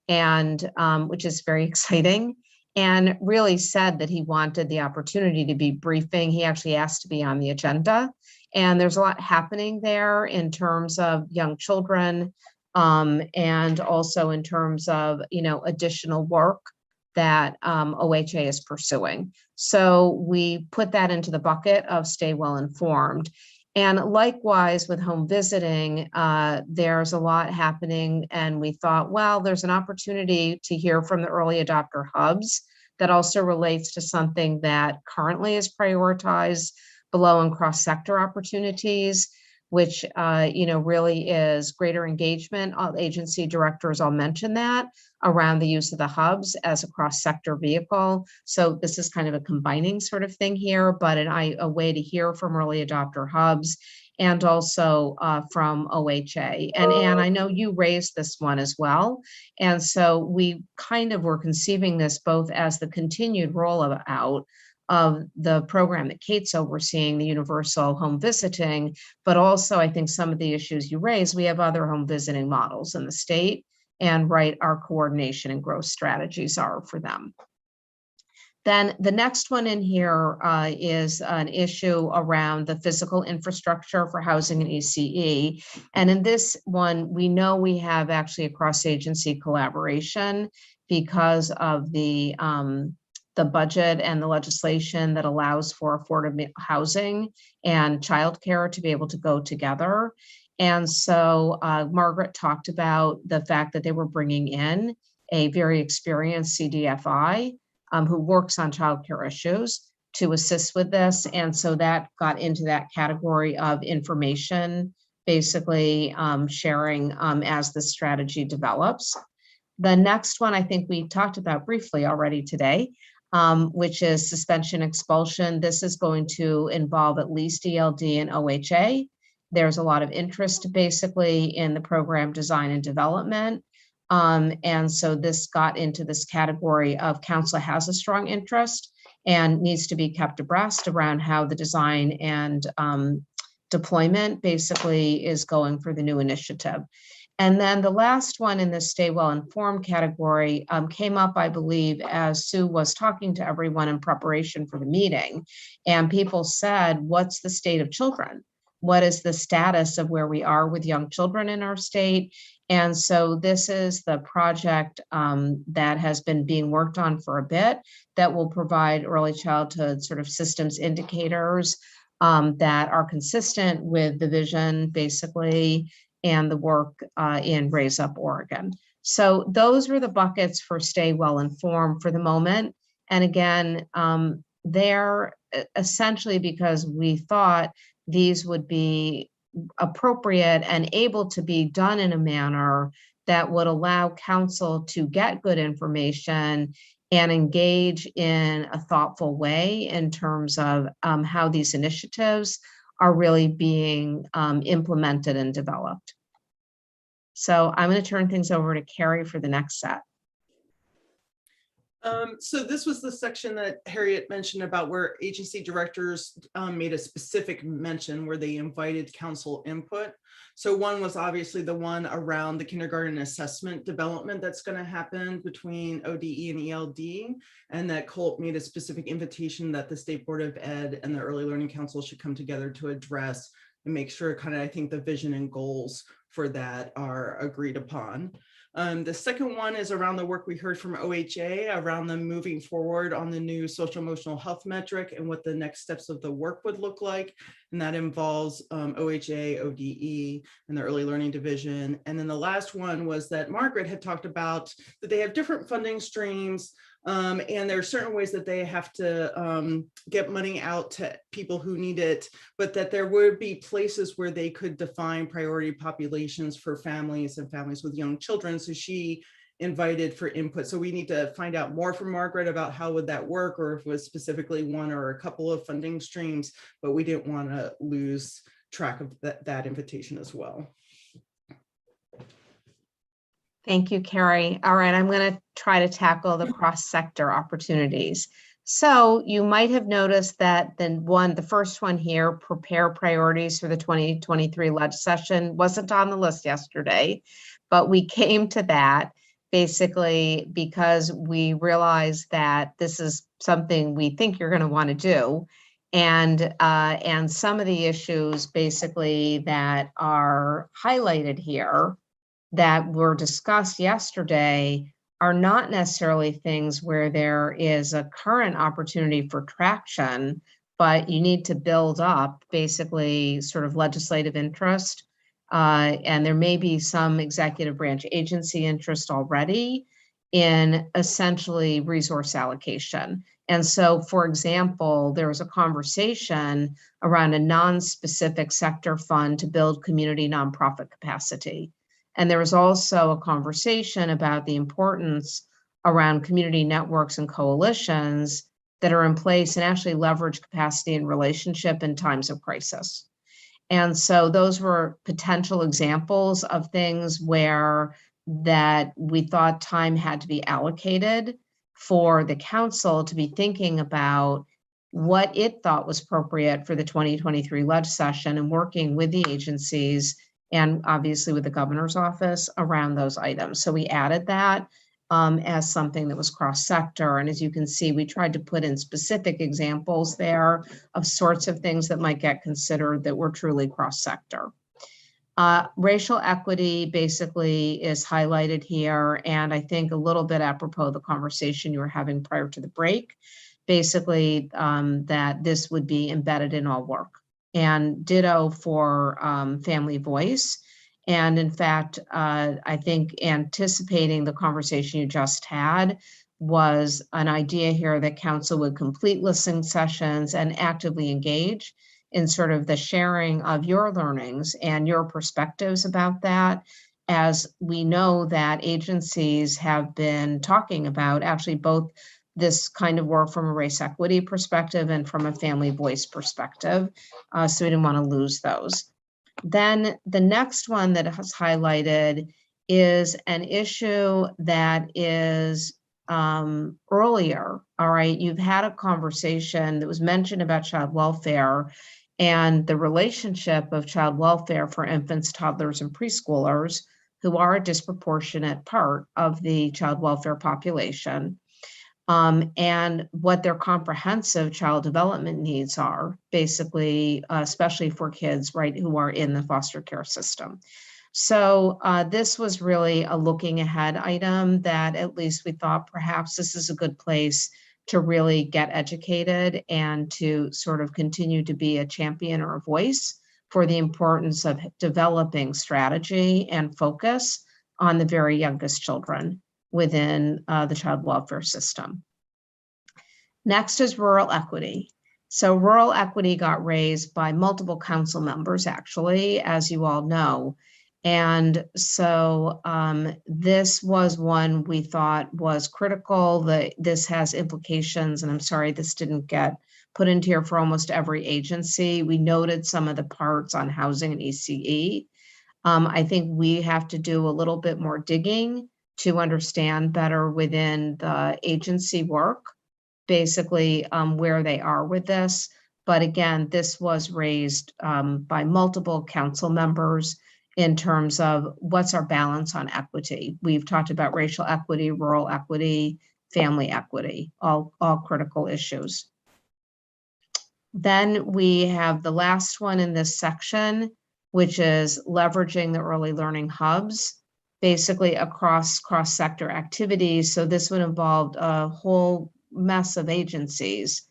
and which is very exciting, and really said that he wanted the opportunity to be briefing. He actually asked to be on the agenda, and there's a lot happening there in terms of young children, and also in terms of additional work that OHA is pursuing. So we put that into the bucket of stay well informed. And likewise with home visiting, there's a lot happening, and we thought, well, there's an opportunity to hear from the early adopter hubs that also relates to something that currently is prioritized below and cross-sector opportunities, which really is greater engagement. All agency directors all mention that around the use of the hubs as a cross-sector vehicle. So this is kind of a combining sort of thing here, but a way to hear from early adopter hubs and also from OHA. And Anne, I know you raised this one as well. And so we kind of were conceiving this both as the continued rollout of the program that Kate's overseeing, the universal home visiting, but also I think some of the issues you raised, we have other home visiting models in the state, and our coordination and growth strategies are for them. Then the next one in here is an issue around the physical infrastructure for housing and ECE. And in this one, we know we have actually a cross-agency collaboration because of the budget and the legislation that allows for affordable housing and childcare to be able to go together. And so Margaret talked about the fact that they were bringing in a very experienced CDFI who works on childcare issues to assist with this. And so that got into that category of information, basically sharing as the strategy develops. The next one I think we talked about briefly already today, which is suspension expulsion. This is going to involve at least ELD and OHA. There's a lot of interest basically in the program design and development. And so this got into this category of council has a strong interest and needs to be kept abreast around how the design and deployment basically is going for the new initiative. And then the last one in the stay well informed category came up, I believe, as Sue was talking to everyone in preparation for the meeting. And people said, what's the state of children? What is the status of where we are with young children in our state? And so this is the project that has been being worked on for a bit that will provide early childhood sort of systems indicators that are consistent with the vision, basically, and the work in Raise Up Oregon. So those were the buckets for stay well informed for the moment. And again, they're essentially because we thought these would be appropriate and able to be done in a manner that would allow council to get good information and engage in a thoughtful way in terms of how these initiatives are really being implemented and developed. So I'm going to turn things over to Carrie for the next set. So this was the section that Harriet mentioned about where agency directors made a specific mention where they invited council input. So one was obviously the one around the kindergarten assessment development that's going to happen between ODE and ELD, and that Colt made a specific invitation that the State Board of Ed and the Early Learning Council should come together to address and make sure kind of, I think the vision and goals for that are agreed upon. The second one is around the work we heard from OHA around them moving forward on the new social emotional health metric and what the next steps of the work would look like. And that involves OHA, ODE, and the early learning division. And then the last one was that Margaret had talked about that they have different funding streams. And there are certain ways that they have to get money out to people who need it, but that there would be places where they could define priority populations for families and families with young children. So she invited for input. So we need to find out more from Margaret about how would that work, or if it was specifically one or a couple of funding streams, but we didn't want to lose track of that invitation as well. Thank you, Carrie. All right, I'm going to try to tackle the cross-sector opportunities. So you might have noticed that the first one here, prepare priorities for the 2023 leg session, wasn't on the list yesterday, but we came to that basically because we realized that this is something we think you're going to want to do. And some of the issues basically that are highlighted here that were discussed yesterday are not necessarily things where there is a current opportunity for traction, but you need to build up basically sort of legislative interest. And there may be some executive branch agency interest already in essentially resource allocation. And so, for example, there was a conversation around a non-specific sector fund to build community nonprofit capacity. And there was also a conversation about the importance around community networks and coalitions that are in place and actually leverage capacity and relationship in times of crisis. And so those were potential examples of things where that we thought time had to be allocated for the council to be thinking about what it thought was appropriate for the 2023 leg session and working with the agencies and obviously with the governor's office around those items. So we added that as something that was cross-sector. And as you can see, we tried to put in specific examples there of sorts of things that might get considered that were truly cross-sector. Racial equity basically is highlighted here. And I think a little bit apropos the conversation you were having prior to the break, basically that this would be embedded in all work. And ditto for family voice. And in fact, I think anticipating the conversation you just had was an idea here that council would complete listening sessions and actively engage in sort of the sharing of your learnings and your perspectives about that, as we know that agencies have been talking about actually both this kind of work from a race equity perspective and from a family voice perspective. So we didn't want to lose those. Then the next one that is highlighted is an issue that is earlier. All right, you've had a conversation that was mentioned about child welfare and the relationship of child welfare for infants, toddlers, and preschoolers, who are a disproportionate part of the child welfare population, and what their comprehensive child development needs are, basically, especially for kids, right, who are in the foster care system. So this was really a looking ahead item that at least we thought perhaps this is a good place to really get educated and to sort of continue to be a champion or a voice for the importance of developing strategy and focus on the very youngest children within the child welfare system. Next is rural equity. So rural equity got raised by multiple council members, actually, as you all know. And so this was one we thought was critical, that this has implications, and I'm sorry this didn't get put into here for almost every agency. We noted some of the parts on housing and ECE. I think we have to do a little bit more digging to understand better within the agency work, basically where they are with this. But again, this was raised by multiple council members in terms of what's our balance on equity. We've talked about racial equity, rural equity, family equity, all critical issues. Then we have the last one in this section, which is leveraging the early learning hubs, basically across cross-sector activities. So this would involve a whole mess of agencies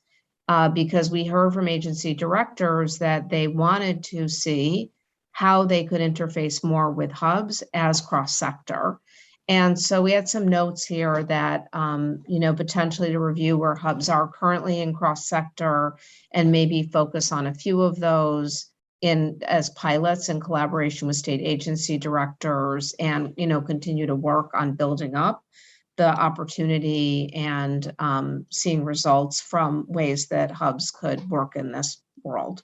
because we heard from agency directors that they wanted to see how they could interface more with hubs as cross-sector. And so we had some notes here that, potentially to review where hubs are currently in cross-sector and maybe focus on a few of those as pilots in collaboration with state agency directors and, continue to work on building up the opportunity and seeing results from ways that hubs could work in this world.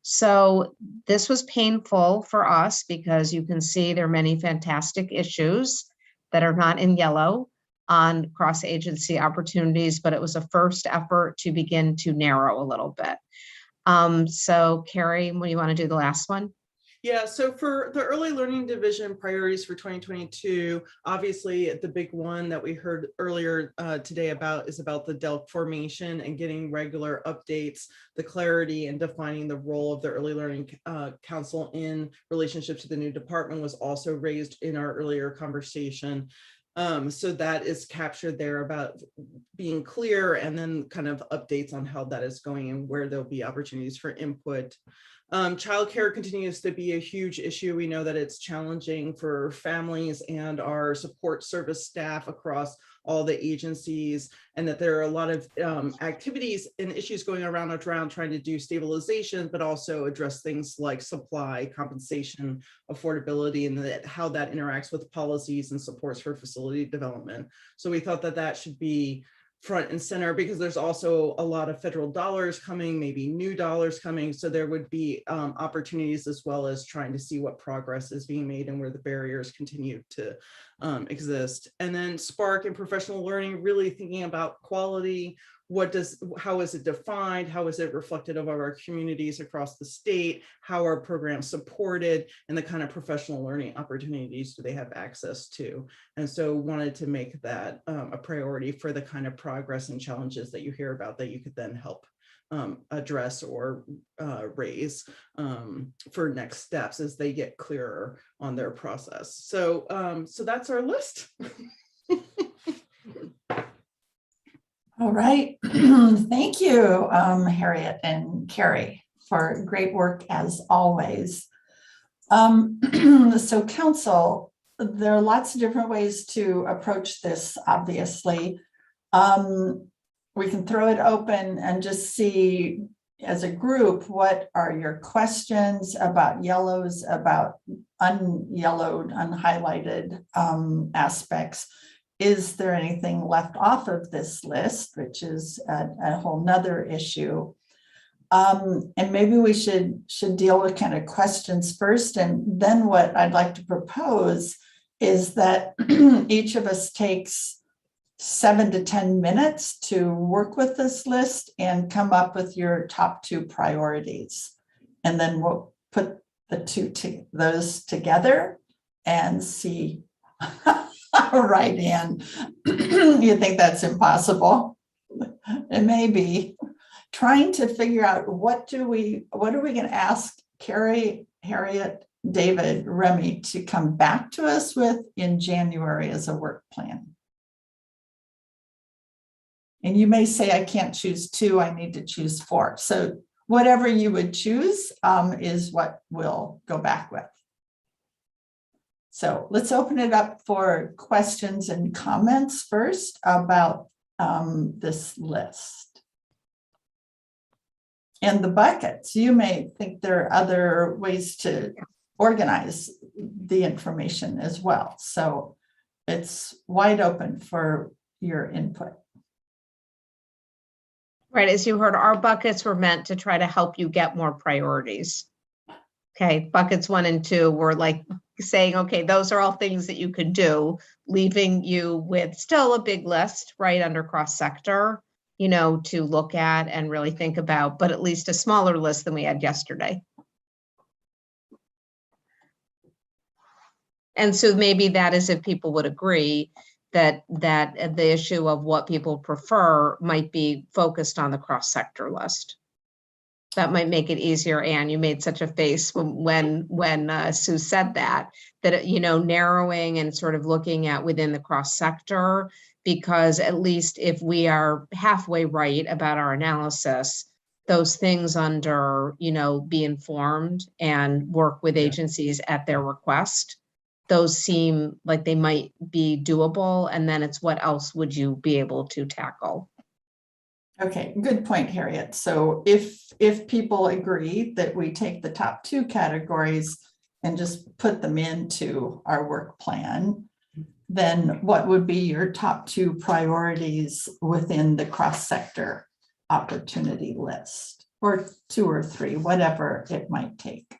So this was painful for us because you can see there are many fantastic issues that are not in yellow on cross-agency opportunities, but it was a first effort to begin to narrow a little bit. So Carrie, what do you want to do the last one? Yeah, so for the early learning division priorities for 2022, obviously the big one that we heard earlier today is about the DELC formation and getting regular updates, the clarity and defining the role of the early learning council in relationship to the new department was also raised in our earlier conversation. So that is captured there about being clear and then kind of updates on how that is going and where there'll be opportunities for input. Childcare continues to be a huge issue. We know that it's challenging for families and our support service staff across all the agencies, and that there are a lot of activities and issues going around trying to do stabilization, but also address things like supply, compensation, affordability, and how that interacts with policies and supports for facility development. So we thought that that should be front and center because there's also a lot of federal dollars coming, maybe new dollars coming. So there would be opportunities as well as trying to see what progress is being made and where the barriers continue to exist. And then Spark and professional learning, really thinking about quality. How is it defined? How is it reflected of our communities across the state? How are programs supported? And the kind of professional learning opportunities do they have access to? And so wanted to make that a priority for the kind of progress and challenges that you hear about that you could then help address or raise for next steps as they get clearer on their process. So, so that's our list. All right. Thank you, Harriet and Carrie, for great work as always. So council, there are lots of different ways to approach this, obviously. We can throw it open and just see as a group, what are your questions about yellows, about unyellowed, unhighlighted aspects? Is there anything left off of this list, which is a whole nother issue? And maybe we should deal with kind of questions first. And then what I'd like to propose is that each of us takes 7 to 10 minutes to work with this list and come up with your top 2 priorities. And then we'll put those together and see. Right, Ann. You think that's impossible? It may be. Trying to figure out what are we going to ask Carrie, Harriet, David, Remy to come back to us with in January as a work plan. And you may say, I can't choose 2, I need to choose 4. So whatever you would choose is what we'll go back with. So let's open it up for questions and comments first about this list. And the buckets, you may think there are other ways to organize the information as well. So it's wide open for your input. Right, as you heard, our buckets were meant to try to help you get more priorities. Okay, buckets 1 and 2 were like saying, okay, those are all things that you could do, leaving you with still a big list right under cross sector, you know, to look at and really think about, but at least a smaller list than we had yesterday. And so maybe that is if people would agree that the issue of what people prefer might be focused on the cross sector list. That might make it easier. Anne, you made such a face when Sue said that, you know, narrowing and sort of looking at within the cross sector, because at least if we are halfway right about our analysis, those things under, you know, be informed and work with agencies at their request, those seem like they might be doable. And then it's what else would you be able to tackle? Okay, good point, Harriet. So if people agree that we take the top 2 categories and just put them into our work plan, then what would be your top 2 priorities within the cross-sector opportunity list, or 2 or 3, whatever it might take?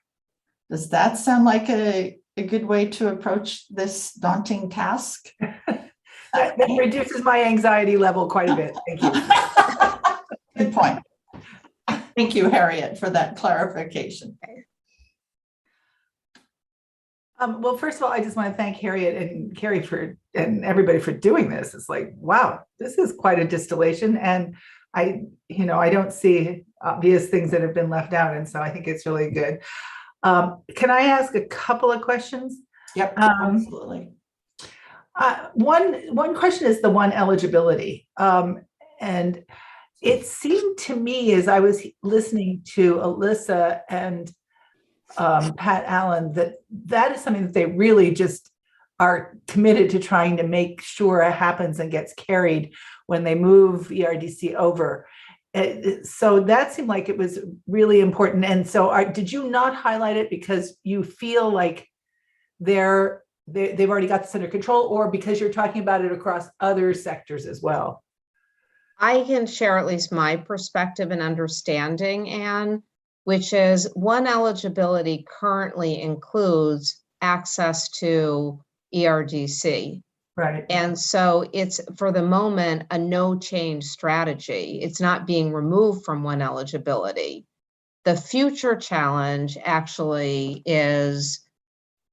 Does that sound like a good way to approach this daunting task? That reduces my anxiety level quite a bit. Thank you. Good point. Thank you, Harriet, for that clarification. Well, first of all, I just want to thank Harriet and Carrie and everybody for doing this. It's like, wow, this is quite a distillation. And I don't see obvious things that have been left out. And so I think it's really good. Can I ask a couple of questions? Yep, absolutely. One question is the one eligibility. And it seemed to me as I was listening to Alyssa and Pat Allen that is something that they really just are committed to trying to make sure it happens and gets carried when they move ERDC over. So that seemed like it was really important. And so did you not highlight it because you feel like they've already got this under control, or because you're talking about it across other sectors as well? I can share at least my perspective and understanding, Anne, which is one eligibility currently includes access to ERDC. Right. And so it's, for the moment, a no change strategy. It's not being removed from one eligibility. The future challenge actually is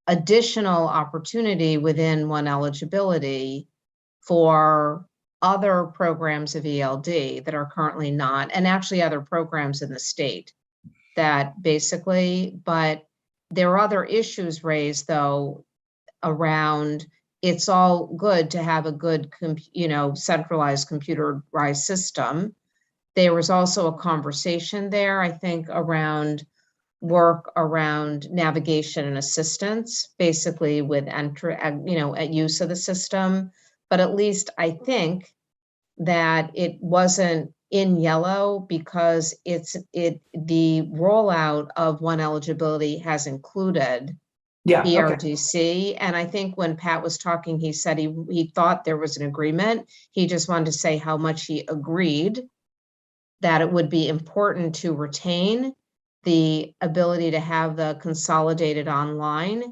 additional opportunity within one eligibility for other programs of ELD that are currently not, and actually other programs in the state that basically, but there are other issues raised though around, it's all good to have a good, centralized computerized system. There was also a conversation there, I think, around work around navigation and assistance, basically with use of the system. But at least I think that it wasn't in yellow because the rollout of one eligibility has included ERDC. Okay. And I think when Pat was talking, he said he thought there was an agreement. He just wanted to say how much he agreed that it would be important to retain the ability to have the consolidated online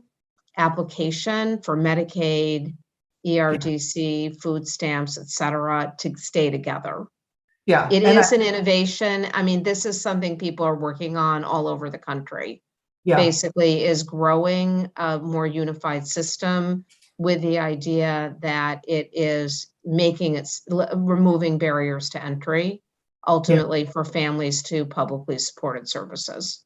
application for Medicaid, ERDC, food stamps, et cetera, to stay together. Yeah. It and is an innovation. I mean, this is something people are working on all over the country. Yeah. Basically is growing a more unified system with the idea that it is removing barriers to entry, ultimately for families to publicly supported services.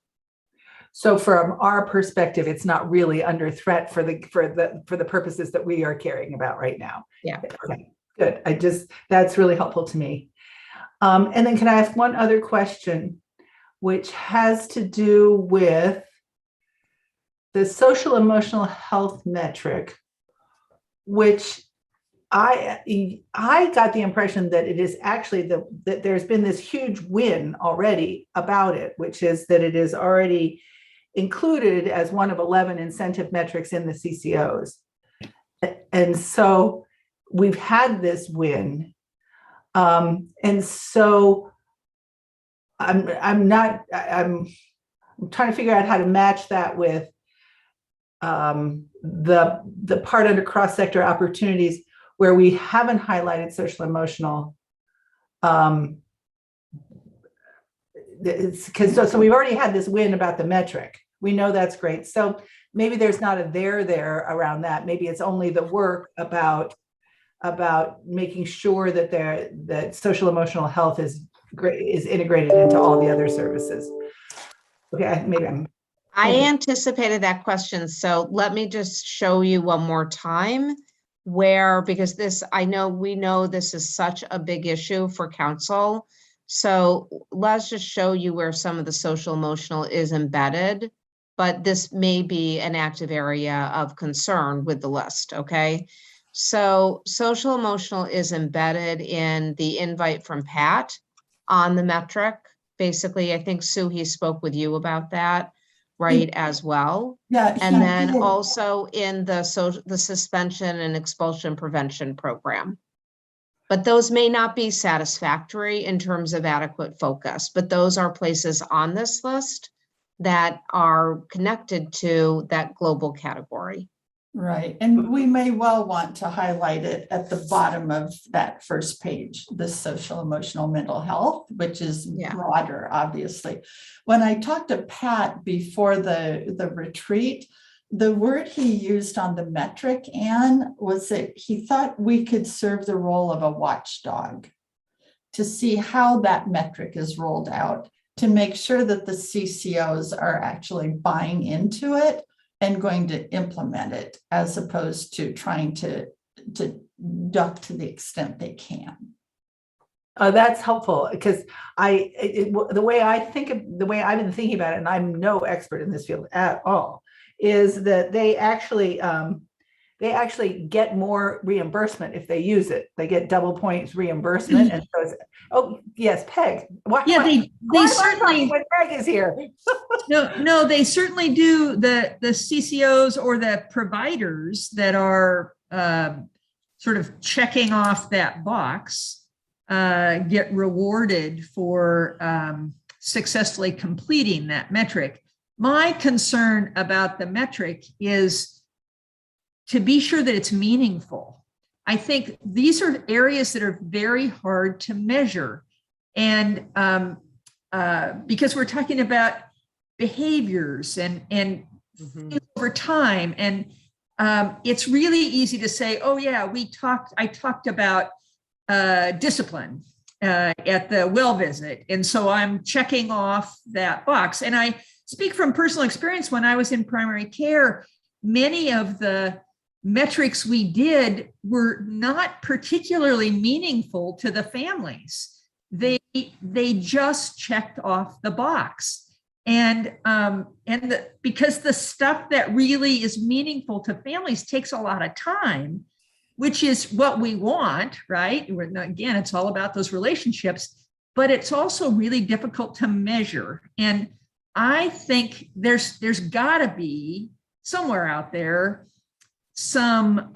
So from our perspective, it's not really under threat for the purposes that we are caring about right now. Yeah. Okay, good. That's really helpful to me. And then can I ask one other question, which has to do with the social emotional health metric, which I got the impression that it is actually that there's been this huge win already about it, which is that it is already included as one of 11 incentive metrics in the CCOs. And so we've had this win. And so I'm trying to figure out how to match that with the part under cross-sector opportunities where we haven't highlighted social emotional. So we've already had this win about the metric. We know that's great. So maybe there's not a there around that. Maybe it's only the work about making sure that that social emotional health is integrated into all the other services. Okay, maybe I anticipated that question. So let me just show you one more time because we know this is such a big issue for council. So let's just show you where some of the social emotional is embedded, but this may be an active area of concern with the list, okay? So social emotional is embedded in the invite from Pat on the metric. Basically, I think Sue, he spoke with you about that, right, as well. Yeah. And then also in the suspension and expulsion prevention program. But those may not be satisfactory in terms of adequate focus, but those are places on this list that are connected to that global category. Right. And we may well want to highlight it at the bottom of that first page, the social emotional mental health, which is broader, obviously. When I talked to Pat before the retreat, the word he used on the metric, Anne, was that he thought we could serve the role of a watchdog to see how that metric is rolled out, to make sure that the CCOs are actually buying into it and going to implement it, as opposed to trying to duck to the extent they can. That's helpful because the way I've been thinking about it, and I'm no expert in this field at all, is that they actually get more reimbursement if they use it. They get double points reimbursement, and so oh yes, Peg. They certainly. When Peg is here. No, they certainly do. The CCOs or the providers that are sort of checking off that box get rewarded for successfully completing that metric. My concern about the metric is to be sure that it's meaningful. I think these are areas that are very hard to measure. And because we're talking about behaviors and over time, and it's really easy to say, oh yeah, I talked about discipline at the well visit. And so I'm checking off that box. And I speak from personal experience. When I was in primary care, many of the metrics we did were not particularly meaningful to the families. They just checked off the box. And because the stuff that really is meaningful to families takes a lot of time, which is what we want, right? Again, it's all about those relationships, but it's also really difficult to measure. And I think there's got to be somewhere out there some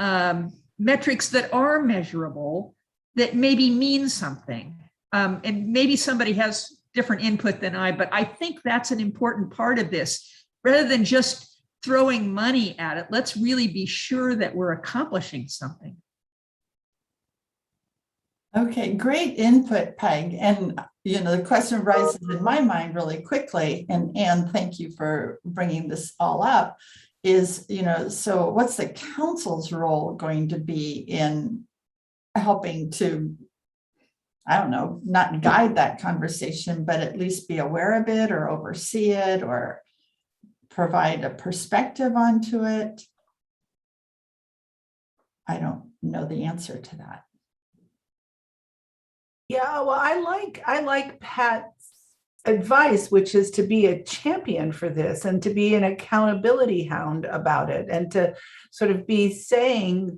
metrics that are measurable that maybe mean something. and maybe somebody has different input than I, but I think that's an important part of this. Rather than just throwing money at it, let's really be sure that we're accomplishing something. Okay, great input, Peg. And, the question rises in my mind really quickly, and thank you for bringing this all up, is, so what's the council's role going to be in helping to, I don't know, not guide that conversation, but at least be aware of it or oversee it or provide a perspective onto it? I don't know the answer to that. Yeah, well, I like Pat's advice, which is to be a champion for this and to be an accountability hound about it, and to sort of be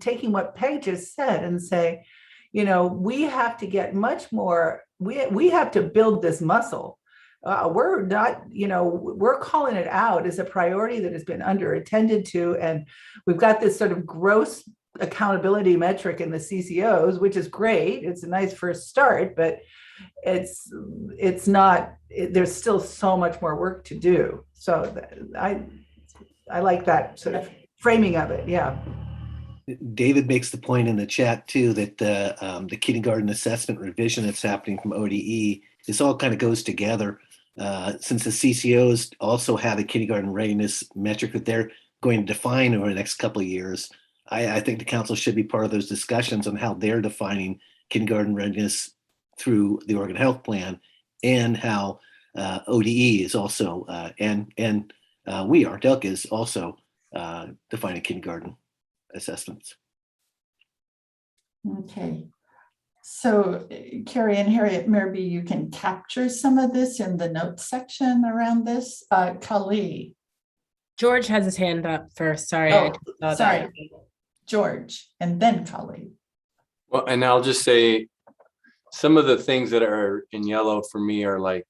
taking what Peg just said and say, we have to get much more, we have to build this muscle. We're not, we're calling it out as a priority that has been underattended to. And we've got this sort of gross accountability metric in the CCOs, which is great. It's a nice first start, but it's not, there's still so much more work to do. So I like that sort of framing of it. Yeah. David makes the point in the chat too that the kindergarten assessment revision that's happening from ODE, this all kind of goes together. Since the CCOs also have a kindergarten readiness metric that they're going to define over the next couple of years, I think the council should be part of those discussions on how they're defining kindergarten readiness through the Oregon Health Plan, and how ODE is also, and DELC is also defining kindergarten assessments. Okay. So Carrie and Harriet, maybe you can capture some of this in the notes section around this. Kali. George has his hand up first. Sorry. Oh, I just saw sorry. that. George, and then Kali. Well, and I'll just say some of the things that are in yellow for me are like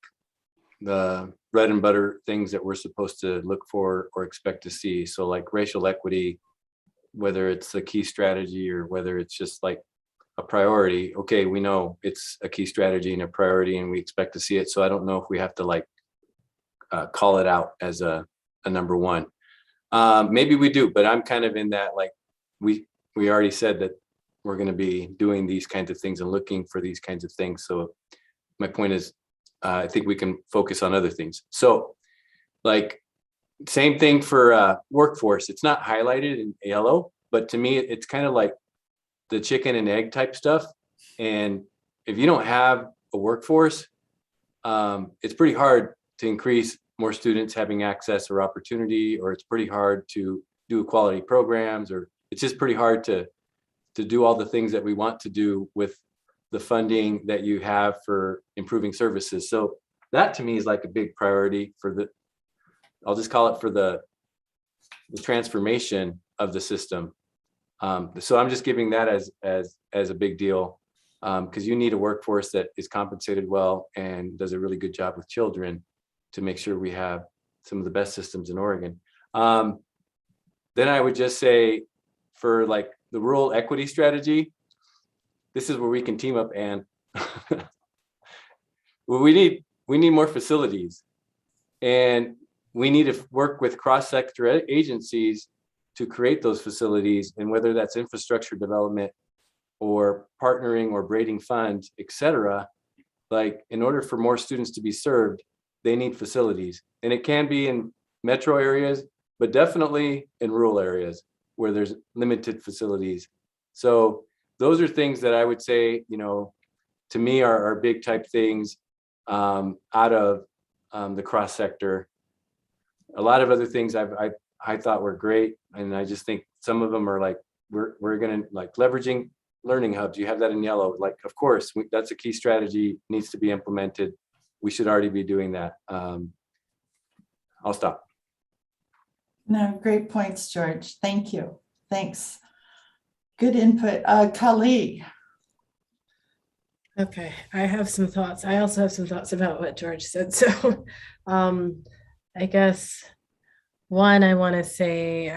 the bread and butter things that we're supposed to look for or expect to see. So like racial equity, whether it's a key strategy or whether it's just like a priority. Okay, we know it's a key strategy and a priority and we expect to see it. So I don't know if we have to like call it out as a number one. Maybe we do, but I'm kind of in that, like, we already said that we're going to be doing these kinds of things and looking for these kinds of things. So my point is, I think we can focus on other things. So like same thing for workforce. It's not highlighted in yellow, but to me, it's kind of like the chicken and egg type stuff. And if you don't have a workforce, it's pretty hard to increase more students having access or opportunity, or it's pretty hard to do quality programs, or it's just pretty hard to do all the things that we want to do with the funding that you have for improving services. So that to me is like a big priority for I'll just call it for the transformation of the system. So I'm just giving that as a big deal, because you need a workforce that is compensated well and does a really good job with children to make sure we have some of the best systems in Oregon. Then I would just say for like the rural equity strategy, this is where we can team up, and well, we need more facilities, and we need to work with cross-sector agencies to create those facilities, and whether that's infrastructure development or partnering or braiding funds, et cetera. Like in order for more students to be served, they need facilities, and it can be in metro areas, but definitely in rural areas where there's limited facilities. So those are things that I would say, to me are big type things out of the cross sector. A lot of other things I thought were great, and I just think some of them are like we're gonna like leveraging learning hubs. You have that in yellow. Like, of course, that's a key strategy, needs to be implemented. We should already be doing that. I'll stop. No, great points, George. Thank you. Thanks. Good input. Kali. Okay, I have some thoughts. I also have some thoughts about what George said. So I guess one, I want to say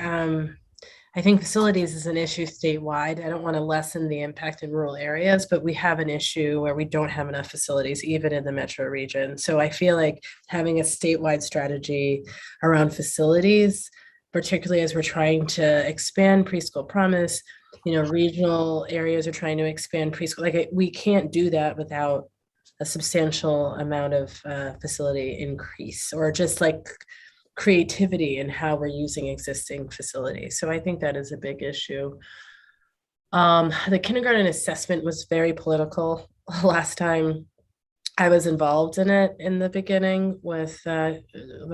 I think facilities is an issue statewide. I don't want to lessen the impact in rural areas, but we have an issue where we don't have enough facilities, even in the metro region. So I feel like having a statewide strategy around facilities, particularly as we're trying to expand preschool promise, regional areas are trying to expand preschool. Like we can't do that without a substantial amount of facility increase, or just like creativity in how we're using existing facilities. So I think that is a big issue. The kindergarten assessment was very political last time I was involved in it in the beginning with the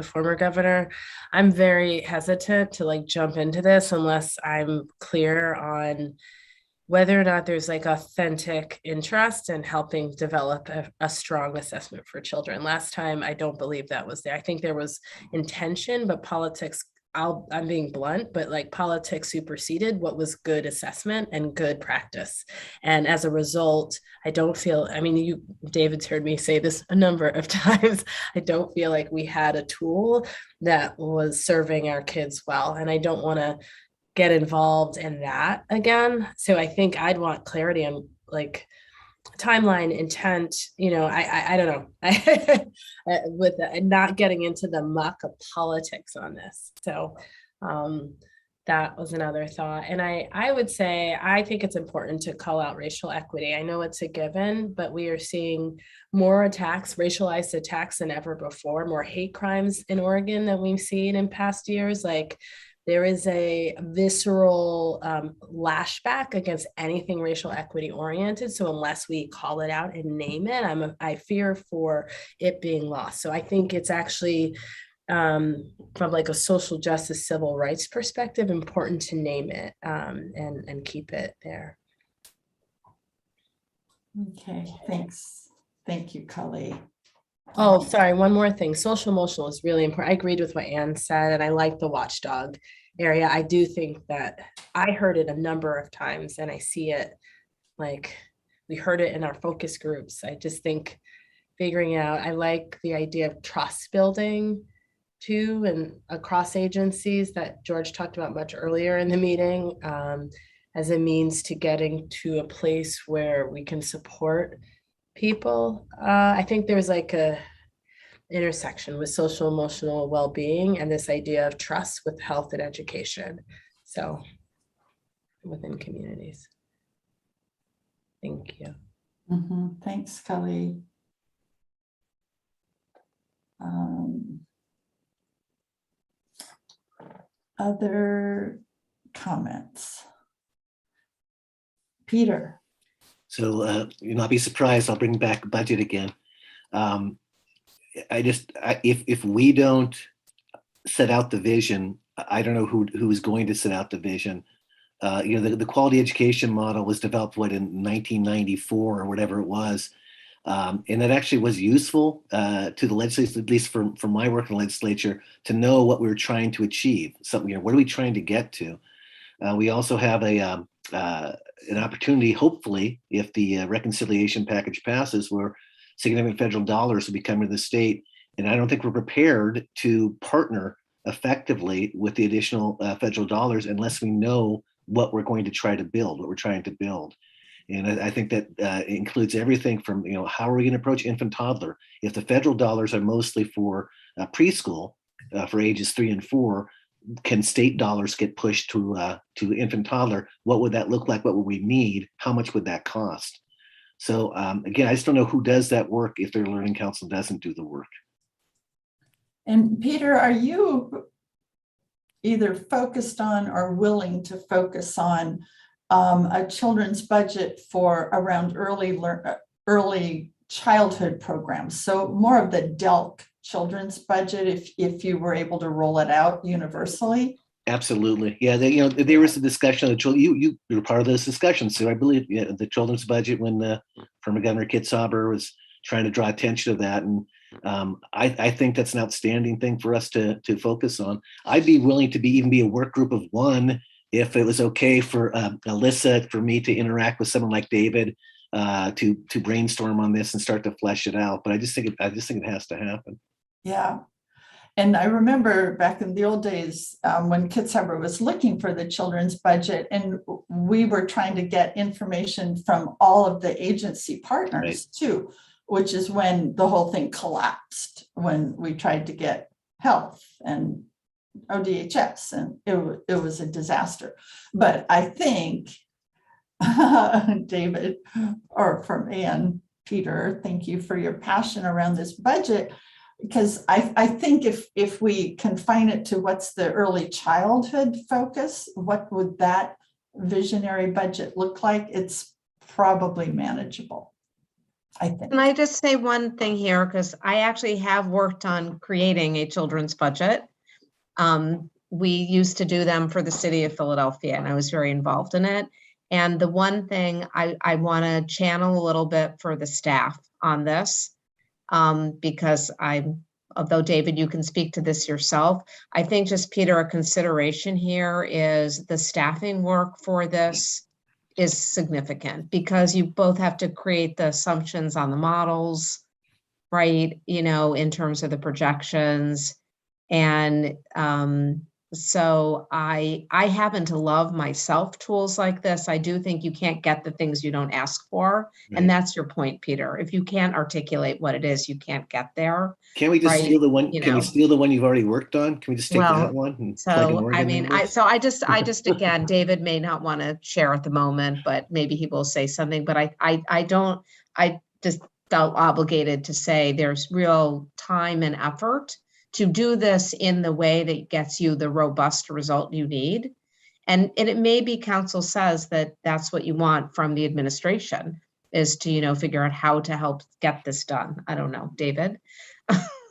former governor. I'm very hesitant to like jump into this unless I'm clear on whether or not there's like authentic interest in helping develop a strong assessment for children. Last time, I don't believe that was there. I think there was intention, but politics, I'm being blunt, but like politics superseded what was good assessment and good practice. And as a result, I don't feel, I mean, David's heard me say this a number of times. I don't feel like we had a tool that was serving our kids well. And I don't want to get involved in that again. So I think I'd want clarity on like timeline, intent, I don't know, with not getting into the muck of politics on this. So that was another thought. And I would say, I think it's important to call out racial equity. I know it's a given, but we are seeing more attacks, racialized attacks than ever before, more hate crimes in Oregon than we've seen in past years. Like there is a visceral lashback against anything racial equity oriented. So unless we call it out and name it, I fear for it being lost. So I think it's actually from like a social justice, civil rights perspective, important to name it and keep it there. Okay, thanks. Thank you, Kali. Oh, sorry. One more thing. Social emotional is really important. I agreed with what Anne said, and I like the watchdog area. I do think that I heard it a number of times, and I see it like we heard it in our focus groups. I just think figuring out, I like the idea of trust building too, and across agencies that George talked about much earlier in the meeting, as a means to getting to a place where we can support people. I think there's like a intersection with social emotional well-being and this idea of trust with health and education. So within communities. Thank you. Thanks, Kali. Other comments? Peter. So you'll not be surprised, I'll bring back budget again. If we don't set out the vision, I don't know who is going to set out the vision. The quality education model was developed, in 1994 or whatever it was. And it actually was useful to the legislature, at least from my work in the legislature, to know what we were trying to achieve. Something, what are we trying to get to? We also have an opportunity, hopefully, if the reconciliation package passes, where significant federal dollars will be coming to the state. And I don't think we're prepared to partner effectively with the additional federal dollars unless we know what we're going to try to build, what we're trying to build. And I think that includes everything from, how are we going to approach infant toddler? If the federal dollars are mostly for preschool, for ages 3 and 4, can state dollars get pushed to infant toddler? What would that look like? What would we need? How much would that cost? So again, I just don't know who does that work if their learning council doesn't do the work. And Peter, are you either focused on or willing to focus on a children's budget for around early childhood programs? So more of the DELC children's budget, if you were able to roll it out universally? Absolutely. Yeah, there was a discussion of the children. You were part of those discussions. So I believe the children's budget when former Governor Kitzhaber was trying to draw attention to that. And I think that's an outstanding thing for us to focus on. I'd be willing to even be a work group of one if it was okay for Alyssa, for me to interact with someone like David to brainstorm on this and start to flesh it out. But I just think it has to happen. Yeah. And I remember back in the old days when Kids Harbor was looking for the children's budget, and we were trying to get information from all of the agency partners too, which is when the whole thing collapsed, when we tried to get health and ODHS, and it was a disaster. But I think, David, or from Ann, Peter, thank you for your passion around this budget, because I think if we confine it to what's the early childhood focus, what would that visionary budget look like? It's probably manageable, I think. Can I just say one thing here? Because I actually have worked on creating a children's budget. We used to do them for the city of Philadelphia, and I was very involved in it. And the one thing I want to channel a little bit for the staff on this, because although David, you can speak to this yourself, I think just Peter, a consideration here is the staffing work for this is significant, because you both have to create the assumptions on the models, right? You know, in terms of the projections. And so I happen to love myself tools like this. I do think you can't get the things you don't ask for. Right. And that's your point, Peter. If you can't articulate what it is, you can't get there. Can we just right? steal the one? You Can we know. steal the one you've already worked on? Can we just take that one and plug an So organ I in mean, this? I just again, David may not want to share at the moment, but maybe he will say something. But I just felt obligated to say there's real time and effort to do this in the way that gets you the robust result you need. And it may be council says that that's what you want from the administration, is to, you know, figure out how to help get this done. I don't know, David.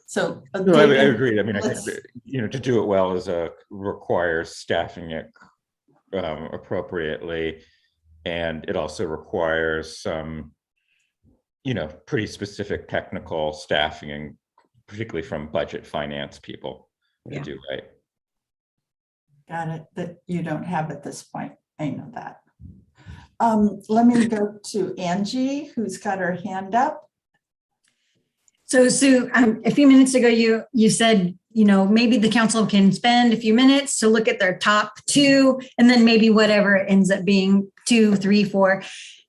So No, I David, agree. I mean, I think that, you know, to do it well requires staffing it appropriately, and it also requires some, you know, pretty specific technical staffing, and particularly from budget finance people to do right. got it, that you don't have at this point. I know that. Let me go to Angie, who's got her hand up. So Sue, a few minutes ago, you said, you know, maybe the council can spend a few minutes to look at their top 2, and then maybe whatever it ends up being 2, 3, 4.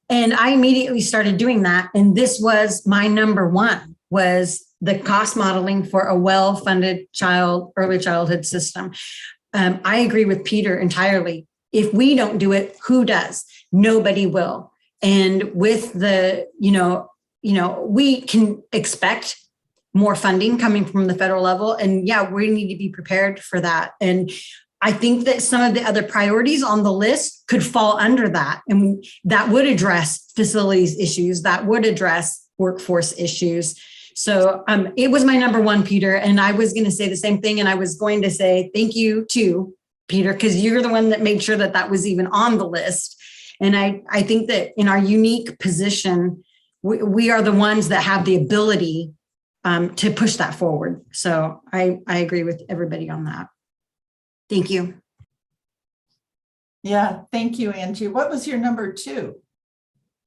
And I immediately started doing that. And this was my number 1, was the cost modeling for a well-funded early childhood system. I agree with Peter entirely. If we don't do it, who does? Nobody will. And with the, you know, we can expect more funding coming from the federal level. And yeah, we need to be prepared for that. And I think that some of the other priorities on the list could fall under that. And that would address facilities issues, that would address workforce issues. So it was my number 1, Peter, and I was going to say the same thing. And I was going to say thank you to Peter, because you're the one that made sure that that was even on the list. And I think that in our unique position, we are the ones that have the ability to push that forward. So I agree with everybody on that. Thank you. Yeah, thank you, Angie. What was your number 2?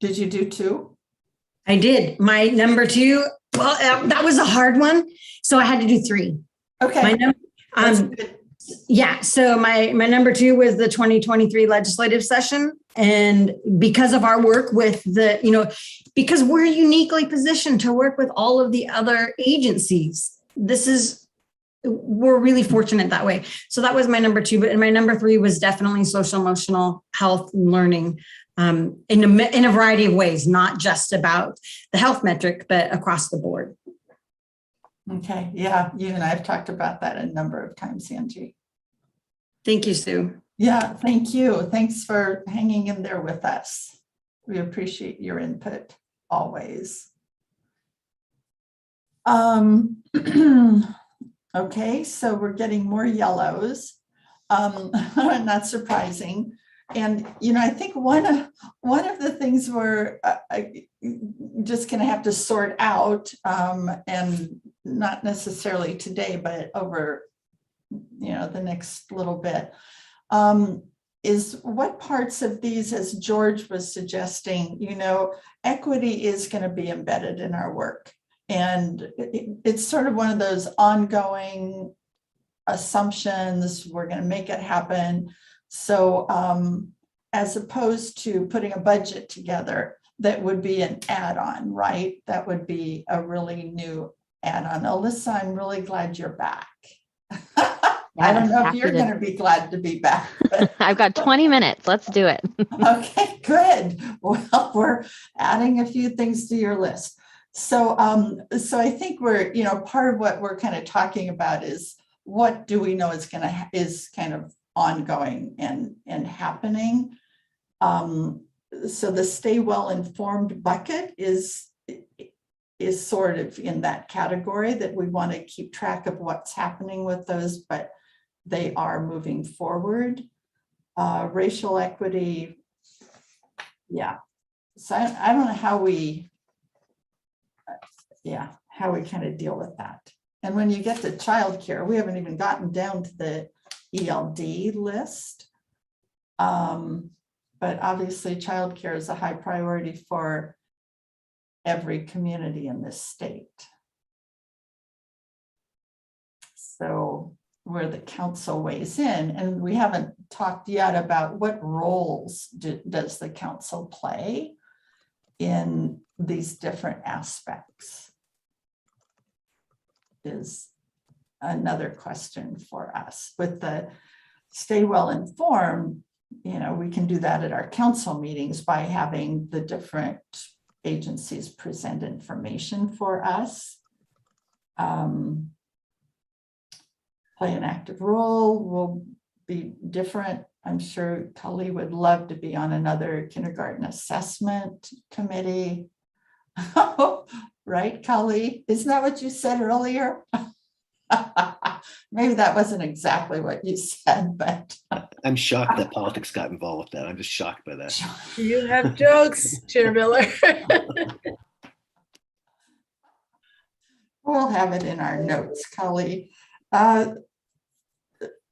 Did you do 2? I did. My number 2, well, that was a hard one. So I had to do 3. Okay. Yeah. So my number 2 was the 2023 legislative session. And because of our work with the, you know, because we're uniquely positioned to work with all of the other agencies, we're really fortunate that way. So that was my number 2, but my number 3 was definitely social emotional health and learning in a variety of ways, not just about the health metric, but across the board. Okay. Yeah. You and I have talked about that a number of times, Angie. Thank you, Sue. Yeah. Thank you. Thanks for hanging in there with us. We appreciate your input always. Okay. So we're getting more yellows. Not surprising. And, you know, I think one of the things we're just going to have to sort out, and not necessarily today, but over, you know, the next little bit, is what parts of these, as George was suggesting, you know, equity is going to be embedded in our work. And it's sort of one of those ongoing assumptions, we're going to make it happen. So as opposed to putting a budget together, that would be an add-on, right? That would be a really new add-on. Alyssa, I'm really glad you're back. I don't know if you're going to be glad to be back. I've got 20 minutes. Let's do it. Okay, good. Well, we're adding a few things to your list. So, so I think we're, part of what we're kind of talking about is what do we know is kind of ongoing and happening. So the stay well informed bucket is sort of in that category that we want to keep track of what's happening with those, but they are moving forward. Racial equity, yeah. So I don't know how we kind of deal with that. And when you get to childcare, we haven't even gotten down to the ELD list. But obviously childcare is a high priority for every community in this state. So where the council weighs in, and we haven't talked yet about what roles does the council play in these different aspects is another question for us. With the stay well informed, we can do that at our council meetings by having the different agencies present information for us. Play an active role will be different. I'm sure Kali would love to be on another kindergarten assessment committee. Right, Kali? Isn't that what you said earlier? Maybe that wasn't exactly what you said, but. I'm shocked that politics got involved with that. I'm just shocked by that. You have jokes, Chair Miller. We'll have it in our notes, Kali.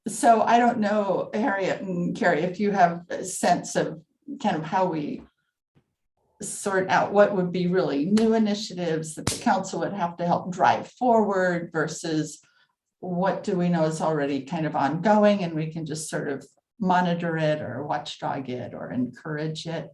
So I don't know, Harriet and Carrie, if you have a sense of kind of how we sort out what would be really new initiatives that the council would have to help drive forward versus what do we know is already kind of ongoing and we can just sort of monitor it or watchdog it or encourage it.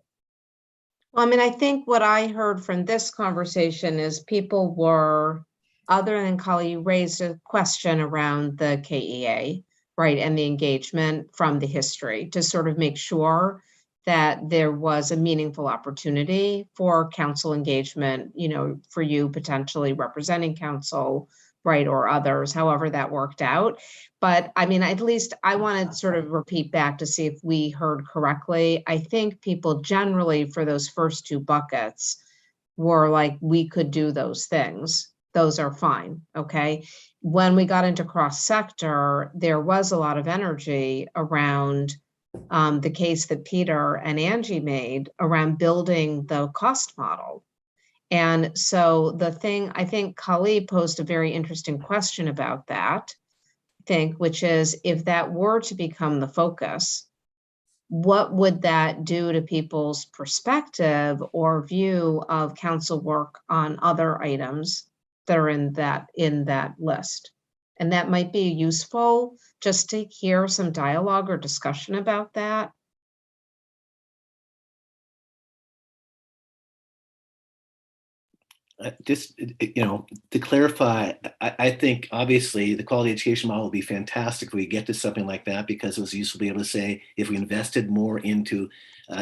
Well, I mean, I think what I heard from this conversation is people were, other than Kali, raised a question around the KEA, right, and the engagement from the history to sort of make sure that there was a meaningful opportunity for council engagement, for you potentially representing council, right, or others, however that worked out. But I mean, at least I want to sort of repeat back to see if we heard correctly. I think people generally for those first two buckets were like, we could do those things. Those are fine, okay? When we got into cross-sector, there was a lot of energy around the case that Peter and Angie made around building the cost model. And so the thing, I think Kali posed a very interesting question about that, which is if that were to become the focus, what would that do to people's perspective or view of council work on other items that are in that list? And that might be useful just to hear some dialogue or discussion about that. Just, to clarify, I think obviously the quality education model would be fantastic if we get to something like that, because it was useful to be able to say, if we invested more into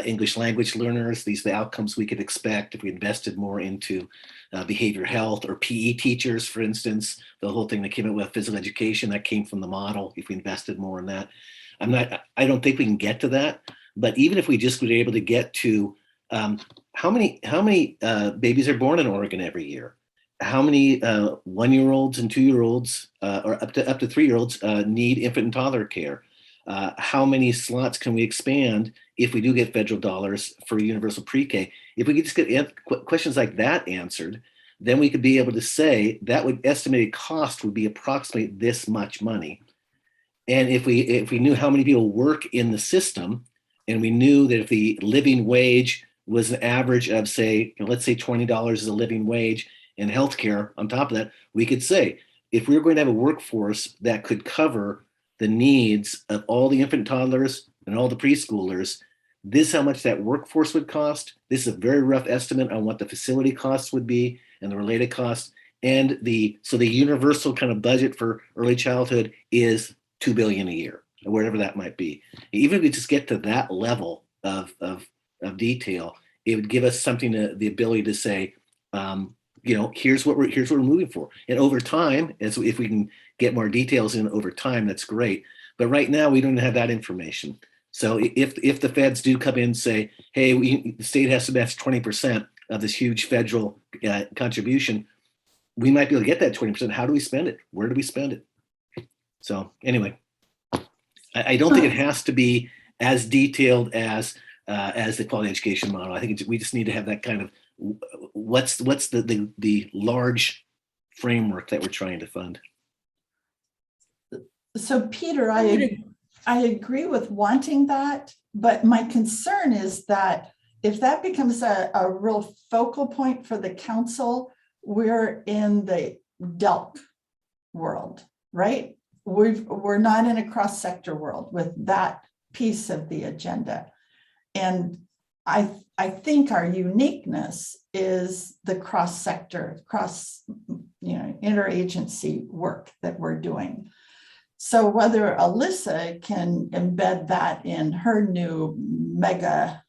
English language learners, these are the outcomes we could expect. If we invested more into behavioral health or PE teachers, for instance, the whole thing that came out with physical education, that came from the model. If we invested more in that, I don't think we can get to that. But even if we just were able to get to how many babies are born in Oregon every year? How many 1-year-olds and 2-year-olds or up to 3-year-olds need infant and toddler care? How many slots can we expand if we do get federal dollars for universal pre-K? If we could just get questions like that answered, then we could be able to say that estimated cost would be approximately this much money. And if we knew how many people work in the system, and we knew that if the living wage was an average of, say, let's say $20 is a living wage, and healthcare on top of that, we could say if we were going to have a workforce that could cover the needs of all the infant toddlers and all the preschoolers, this is how much that workforce would cost. This is a very rough estimate on what the facility costs would be and the related costs. And the universal kind of budget for early childhood is $2 billion a year, or whatever that might be. Even if we just get to that level of detail, it would give us something the ability to say, here's what we're moving for. And over time, if we can get more details in over time, that's great. But right now, we don't have that information. So if the feds do come in and say, hey, the state has to match 20% of this huge federal contribution, we might be able to get that 20%. How do we spend it? Where do we spend it? So anyway, I don't think it has to be as detailed as the quality education model. I think we just need to have that kind of what's the large framework that we're trying to fund. So Peter, I agree with wanting that, but my concern is that if that becomes a real focal point for the council, we're in the DELC world, right? We're not in a cross-sector world with that piece of the agenda. And I think our uniqueness is the cross-sector, interagency work that we're doing. So whether Alyssa can embed that in her new mega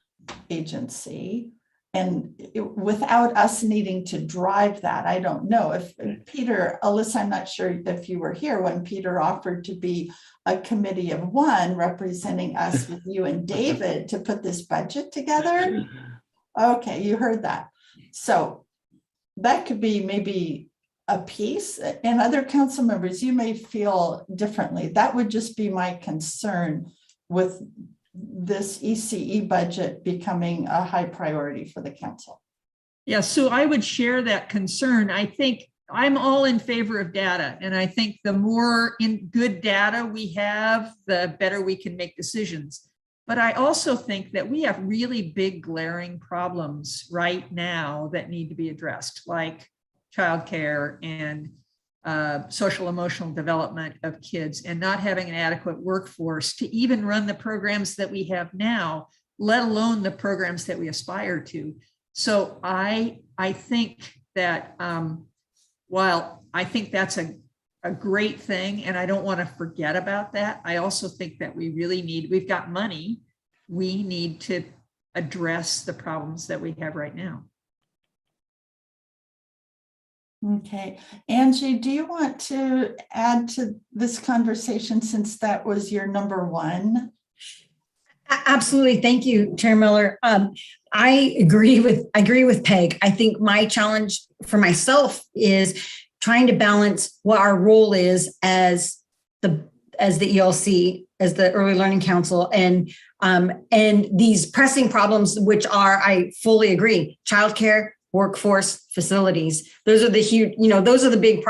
agency and without us needing to drive that, I don't know. If Peter, Alyssa, I'm not sure if you were here when Peter offered to be a committee of one representing us with you and David to put this budget together. Okay, you heard that. So that could be maybe a piece, and other council members, you may feel differently. That would just be my concern with this ECE budget becoming a high priority for the council. Yeah, so I would share that concern. I think I'm all in favor of data, and I think the more good data we have, the better we can make decisions. But I also think that we have really big glaring problems right now that need to be addressed, like childcare and social emotional development of kids, and not having an adequate workforce to even run the programs that we have now, let alone the programs that we aspire to. So I think that while I think that's a great thing, and I don't want to forget about that, I also think that we've got money, we need to address the problems that we have right now. Okay, Angie, do you want to add to this conversation since that was your number one? Absolutely. Thank you, Chair Miller. I agree with Peg. I think my challenge for myself is trying to balance what our role is as the ELC, as the Early Learning Council, and these pressing problems, which are, I fully agree, childcare, workforce, facilities. Those are the huge, those are the big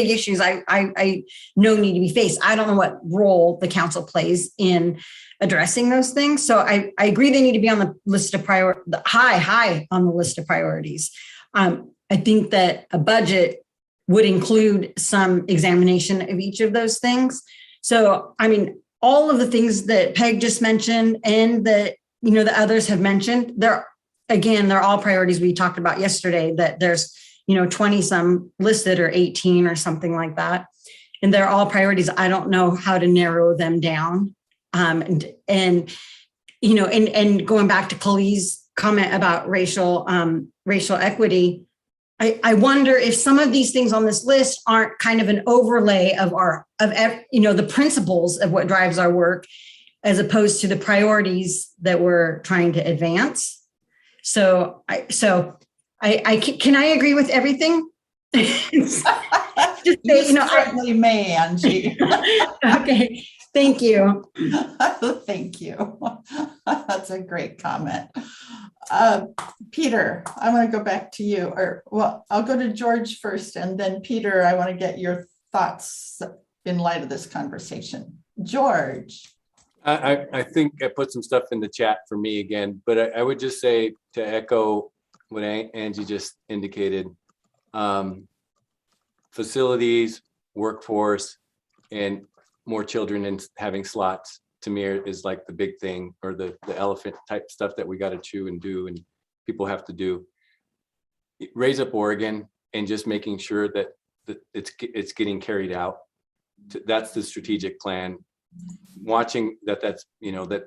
issues I know need to be faced. I don't know what role the council plays in addressing those things. So I agree they need to be on the list of high on the list of priorities. I think that a budget would include some examination of each of those things. So, I mean, all of the things that Peg just mentioned and that, the others have mentioned, they're all priorities we talked about yesterday, that there's, 20 some listed or 18 or something like that. And they're all priorities. I don't know how to narrow them down. And going back to Kali's comment about racial equity, I wonder if some of these things on this list aren't kind of an overlay of the principles of what drives our work, as opposed to the priorities that we're trying to advance. So can I agree with everything? Just certainly may, Angie. Okay, thank you. Thank you. That's a great comment. Peter, I want to go back to you, I'll go to George first, and then Peter, I want to get your thoughts in light of this conversation. George. I think I put some stuff in the chat for me again, but I would just say, to echo what Angie just indicated, facilities, workforce and more children and having slots, to me, is like the big thing, or the elephant type stuff that we got to chew and do and people have to do. Raise Up Oregon and just making sure that it's getting carried out. That's the strategic plan. Watching that's, that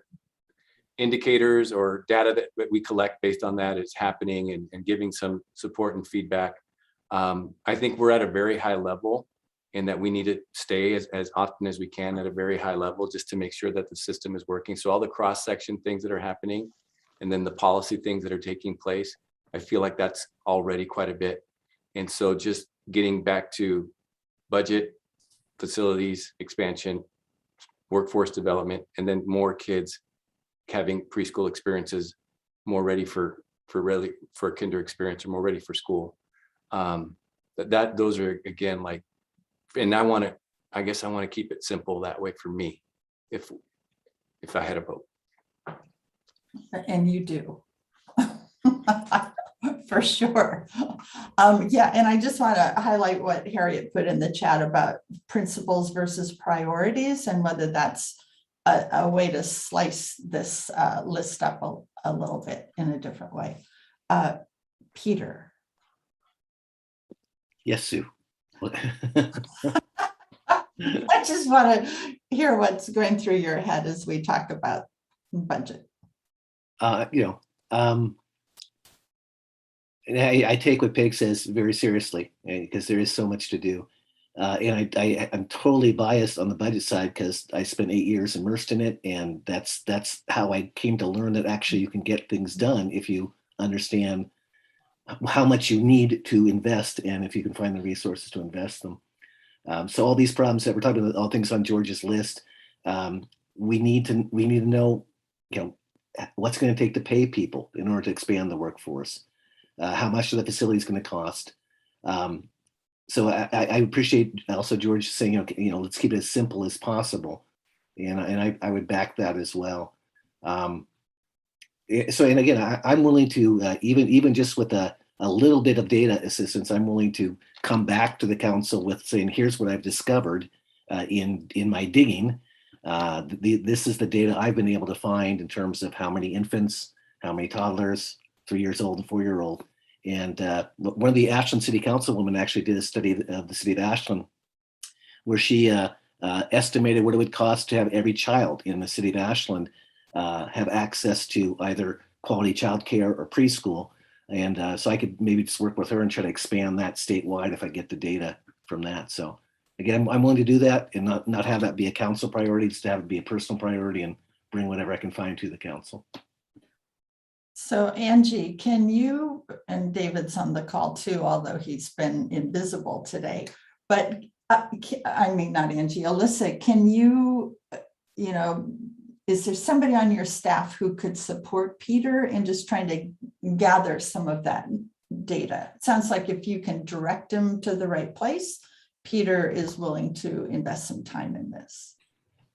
indicators or data that we collect based on that is happening, and giving some support and feedback. I think we're at a very high level, and that we need to stay as often as we can at a very high level, just to make sure that the system is working. So all the cross-section things that are happening, and then the policy things that are taking place, I feel like that's already quite a bit. And so just getting back to budget, facilities expansion, workforce development, and then more kids having preschool experiences, more ready for a kinder experience, or more ready for school. Those are, again, like, and I guess I want to keep it simple that way for me, if I had a vote. And you do. For sure. Yeah, and I just want to highlight what Harriet put in the chat about principles versus priorities, and whether that's a way to slice this list up a little bit in a different way. Peter. Yes, Sue. I just want to hear what's going through your head as we talk about budget. And I take what Peg says very seriously, because there is so much to do. And I'm totally biased on the budget side, because I spent 8 years immersed in it. And that's how I came to learn that actually you can get things done if you understand how much you need to invest, and if you can find the resources to invest them. So all these problems that we're talking about, all things on George's list, we need to know, what's going to take to pay people in order to expand the workforce, how much the facility is going to cost. So I appreciate also George saying, let's keep it as simple as possible, and I would back that as well. So, and again, I'm willing to even just with a little bit of data assistance, I'm willing to come back to the council with saying, here's what I've discovered in my digging. This is the data I've been able to find in terms of how many infants, how many toddlers, 3 years old and 4-year-old. And one of the Ashland City Councilwomen actually did a study of the city of Ashland, where she estimated what it would cost to have every child in the city of Ashland have access to either quality childcare or preschool. And so I could maybe just work with her and try to expand that statewide if I get the data from that. So again, I'm willing to do that, and not have that be a council priority, just to have it be a personal priority, and bring whatever I can find to the council. So Angie, can you, and David's on the call too, although he's been invisible today, but I mean, not Angie, Alyssa, can you, is there somebody on your staff who could support Peter in just trying to gather some of that data? It sounds like if you can direct him to the right place, Peter is willing to invest some time in this.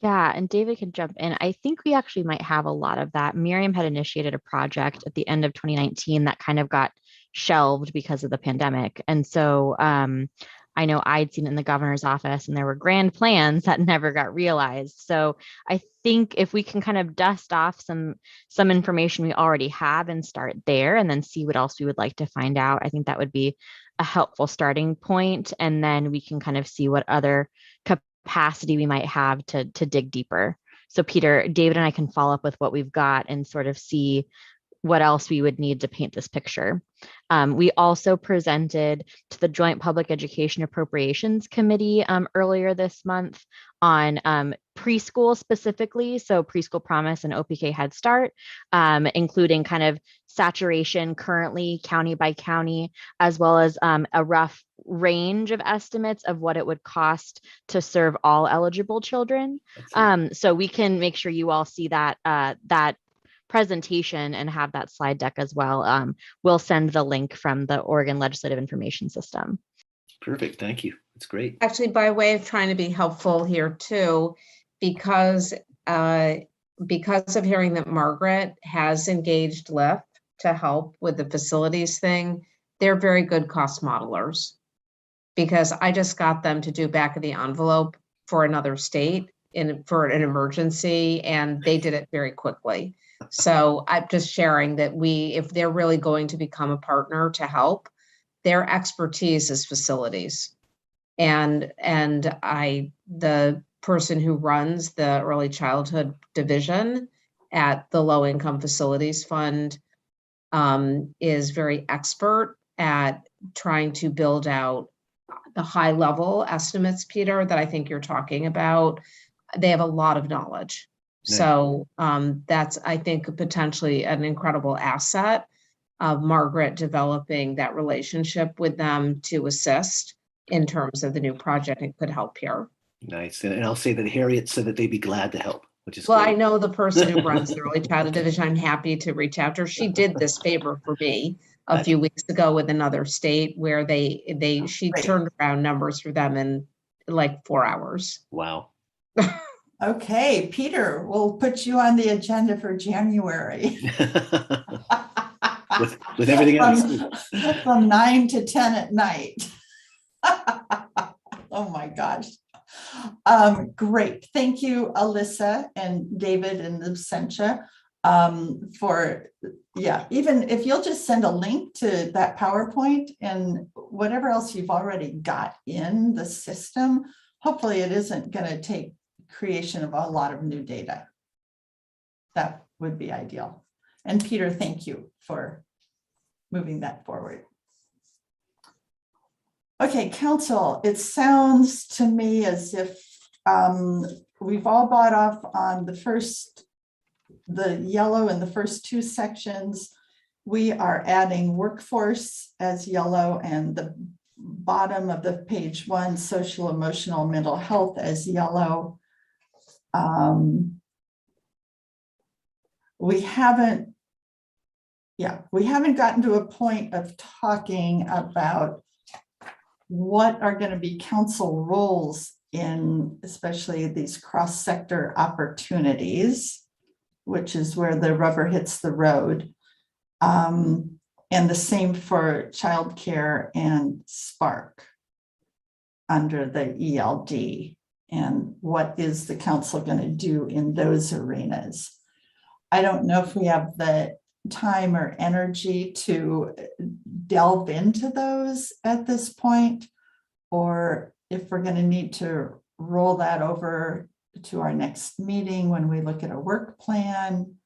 Yeah, and David can jump in. I think we actually might have a lot of that. Miriam had initiated a project at the end of 2019 that kind of got shelved because of the pandemic. And so I know I'd seen it in the governor's office, and there were grand plans that never got realized. So I think if we can kind of dust off some information we already have and start there, and then see what else we would like to find out, I think that would be a helpful starting point. And then we can kind of see what other capacity we might have to dig deeper. So Peter, David and I can follow up with what we've got and sort of see what else we would need to paint this picture. We also presented to the Joint Public Education Appropriations Committee earlier this month on preschool specifically, so Preschool Promise and OPK Head Start, including kind of saturation currently county by county, as well as a rough range of estimates of what it would cost to serve all eligible children. So we can make sure you all see that presentation and have that slide deck as well. We'll send the link from the Oregon Legislative Information System. Perfect, thank you. That's great. Actually, by way of trying to be helpful here too, because of hearing that Margaret has engaged Lyft to help with the facilities thing, they're very good cost modelers. because I just got them to do back of the envelope for another state for an emergency, and they did it very quickly. So I'm just sharing that if they're really going to become a partner to help, their expertise is facilities. And the person who runs the early childhood division at the Low Income Facilities Fund is very expert at trying to build out the high level estimates, Peter, that I think you're talking about. They have a lot of knowledge. Nice. So that's, I think, potentially an incredible asset of Margaret developing that relationship with them to assist in terms of the new project. It could help here. Nice. And I'll say that Harriet said that they'd be glad to help, which is Well, great. I know the person who runs the early childhood division. I'm happy to reach out to her. She did this favor for me a few weeks ago with another state where she turned around numbers for them in like 4 hours. Wow. Okay, Peter, we'll put you on the agenda for January. with everything else. From 9 to 10 at night. Oh my gosh. Great. Thank you, Alyssa and David and Lucentia, for, even if you'll just send a link to that PowerPoint and whatever else you've already got in the system, hopefully it isn't going to take creation of a lot of new data. That would be ideal. And Peter, thank you for moving that forward. Okay, council, it sounds to me as if we've all bought off on the yellow in the first two sections. We are adding workforce as yellow, and the bottom of the page 1, social, emotional, mental health as yellow. We haven't gotten to a point of talking about what are going to be council roles in especially these cross-sector opportunities, which is where the rubber hits the road. And the same for childcare and Spark under the ELD. And what is the council going to do in those arenas? I don't know if we have the time or energy to delve into those at this point, or if we're going to need to roll that over to our next meeting when we look at a work plan.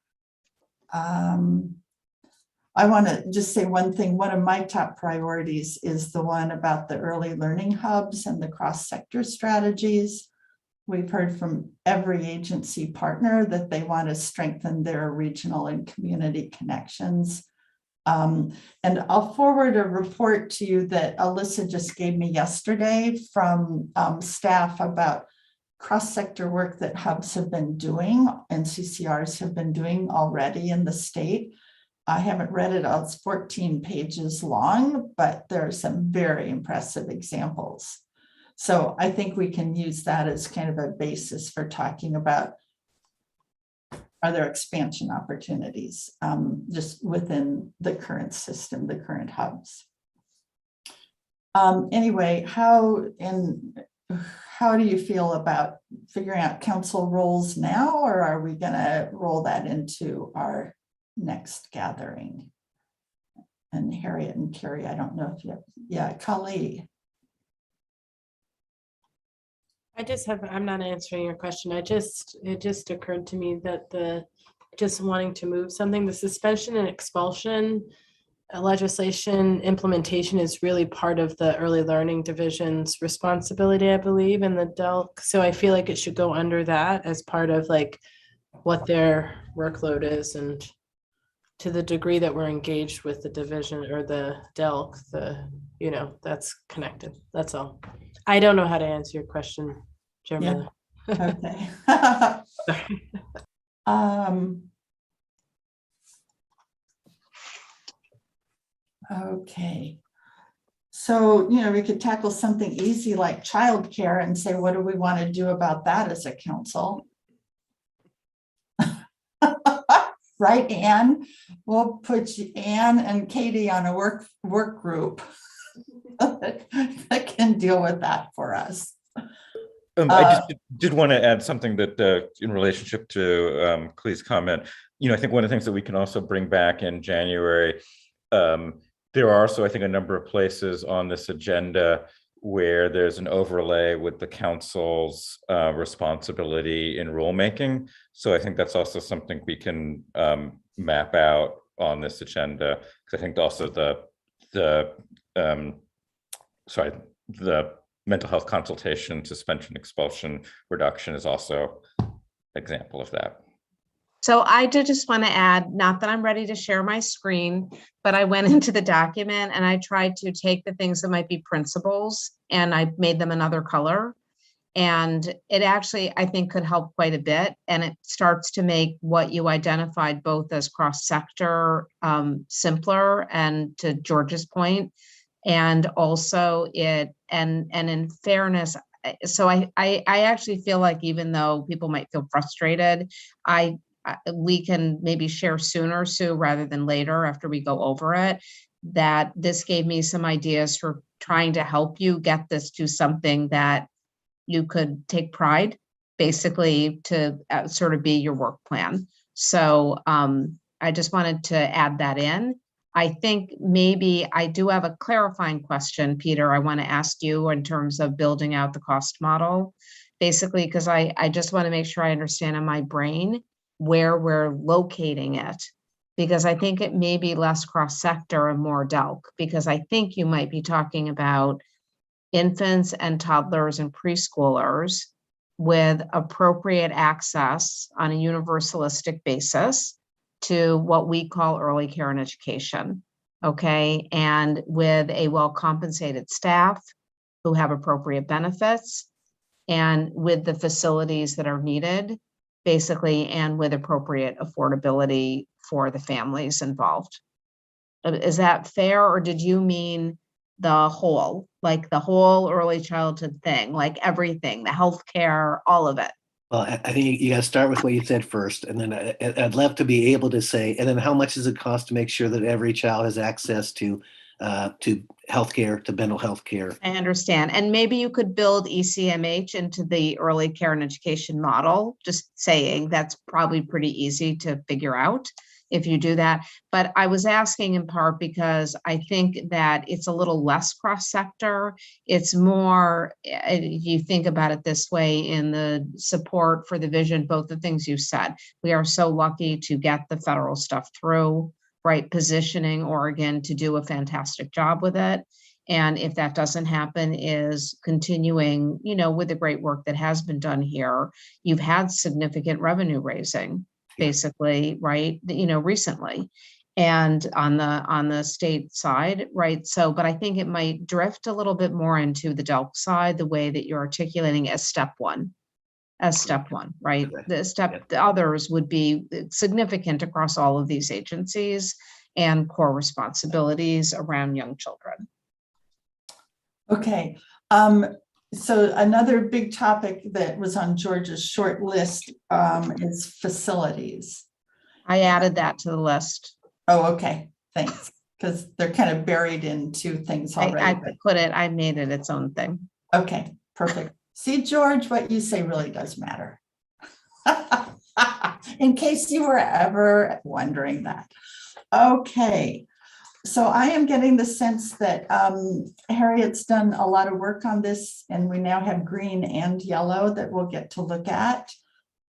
I want to just say one thing. One of my top priorities is the one about the early learning hubs and the cross-sector strategies. We've heard from every agency partner that they want to strengthen their regional and community connections. And I'll forward a report to you that Alyssa just gave me yesterday from staff about cross-sector work that hubs have been doing and CCRs have been doing already in the state. I haven't read it, it's 14 pages long, but there are some very impressive examples. So I think we can use that as kind of a basis for talking about, are there expansion opportunities just within the current system, the current hubs? Anyway, how do you feel about figuring out council roles now, or are we going to roll that into our next gathering? And Harriet and Carrie, I don't know if you have, Kali. I'm not answering your question. It just occurred to me that just wanting to move something, the suspension and expulsion legislation implementation is really part of the early learning division's responsibility, I believe, in the DELC. So I feel like it should go under that as part of like what their workload is, and to the degree that we're engaged with the division or the DELC, that's connected. That's all. I don't know how to answer your question, Jeremy. Yeah. Okay. Okay. So, we could tackle something easy like childcare and say, what do we want to do about that as a council? Right, Anne? We'll put Anne and Katie on a work group. that can deal with that for us. I just did want to add something that in relationship to Clee's comment, I think one of the things that we can also bring back in January, there are also, I think, a number of places on this agenda where there's an overlay with the council's responsibility in rulemaking. So I think that's also something we can map out on this agenda, because I think also the mental health consultation, suspension, expulsion, reduction is also an example of that. So I did just want to add, not that I'm ready to share my screen, but I went into the document and I tried to take the things that might be principles and I made them another color. And it actually, I think, could help quite a bit. And it starts to make what you identified both as cross-sector simpler, and to George's point, and also and in fairness, so I actually feel like even though people might feel frustrated, we can maybe share sooner, Sue, rather than later after we go over it, that this gave me some ideas for trying to help you get this to something that you could take pride, basically, to sort of be your work plan. So I just wanted to add that in. I think maybe I do have a clarifying question, Peter, I want to ask you in terms of building out the cost model, basically, because I just want to make sure I understand in my brain where we're locating it, because I think it may be less cross-sector and more DELC, because I think you might be talking about infants and toddlers and preschoolers with appropriate access on a universalistic basis to what we call early care and education, okay? And with a well-compensated staff who have appropriate benefits and with the facilities that are needed, basically, and with appropriate affordability for the families involved. Is that fair, or did you mean the whole, like the whole early childhood thing, like everything, the healthcare, all of it? Well, I think you got to start with what you said first, and then I'd love to be able to say, and then how much does it cost to make sure that every child has access to healthcare, to mental health care? I understand. And maybe you could build ECMH into the early care and education model, just saying that's probably pretty easy to figure out if you do that. But I was asking in part because I think that it's a little less cross-sector. It's more, you think about it this way, in the support for the vision, both the things you said. We are so lucky to get the federal stuff through, right? Positioning Oregon to do a fantastic job with it. And if that doesn't happen, is continuing, with the great work that has been done here. You've had significant revenue raising, basically, right? Recently, and on the state side, right? So, but I think it might drift a little bit more into the DELC side, the way that you're articulating as step one, right? The others would be significant across all of these agencies and core responsibilities around young children. Okay. So another big topic that was on George's short list is facilities. I added that to the list. Oh, okay. Thanks. Because they're kind of buried in two things already. I made it its own thing. Okay, perfect. See, George, what you say really does matter. In case you were ever wondering that. Okay. So I am getting the sense that Harriet's done a lot of work on this, and we now have green and yellow that we'll get to look at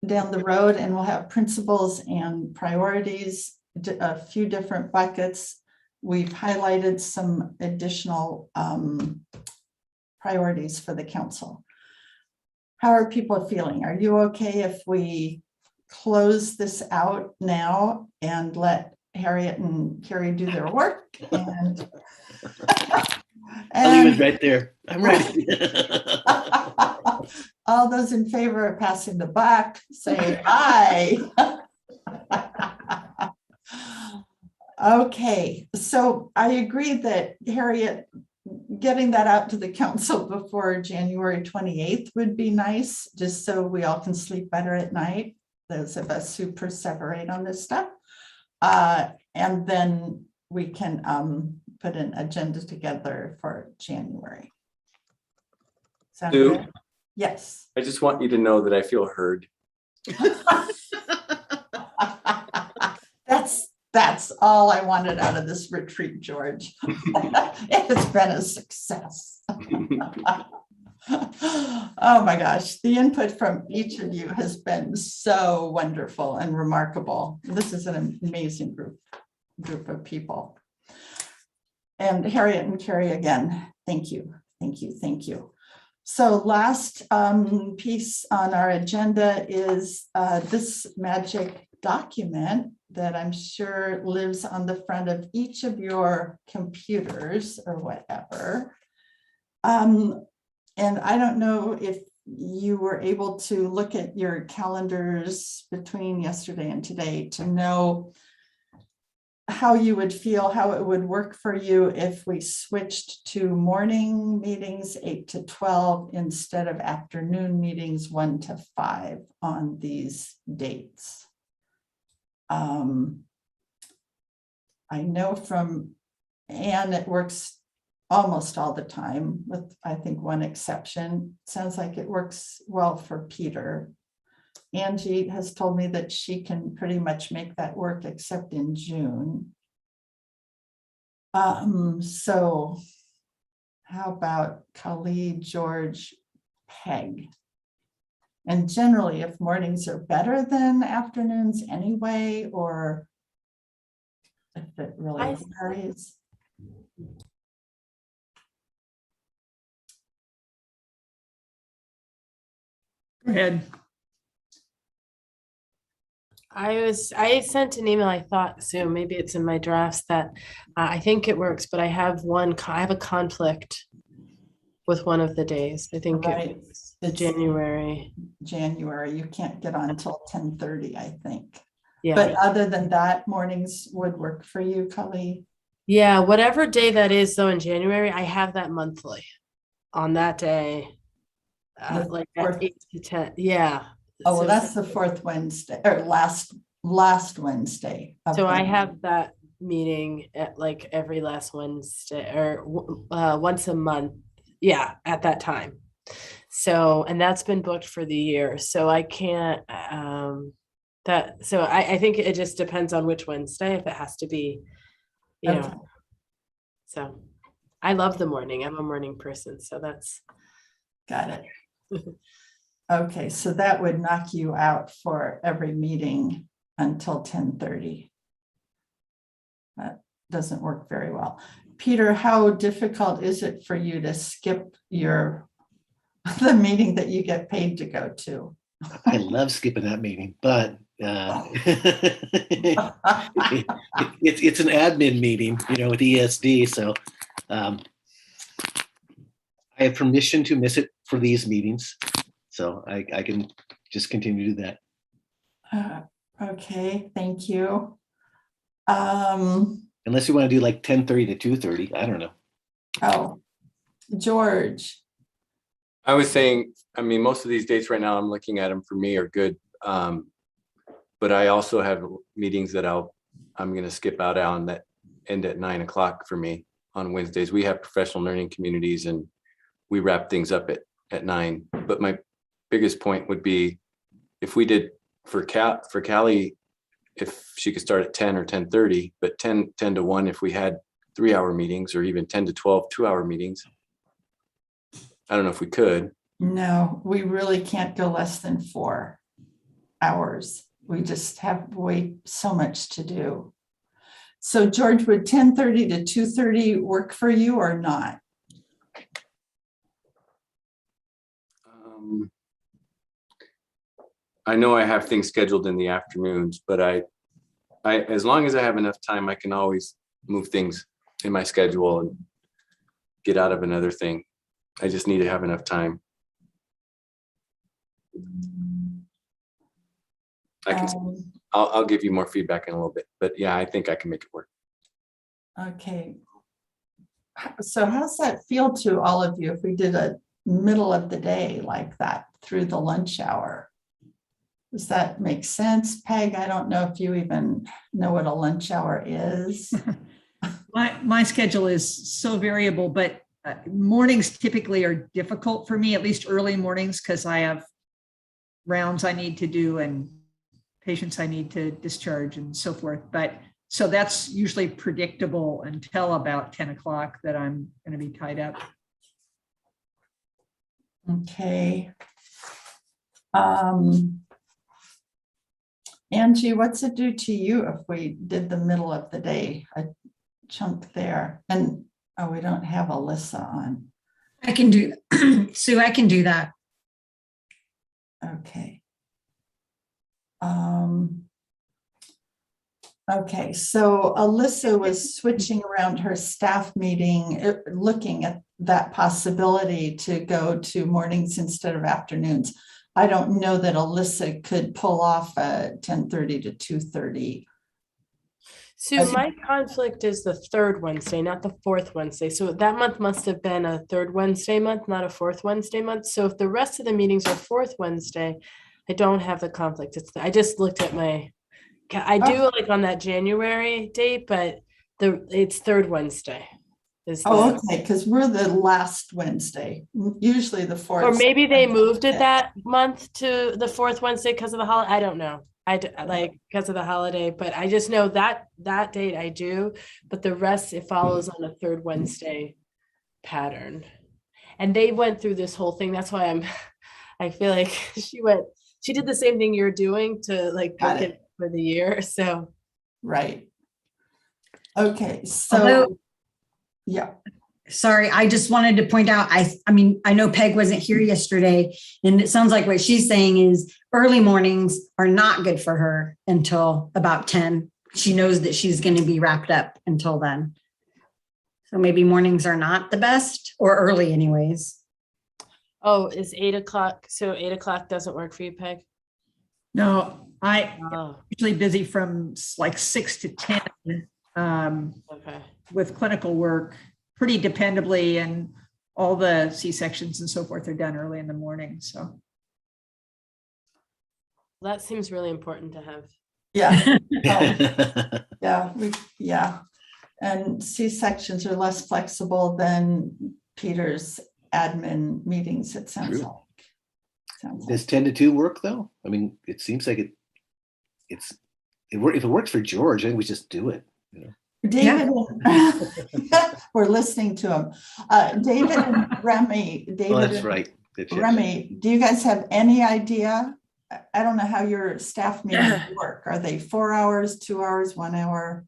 down the road, and we'll have principles and priorities, a few different buckets. We've highlighted some additional priorities for the council. How are people feeling? Are you okay if we close this out now and let Harriet and Carrie do their work? And I'll leave it right there. I'm ready. all those in favor of passing the buck, say aye. Okay, so I agree that Harriet, getting that out to the council before January 28th would be nice, just so we all can sleep better at night, those of us who perseverate on this stuff. And then we can put an agenda together for January. Sound Sue? good? Yes. I just want you to know that I feel heard. That's all I wanted out of this retreat, George. It's been a success. Oh my gosh, the input from each of you has been so wonderful and remarkable. This is an amazing group of people. And Harriet and Carrie, again, thank you, thank you, thank you. So last piece on our agenda is this magic document that I'm sure lives on the front of each of your computers or whatever. And I don't know if you were able to look at your calendars between yesterday and today to know how you would feel, how it would work for you if we switched to morning meetings 8 to 12 instead of afternoon meetings 1 to 5 on these dates. I know from Anne, it works almost all the time with, I think, one exception. Sounds like it works well for Peter. Angie has told me that she can pretty much make that work except in June. So how about Khalid, George, Peg? And generally, if mornings are better than afternoons anyway, or if it really varies. Go ahead. I sent an email, I thought, so maybe it's in my drafts that I think it works, but I have a conflict with one of the days. I think Right. it's the January. You can't get on until 10:30, I think. Yeah. But other than that, mornings would work for you, Kali? Yeah, whatever day that is though in January, I have that monthly on that day. Like at 8 to 10. Yeah. Oh, well, So- that's the fourth Wednesday or last Wednesday. So I have that meeting at like every last Wednesday or once a month. Yeah, at that time. So, and that's been booked for the year. So I can't, I think it just depends on which Wednesday, if it has to be, you Okay. know. So I love the morning. I'm a morning person. So that's. Got it. Okay, so that would knock you out for every meeting until 10:30. That doesn't work very well. Peter, how difficult is it for you to skip the meeting that you get paid to go to? I love skipping that meeting, but it's an admin meeting, with ESD. So I have permission to miss it for these meetings. So I can just continue to do that. Okay, thank you. Unless you want to do like 10:30 to 2:30, I don't know. Oh, George. I was saying, I mean, most of these dates right now, I'm looking at them for me are good. But I also have meetings that I'm going to skip out on that end at 9 o'clock for me on Wednesdays. We have professional learning communities and we wrap things up at 9. But my biggest point would be if we did for Callie, if she could start at 10 or 10:30, but 10 to 1, if we had 3-hour meetings or even 10 to 12, 2-hour meetings. I don't know if we could. No, we really can't go less than 4 hours. We just have so much to do. So George, would 10:30 to 2:30 work for you or not? I know I have things scheduled in the afternoons, but I as long as I have enough time, I can always move things in my schedule and get out of another thing. I just need to have enough time. I'll give you more feedback in a little bit, but yeah, I think I can make it work. Okay. So how's that feel to all of you if we did a middle of the day like that through the lunch hour? Does that make sense, Peg? I don't know if you even know what a lunch hour is. My schedule is so variable, but mornings typically are difficult for me, at least early mornings, because I have rounds I need to do and patients I need to discharge and so forth. But so that's usually predictable until about 10 o'clock that I'm going to be tied up. Okay. Angie, what's it do to you if we did the middle of the day, a chunk there? And, oh, we don't have Alyssa on. I can do, Sue, I can do that. Okay. Okay, so Alyssa was switching around her staff meeting, looking at that possibility to go to mornings instead of afternoons. I don't know that Alyssa could pull off a 10:30 to 2:30. So my conflict is the third Wednesday, not the fourth Wednesday. So that month must have been a third Wednesday month, not a fourth Wednesday month. So if the rest of the meetings are fourth Wednesday, I don't have the conflict. I just looked at I do like on that January date, but it's third Wednesday. Oh, okay, because we're the last Wednesday, usually the fourth. Or maybe they moved it that month to the fourth Wednesday because of the holiday. I don't know. Like because of the holiday, but I just know that date I do, but the rest, it follows on a third Wednesday pattern. And they went through this whole thing. That's why I feel like she did the same thing you're doing to like book it for the year. So. Right. Okay. So. Although, yeah. Sorry, I just wanted to point out, I mean, I know Peg wasn't here yesterday, and it sounds like what she's saying is early mornings are not good for her until about 10. She knows that she's going to be wrapped up until then. So maybe mornings are not the best, or early anyways. Oh, is 8 o'clock. So 8 o'clock doesn't work for you, Peg? No, usually busy from like 6 to 10 okay. with clinical work pretty dependably, and all the C-sections and so forth are done early in the morning. So that seems really important to have. Yeah. Yeah. And C-sections are less flexible than Peter's admin meetings, it sounds like. Does 10 to 2 work though? I mean, it seems like if it works for George, I think we just do it, you know. David, we're listening to him. David and Remy. David, that's right. Remy, do you guys have any idea? I don't know how your staff meetings work. Are they 4 hours, 2 hours, 1 hour?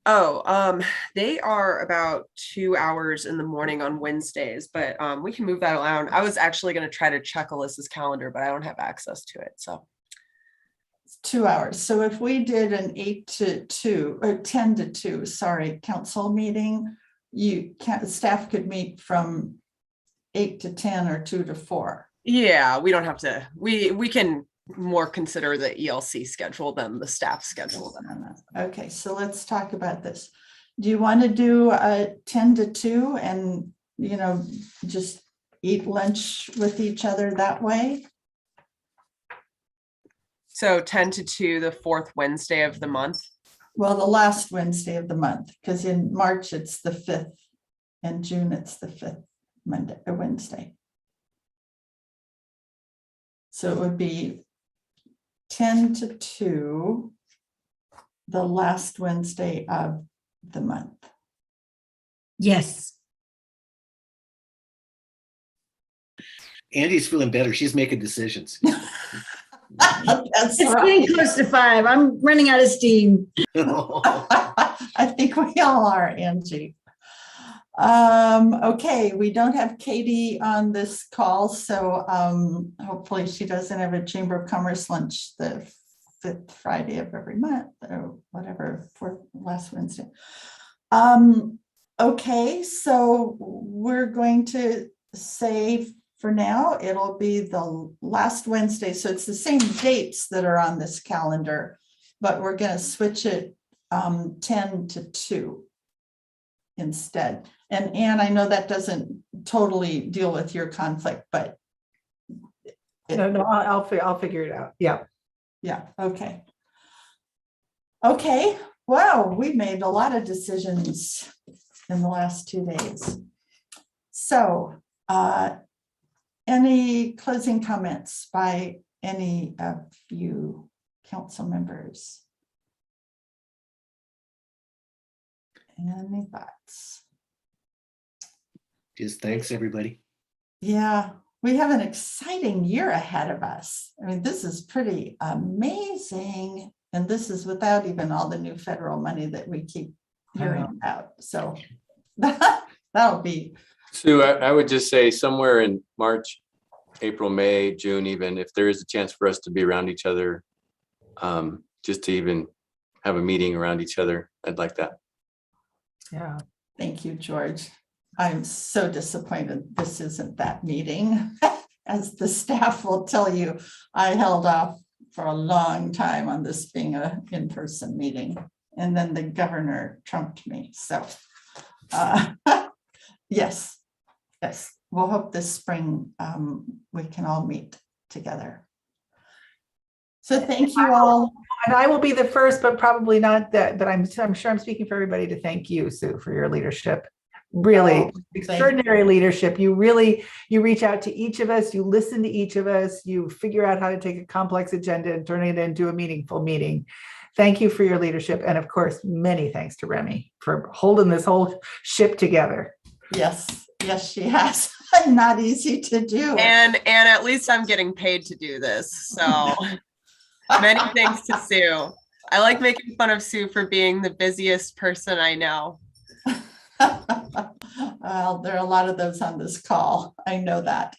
Oh, they are about 2 hours in the morning on Wednesdays, but we can move that around. I was actually going to try to check Alyssa's calendar, but I don't have access to it. So 2 hours. So if we did an 8 to 2 or 10 to 2, sorry, council meeting, staff could meet from 8 to 10 or 2 to 4. yeah, we don't have to, we can more consider the ELC schedule than the staff schedule. Okay, so let's talk about this. Do you want to do a 10 to 2 and, you know, just eat lunch with each other that way? So 10 to 2, the fourth Wednesday of the month. Well, the last Wednesday of the month, because in March it's the 5th and June it's the 5th Monday or Wednesday. So it would be 10 to 2, the last Wednesday of the month. Yes. Andy's feeling better. She's making decisions. That's It's right. getting close to 5. I'm running out of steam. I think we all are, Angie. Okay, we don't have Katie on this call, so hopefully she doesn't have a Chamber of Commerce lunch the 5th Friday of every month or whatever, for last Wednesday. Okay, so we're going to say for now, it'll be the last Wednesday. So it's the same dates that are on this calendar, but we're going to switch it 10 to 2 instead. And Anne, I know that doesn't totally deal with your conflict, but. No, I'll figure it out. Yeah. Yeah, okay. Okay, Wow, we made a lot of decisions in the last 2 days. So, any closing comments by any of you council members? Any thoughts? Just thanks, everybody. Yeah, we have an exciting year ahead of us. I mean, this is pretty amazing. And this is without even all the new federal money that we keep hearing about. So that'll be. Sue, I would just say somewhere in March, April, May, June, even if there is a chance for us to be around each other, just to even have a meeting around each other, I'd like that. Yeah. Thank you, George. I'm so disappointed this isn't that meeting. As the staff will tell you, I held off for a long time on this being an in-person meeting. And then the governor trumped me. So yes, we'll hope this spring we can all meet together. So thank you all. And I will be the first, but probably not that, but I'm sure I'm speaking for everybody to thank you, Sue, for your leadership. Really extraordinary leadership. You reach out to each of us, you listen to each of us, you figure out how to take a complex agenda and turn it into a meaningful meeting. Thank you for your leadership. And of course, many thanks to Remy for holding this whole ship together. Yes, she has. Not easy to do. And at least I'm getting paid to do this. So many thanks to Sue. I like making fun of Sue for being the busiest person I know. Well, there are a lot of those on this call. I know that.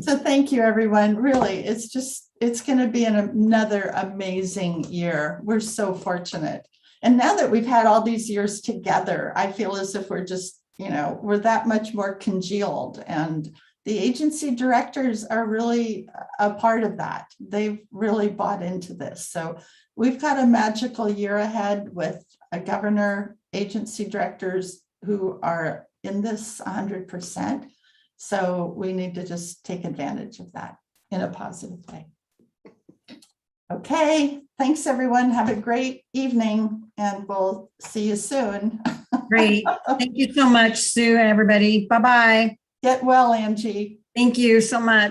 So thank you, everyone. Really, it's going to be another amazing year. We're so fortunate. And now that we've had all these years together, I feel as if we're just, we're that much more congealed. And the agency directors are really a part of that. They've really bought into this. So we've got a magical year ahead with a governor, agency directors who are in this 100%. So we need to just take advantage of that in a positive way. Okay, thanks everyone. Have a great evening and we'll see you soon. Great. Thank you so much, Sue, everybody. Bye-bye. Get well, Angie. Thank you so much.